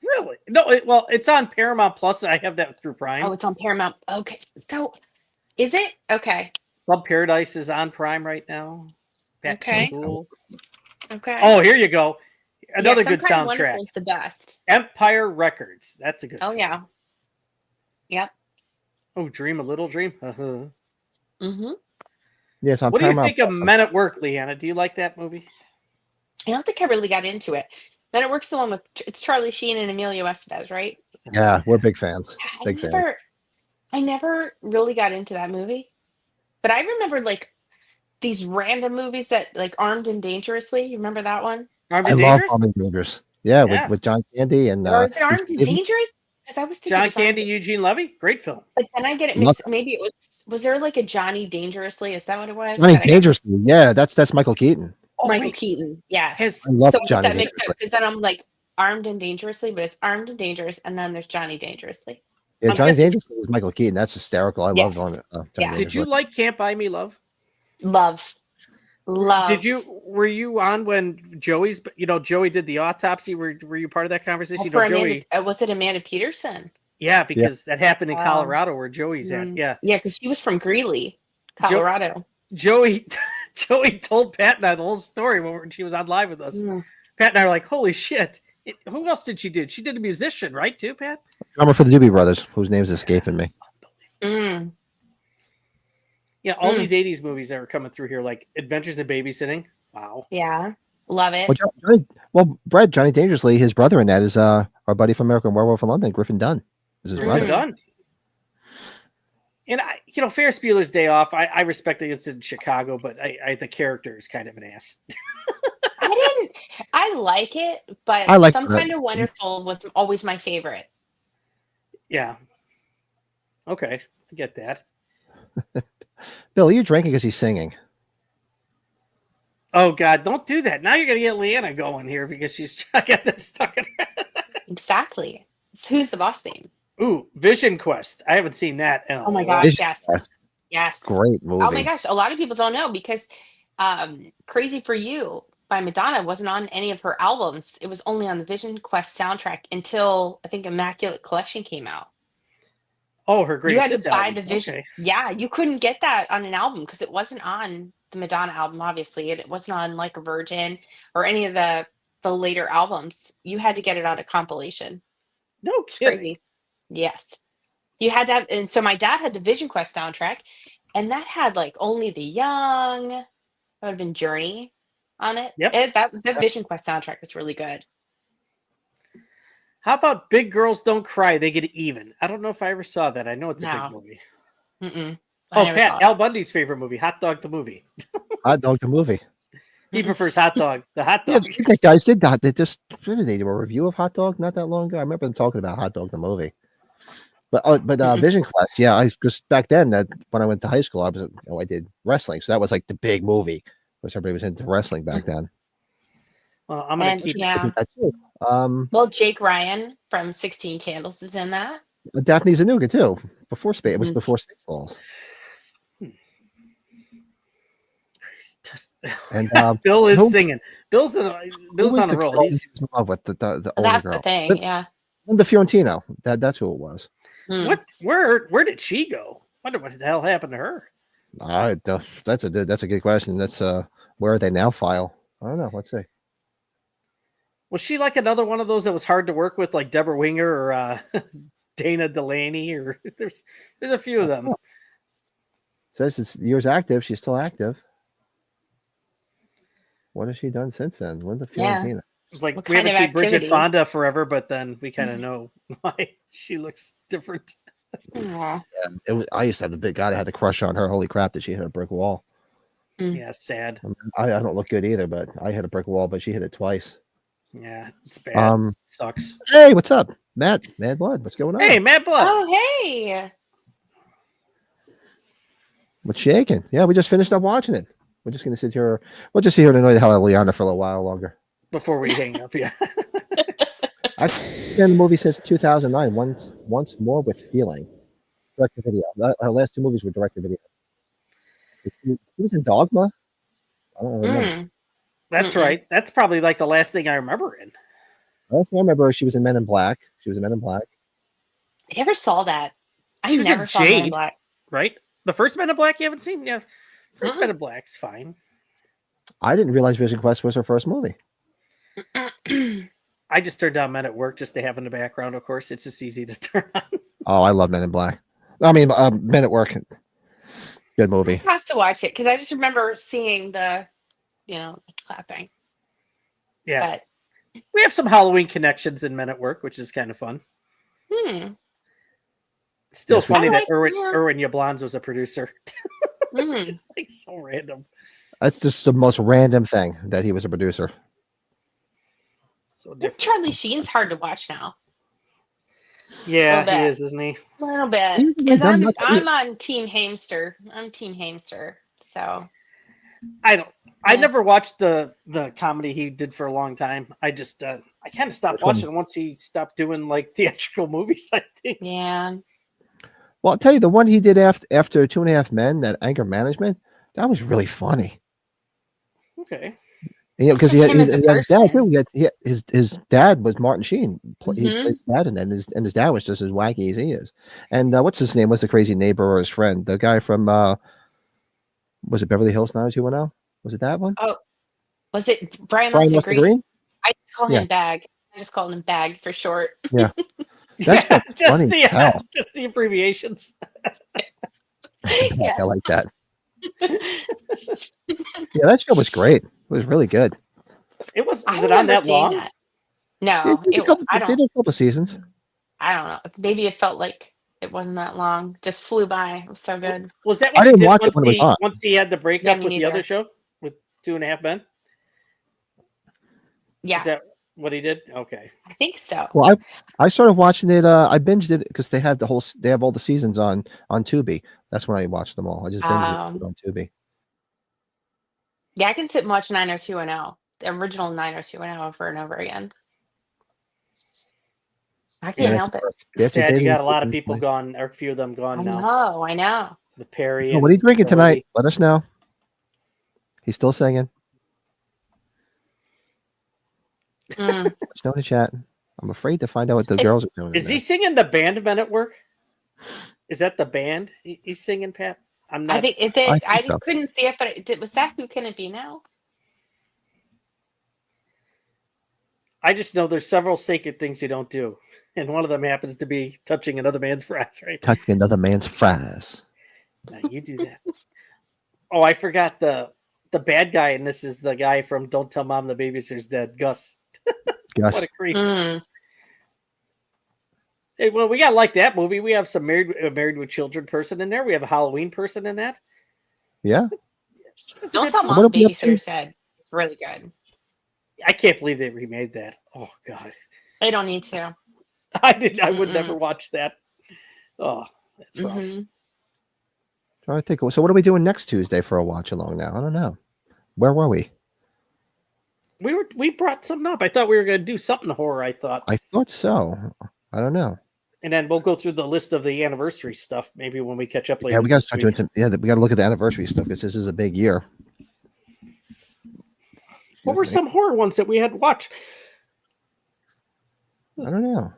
Really? No, well, it's on Paramount Plus. I have that through Prime. Oh, it's on Paramount. Okay, so is it okay? Club Paradise is on Prime right now. Back to Okay. school. Okay. Oh, here you go. Another Some good Kind of Wonderful soundtrack. is the best. Empire Records. That's a good. Oh film. yeah. Yep. Oh, Dream a Little Dream. Uh-huh. Mm-hmm. Yes, on What do you Paramount think of Plus. Men at Work, Leanna? Do you like that movie? I don't think I really got into it. Then it works the one with it's Charlie Sheen and Emilio Estevez, right? Yeah, we're big fans. I Big fans. never really got into that movie. But I remember like these random movies that like Armed and Dangerously. You remember that one? Armed I and love Dangerous? Army Movers. Yeah, Yeah. with John Candy and Or is it Armed and Eugene Levy. Dangerous? Because I was thinking it John was Armed Candy, Eugene Levy. Great film. But then I get it Love mixed. Maybe it was there like a Johnny Dangerously? Is that what it was? Johnny That I got- Dangerously. Yeah, that's Michael Keaton. Oh, Michael wait. Keaton. Yes. Has I love So I get Johnny that mixed up Dangerously. because then I'm like Armed and Dangerously, but it's Armed and Dangerous, and then there's Johnny Dangerously. Yeah, I'm Johnny guessing- Dangerously is Michael Keaton. That's hysterical. I Yes. love Johnny Yeah. Did you Dangerously. like Can't Buy Me Love? Love. Were you on when Joey's, Joey did the autopsy? Were you part of that conversation? For Joey. was it Amanda Peterson? Yeah, because that happened in Wow. Colorado where Joey's at. Yeah. Yeah, because she was from Greeley, Colorado. Joey told Pat and I the whole story when she was on live with us. Mm. Pat and I were like, holy shit. Who else did she do? She did a musician, right, too, Pat? Drummer for the Doobie Brothers, whose name's escaping me. Mm. Yeah, all these 80s movies that were coming through here, like Adventures in Babysitting. Wow. Yeah, love it. Brett, Johnny Dangerously, his brother in that is our buddy from American Werewolf in London, Griffin Dunn. Is his brother. Done. And Ferris Bueller's Day Off, I respect that it's in Chicago, but the character is kind of an ass. I like it, but I like Some that. Kind of Wonderful was always my favorite. Yeah. Okay, I get that. Bill, are you drinking because he's singing? Oh God, don't do that. Now you're gonna get Leanna going here because she's got that stuck in her. Exactly. It's Who's the Boss theme? Ooh, Vision Quest. I haven't seen that. In a Oh my while. gosh, Vision yes. Quest. Yes. Great movie. Oh my gosh, a lot of people don't know because Crazy for You by Madonna wasn't on any of her albums. It was only on the Vision Quest soundtrack until I think Immaculate Collection came out. Oh, her You greatest had hits to buy album. the Vision. Okay. Yeah, you couldn't get that on an album because it wasn't on the Madonna album, obviously. It wasn't on like Virgin or any of the later albums. You had to get it on a compilation. No It's kidding. crazy. Yes. You had to have, and so my dad had the Vision Quest soundtrack, and that had like Only the Young. That would have been Journey on it. Yep. The Vision Quest soundtrack was really good. How about Big Girls Don't Cry, They Get Even? I don't know if I ever saw that. I know it's a No. big movie. Mm-mm. I Oh, never saw Pat, it. Al Bundy's favorite movie, Hot Dog the movie. Hot Dog the movie. He prefers Hot Dog, the hot Yeah, dog. the guys did that. They just what did they do a review of Hot Dog not that long ago. I remember them talking about Hot Dog the movie. But Vision Quest, yeah, because back then that when I went to high school, I did wrestling, so that was like the big movie because everybody was into wrestling back then. Well, I'm gonna And keep. yeah. That too. Well, Jake Ryan from 16 Candles is in that. Daphne Zanuga too. Before Space, it was Mhm. before Spaceballs. And Bill is who- singing. Bill's who on was the roll. girl He's he was in love with the older That's girl. the thing. But- Yeah. Linda Fiorentino. That's who it was. Hmm. what? Where did she go? Wonder what the hell happened to her. I don't, that's a good question. That's where are they now? File. I don't know. Let's see. Was she like another one of those that was hard to work with, like Deborah Winger or Dana Delaney? Or there's a few of them. Says it's years active. She's still active. What has she done since then? Linda Yeah. Fiorentina. It's like What we kind haven't of seen Bridget activity? Fonda forever, but then we kind of know why she looks different. Aw. I used to have the big guy that had the crush on her. Holy crap, did she hit a brick wall? Yeah, sad. I don't look good either, but I hit a brick wall, but she hit it twice. Yeah, it's bad. Sucks. Hey, what's up, Matt? Mad Blood, what's going on? Hey, Matt Blood. Oh, hey. What's shaking? Yeah, we just finished up watching it. We're just gonna sit here. We'll just sit here and annoy the hell out of Liana for a little while longer. Before we hang up, yeah. I've seen the movie since 2009. Once more with feeling. Direct to video. Our last two movies were direct to video. He was in Dogma. I don't remember. That's right. That's probably like the last thing I remember in. Last thing I remember, she was in Men in Black. She was in Men in Black. I never saw that. I She was in never saw Men in Jade. Black. Right? The first Men in Black you haven't seen? Yeah. First Men in Black's fine. I didn't realize Vision Quest was her first movie. I just turned on Men at Work just to have in the background, of course. It's just easy to turn on. Oh, I love Men in Black. I mean, Men at Work. Good movie. I have to watch it because I just remember seeing the, clapping. Yeah. But We have some Halloween connections in Men at Work, which is kind of fun. It's still Yes, we funny do. that I like- Erwin Yablans was a producer. mm. It's like so random. That's just the most random thing that he was a producer. So different. Charlie Sheen's hard to watch now. Yeah, little he bit. is, isn't he? A little bit. He's Because done I'm much- on Team Hamster. I'm Team Hamster. So I Yeah. never watched the comedy he did for a long time. I just I kind of stopped Which one? watching once he stopped doing like theatrical movies, I think. yeah. Well, I'll tell you, the one he did after Two and a Half Men, that anger management, that was really funny. Okay. Because It's he just had, him as a he had his dad person. too. His dad was Martin Sheen. He Mhm. played his dad, and his dad was just as wacky as he is. And what's his name? Was the crazy neighbor or his friend? The guy from was it Beverly Hills 90210? Was it that one? Was it Brian Brian Austin Austin Green? Green? I just called Yeah. him Bag. I just called him Bag for short. That's Yeah, funny as hell. just the abbreviations. Yeah. I like that. Yeah, that show was great. It was really good. It was I it on remember that seeing long? that. No, They did a couple, I they don't. did a couple seasons. I don't know. Maybe it felt like it wasn't that long. Just flew by. It was so good. Was that I what he didn't did watch it when it was on. once he had the Yeah, breakup me with the neither. other show with Two and a Half Men? Yeah, Is that what he did? Okay. I think so. Well, I started watching it. I binged it because they have they have all the seasons on Tubi. That's when I watched them all. I just binged it on Tubi. Yeah, I can sit and watch 90210, the original 90210 over and over again. I can't Yeah, help it. Yes, Sad you did. got a lot of people gone, or a few of them I gone now. know, I know. With Perry. Oh, what are you and drinking tonight? Doherty. Let us know. He's still singing. Mm. Let us know in the chat. I'm afraid to find out what the girls are doing. Is in he singing the band Men at Work? Is that the band he's singing, Pat? I'm not. I think is I it. I think so. couldn't see it, but was that Who Can It Be Now? I just know there's several sacred things you don't do, and one of them happens to be touching another man's fries. Right? touching another man's fries? Now you do that. Oh, I forgot the bad guy, and this is the guy from Don't Tell Mom the Babysitter's Dead, Gus. Gus. What a creep. Mm. Hey, well, we got like that movie. We have some married with children person in there. We have a Halloween person in that. Yeah. That's a Don't good Tell film. Mom What the are we up to? Babysitter said. It's really good. I can't believe they remade that. Oh God, They don't need to. I did. I would Mm-mm. never watch that. Oh, that's rough. Mhm. I think so. What are we doing next Tuesday for a watch along now? I don't know. Where were we? We brought something up. I thought we were going to do something horror. I thought, I thought so. I don't know. and then we'll go through the list of the anniversary stuff. Maybe when we catch up later. Yeah, we got to this start week. doing some. Yeah, we got to look at the anniversary stuff because this is a big year. What were Excuse some horror ones that we had to watch? me. I don't know.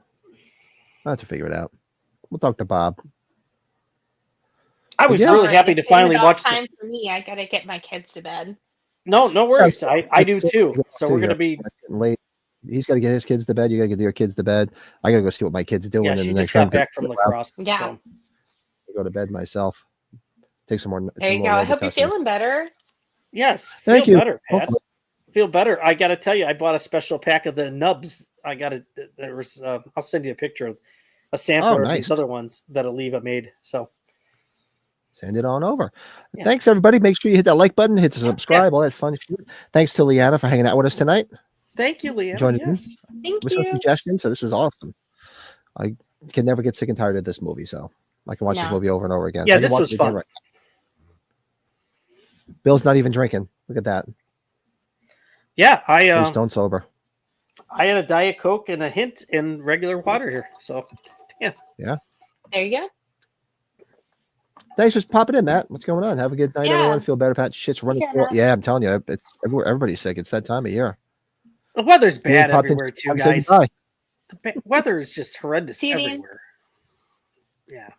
I'll have to figure it out. We'll talk to Bob. I was Yeah. really happy to It's finally about watch. time for me. I gotta get my kids to bed. No worries. I do too. So we're going to be. It's getting late. He's got to get his kids to bed. You got to get your kids to bed. I got to go see what my kids doing. Yeah, and she then just next time got back from lacrosse. Yeah. So. go to bed myself. Take some more. There you go. I hope you're feeling better. Yes. Thank feel you. better, Pat. Hopefully. Feel better. I got to tell you, I bought a special pack of the nubs. I got it. There was. I'll send you a picture of. a sampler of nice. these other ones that Aliva made. So Send it on over. Yeah. Thanks, everybody. Make sure you hit that like button, hit the subscribe, all that fun shit. Thanks to Leanna for hanging out with us tonight. thank you, Leanna. Joining me. Yes. Thank With some you. suggestions. So this is awesome. I can never get sick and tired of this movie, so I can watch this No. movie over and over again. Yeah, I can this watch was it again fun. right now. Bill's not even drinking. Look at that. Yeah, He's stone sober. I had a Diet Coke and a hint in regular water here. So There you go. Thanks for popping in, Matt. What's going on? Have a good night, Yeah. everyone. Feel better, Pat. Shit's running. care, Matt. Yeah, I'm telling you, it's everybody's sick. It's that time of year. the weather's Dean bad popped in everywhere too, to say guys. goodbye. The weather is just horrendous See you, Dean. everywhere. Yeah.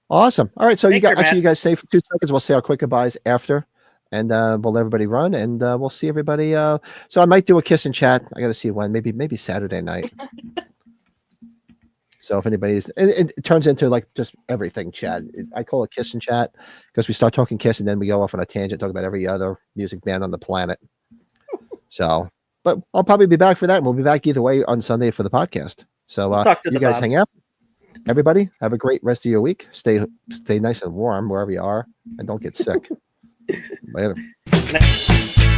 Awesome. All right, so Take care, Matt. you guys stay for 2 seconds. We'll say our quick goodbyes after, and we'll let everybody run, and we'll see everybody. So I might do a kiss and chat. I got to see when. Maybe Saturday night. So if anybody's, it turns into like just everything chat. I call it kiss and chat because we start talking kiss and then we go off on a tangent, talk about every other music band on the planet. So, but I'll probably be back for that. And we'll be back either way on Sunday for the podcast. So We'll talk to you the guys Bobs. hang out. Everybody have a great rest of your week. Stay nice and warm wherever you are and don't get sick. Later. Next.